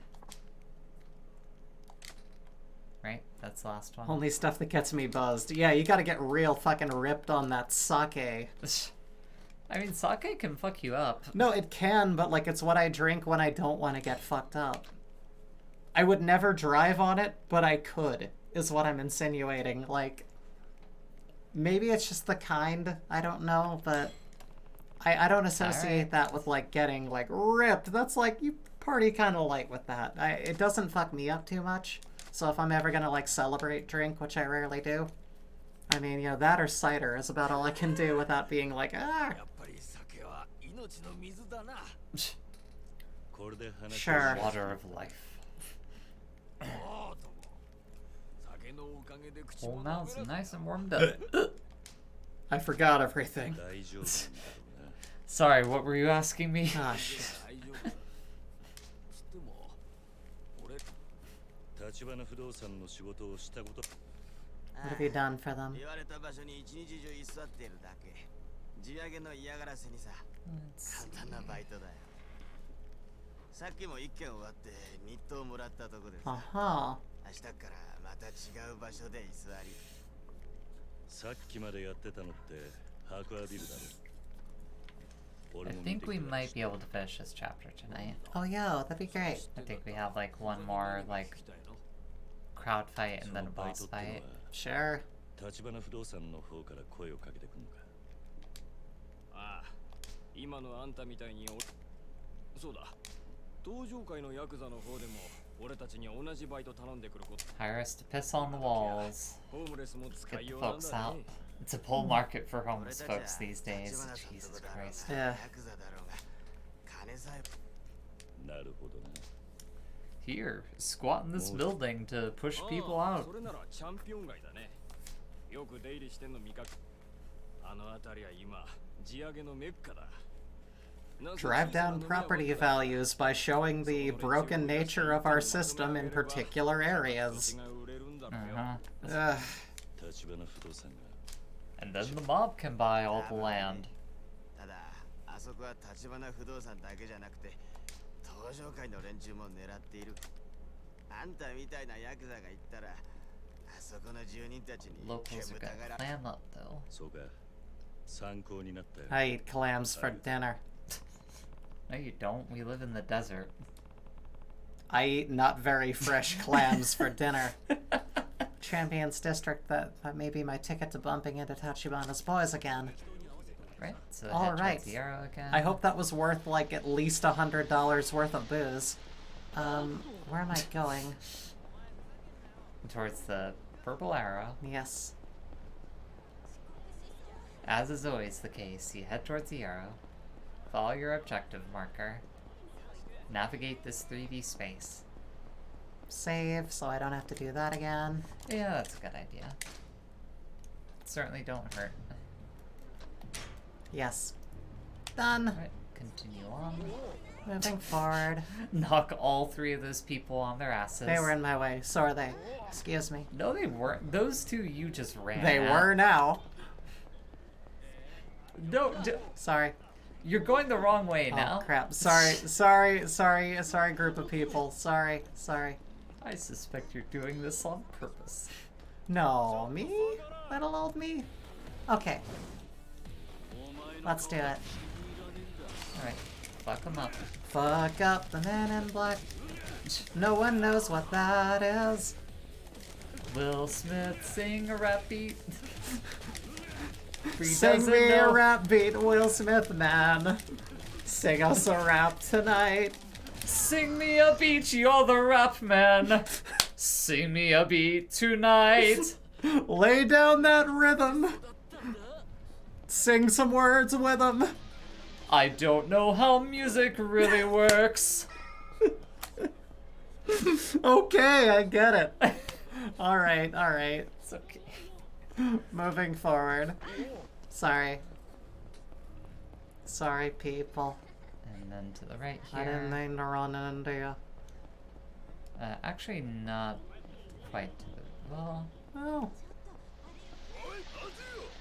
Right? That's the last one.
Only stuff that gets me buzzed. Yeah, you gotta get real fucking ripped on that sake.
I mean, sake can fuck you up.
No, it can, but like it's what I drink when I don't want to get fucked up. I would never drive on it, but I could, is what I'm insinuating. Like, maybe it's just the kind, I don't know, but I don't associate
Alright.
that with like getting like ripped. That's like, you party kind of light with that. It doesn't fuck me up too much. So if I'm ever gonna like celebrate drink, which I rarely do, I mean, you know, that or cider is about all I can do without being like, ah.
やっぱり酒は命の水だな。
これで話を
Sure.
Water of life.
おうとも。酒のおかげで口
Whole
も
mouth's
滑ら
nice and warmed up.
I forgot everything.
大丈夫なんだろうな
Sorry, what were you asking me?
Ah, shit.
大丈夫。つっても俺
立花不動産の仕事をしたこと
What have you done for them?
言われた場所に一日中居座っているだけ。地上げの嫌がらせにさ、簡単なバイトだよ。さっきも一件終わって日当もらったとこでさ、
Uh-huh.
明日からまた違う場所で居座り。
さっきまでやってたのって白亜ビルだろ
I think we might be able to finish this chapter tonight.
Oh, yeah, that'd be great.
I think we have like one more like
聞きたいの
crowd fight
そ
and
の
then a
バイ
boss
トっての
fight.
は
Sure.
立花不動産の方から声をかけてくるのか
ああ、今のあんたみたいにそうだ。登場界のヤクザの方でも俺たちに同じバイト頼んでくること。
Hire us to piss on the walls.
ホームレスも
Let's
使
get
い
the
ようなん
folks
だ
out.
ね。
It's a bull market for
俺
homeless
たちは
folks these days.
立花さんと
Jesus
こだろうが
Christ.
や
ヤクザだろうが金さえ
なるほどな
Here, squat in this building to push people
ああ
out.
それならチャンピオン街だね。よく出入りしてんの見かけ。あの辺りは今地上げのメッカだ。
Drive down property values by showing the broken nature of our system in particular areas.
Uh-huh.
Ugh.
立花不動産が
And then the mob can buy all the land.
ただあそこは立花不動産だけじゃなくて登場界の連中も狙っている。あんたみたいなヤクザが行ったらあそこの住人たちに
Locals are
煙た
gonna
がら
clam up though.
そうか参考になったよ
I eat clams for dinner.
No, you don't. We live in the desert.
I eat not very fresh clams for dinner. Champion's District, that may be my ticket to bumping into Tachibana's boys again.
Right, so
All
head
right.
towards the arrow again.
I hope that was worth like at least $100 worth of booze. Where am I going?
Towards the purple arrow.
Yes.
As is always the case, you head towards the arrow, follow your objective marker, navigate this 3D space.
Save, so I don't have to do that again.
Yeah, that's a good idea. Certainly don't hurt.
Yes. Done.
Alright, continue on.
Moving forward.
Knock all 3 of those people on their asses.
They were in my way. So are they. Excuse me.
No, they weren't. Those 2 you just ran
They
at.
were now.
No,
Sorry.
you're going the wrong way
Oh,
now.
crap. Sorry, group of people. Sorry.
I suspect you're doing this on purpose.
No, me? Little old me? Okay. Let's do it.
Alright, fuck them up.
Fuck up the man in black. No one knows what that is.
Will Smith sing a rap beat? He
Sing
doesn't
me a
know.
rap beat, Will Smith, man. Sing us a rap tonight.
Sing me a beat, you're the rap man. Sing me a beat tonight.
Lay down that rhythm. Sing some words with him.
I don't know how music really works.
Okay, I get it. Alright.
It's okay.
Moving forward. Sorry, people.
And then to the right
I didn't
here.
mean to run into you.
Actually, not quite to the. Well.
Oh.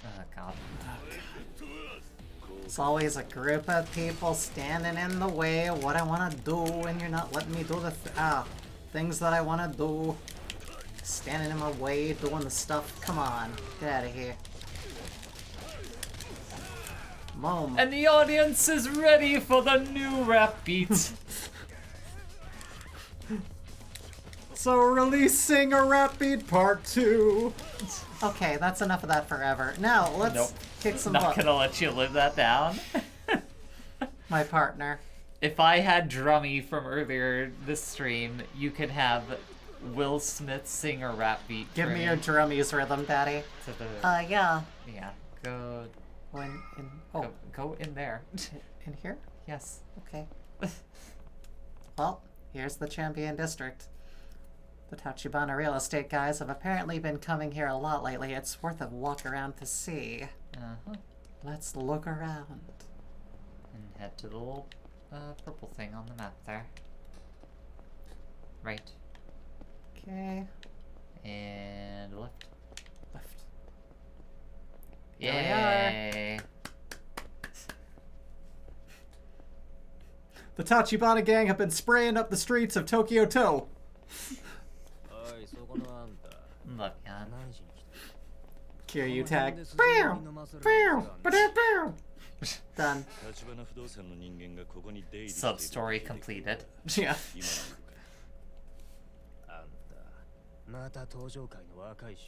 Oh, God.
It's always a group of people standing in the way of what I want to do, and you're not letting me do the things that I want to do. Standing in my way, doing the stuff. Come on, get out of here. Mom.
And the audience is ready for the new rap beat.
So releasing a rap beat part 2. Okay, that's enough of that forever. Now let's
Nope.
kick some
Not
butt.
gonna let you live that down.
My partner.
If I had Drummy from earlier this stream, you could have Will Smith sing a rap beat.
Give
for
me your drummies rhythm, daddy.
To the,
Yeah.
yeah, go
Oh,
go in there.
in here?
Yes.
Okay. Well, here's the Champion District. The Tachibana real estate guys have apparently been coming here a lot lately. It's worth a walk around to see.
Uh-huh.
Let's look around.
And head to the little purple thing on the map there. Right.
Okay.
And left.
Left.
Yay!
There we are. The Tachibana gang have been spraying up the streets of Tokyo To.
Look, yeah.
Kiryu tag. Bam! Bam! Ba-da-bam! Done.
Sub-story completed.
Yeah.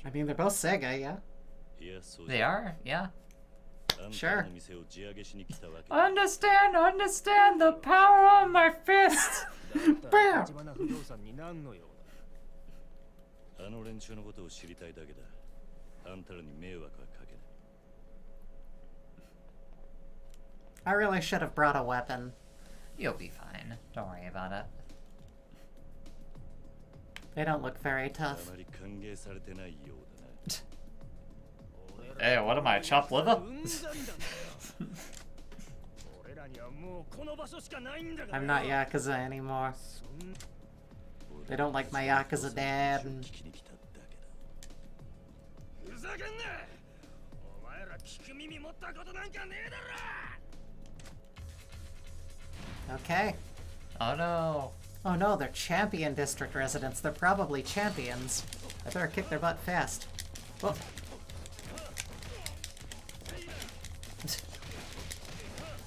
I mean, they're both Sega, yeah?
They are, yeah.
Sure.
Understand the power of my fist!
Bam!
あの連中のことを知りたいだけだ。あんたらに迷惑はかけない。
I really should have brought a weapon.
You'll be fine. Don't worry about it.
They don't look very
あ
tough.
まり歓迎されてないようだな。
Hey, what am I, chopped liver?
I'm not Yakuza anymore. They don't like my Yakuza dad. And...
聞きに来ただけだ。
ふざけんな！お前ら聞く耳持ったことなんかねえだろ！
Okay.
Oh no.
Oh no, they're Champion District residents. They're probably champions. I better kick their butt fast. Whoa.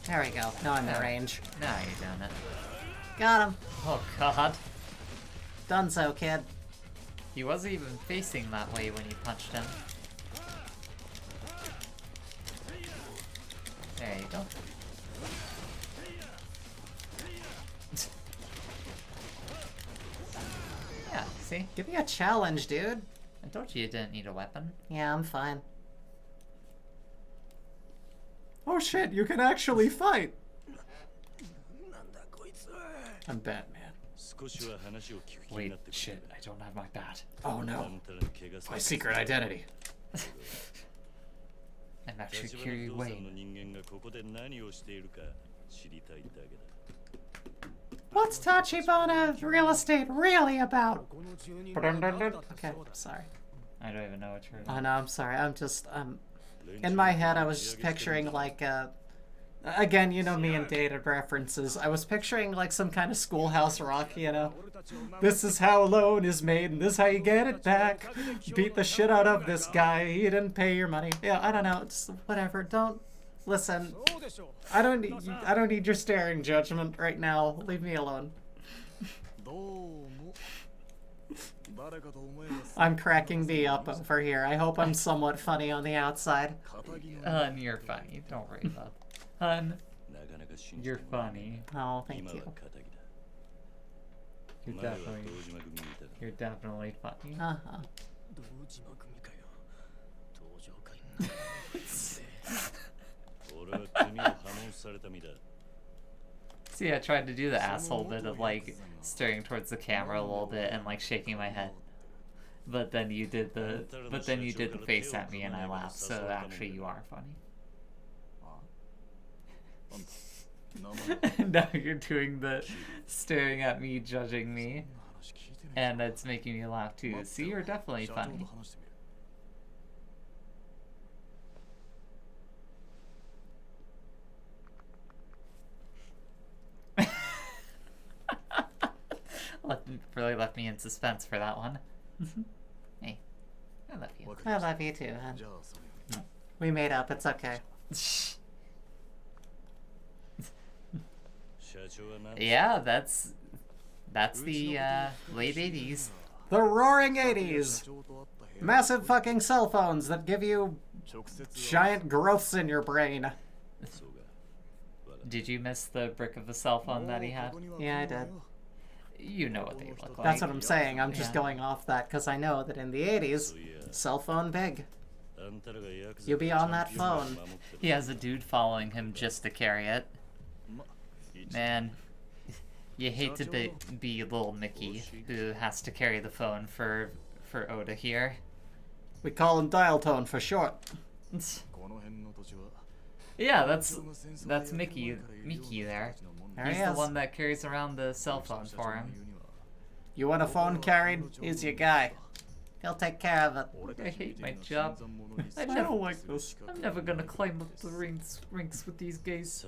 There we go. Now I'm in range.
Now you're doing it.
Got him.
Oh god.
Dunzo, kid.
He wasn't even facing that way when you punched him. There you go. Yeah, see?
Give me a challenge, dude.
I told you you didn't need a weapon.
Yeah, I'm fine. Oh shit, you can actually fight! I'm Batman.
Wait, shit, I don't have my bat.
Oh no. My secret identity.
I'm actually Kiryu Wayne.
What's Tachibana real estate really about? Okay, sorry.
I don't even know what you're...
Oh no, I'm sorry. In my head, I was just picturing like, again, you know me and dated references. I was picturing like some kind of Schoolhouse Rock, you know? This is how a loan is made, and this is how you get it back. Beat the shit out of this guy. He didn't pay your money. Yeah, I don't know. It's whatever. Don't listen. I don't need your staring judgment right now. Leave me alone. I'm cracking me up over here. I hope I'm somewhat funny on the outside.
Hun, you're funny. Don't worry about it. Hun, you're funny.
Oh, thank you.
You're definitely funny.
Uh-huh.
See, I tried to do the asshole bit of like staring towards the camera a little bit and like shaking my head. But then you did the face at me and I laughed, so actually you are funny. Now you're doing the staring at me, judging me, and it's making me laugh too. See, you're definitely funny. Really left me in suspense for that one. Hey, I love you.
I love you too, hon. We made up. It's okay.
Yeah, that's the late 80s.
The roaring 80s! Massive fucking cell phones that give you giant growths in your brain.
Did you miss the brick of a cell phone that he had?
Yeah, I did.
You know what they look like.
That's what I'm saying. I'm just going off that because I know that in the 80s, cell phone big. You'll be on that phone.
He has a dude following him just to carry it. Man, you hate to be little Mickey who has to carry the phone for Oda here.
We call him dial tone for short.
Yeah, that's Mickey there. He's the one that carries around the cell phone for him.
You want a phone carried? He's your guy. He'll take care of it.
I hate my job. I don't like this. I'm never gonna climb up the ranks with these guys.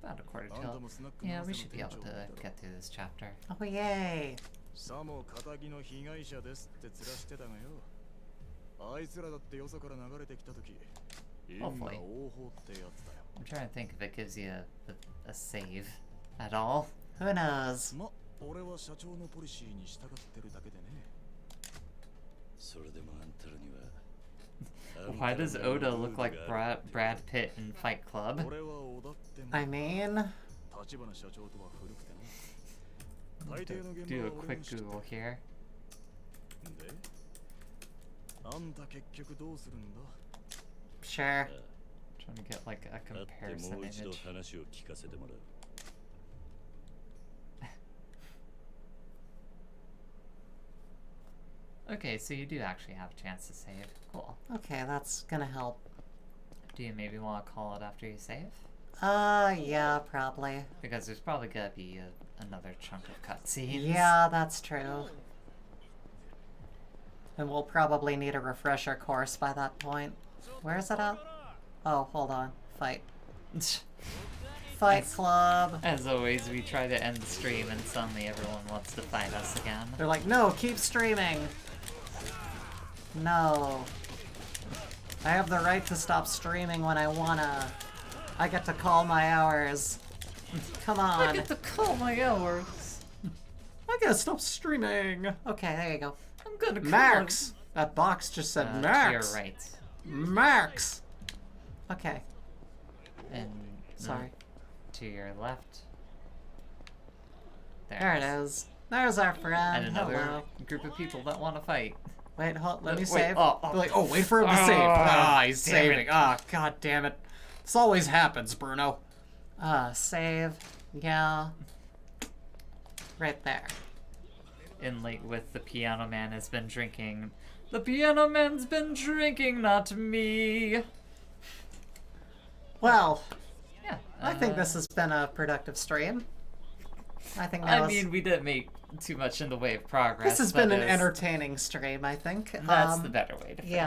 About a quarter till. Yeah, we should be able to get through this chapter.
Oh, yay.
Hopefully. I'm trying to think if it gives you a save at all.
Who knows?
Why does Oda look like Brad Pitt in Fight Club?
I mean...
Do a quick Google here.
Sure.
Trying to get like a comparison image. Okay, so you do actually have a chance to save. Cool.
Okay, that's gonna help.
Do you maybe want to call it after you save?
Yeah, probably.
Because there's probably gonna be another chunk of cutscenes.
Yeah, that's true. And we'll probably need a refresher course by that point. Where is it at? Oh, hold on. Fight. Fight Club!
As always, we try to end the stream and suddenly everyone wants to fight us again.
They're like, no, keep streaming! No. I have the right to stop streaming when I wanna. I get to call my hours. Come
I
on.
get to call my hours.
I gotta stop streaming. Okay, there you go.
I'm gonna call
Max! That box just said
To
Max.
your right.
Max! Okay,
And
sorry.
to your left.
There it is. There's our friend.
And another
Hello.
group of people that want to fight.
Wait, hold, let me
Wait,
save.
oh.
Like, oh, wait for him to save. Ah, he's
damn
saving.
it.
Ah, god damn it. This always happens, Bruno. Save. Yeah. Right there.
In like with the piano man has been drinking. The piano man's been drinking, not me.
Well,
Yeah.
I think this has been a productive stream. I think that
I
was,
mean, we didn't make too much in the way of progress.
this has
but
been an
it was-
entertaining stream, I think.
That's the better way to put it.
Yeah.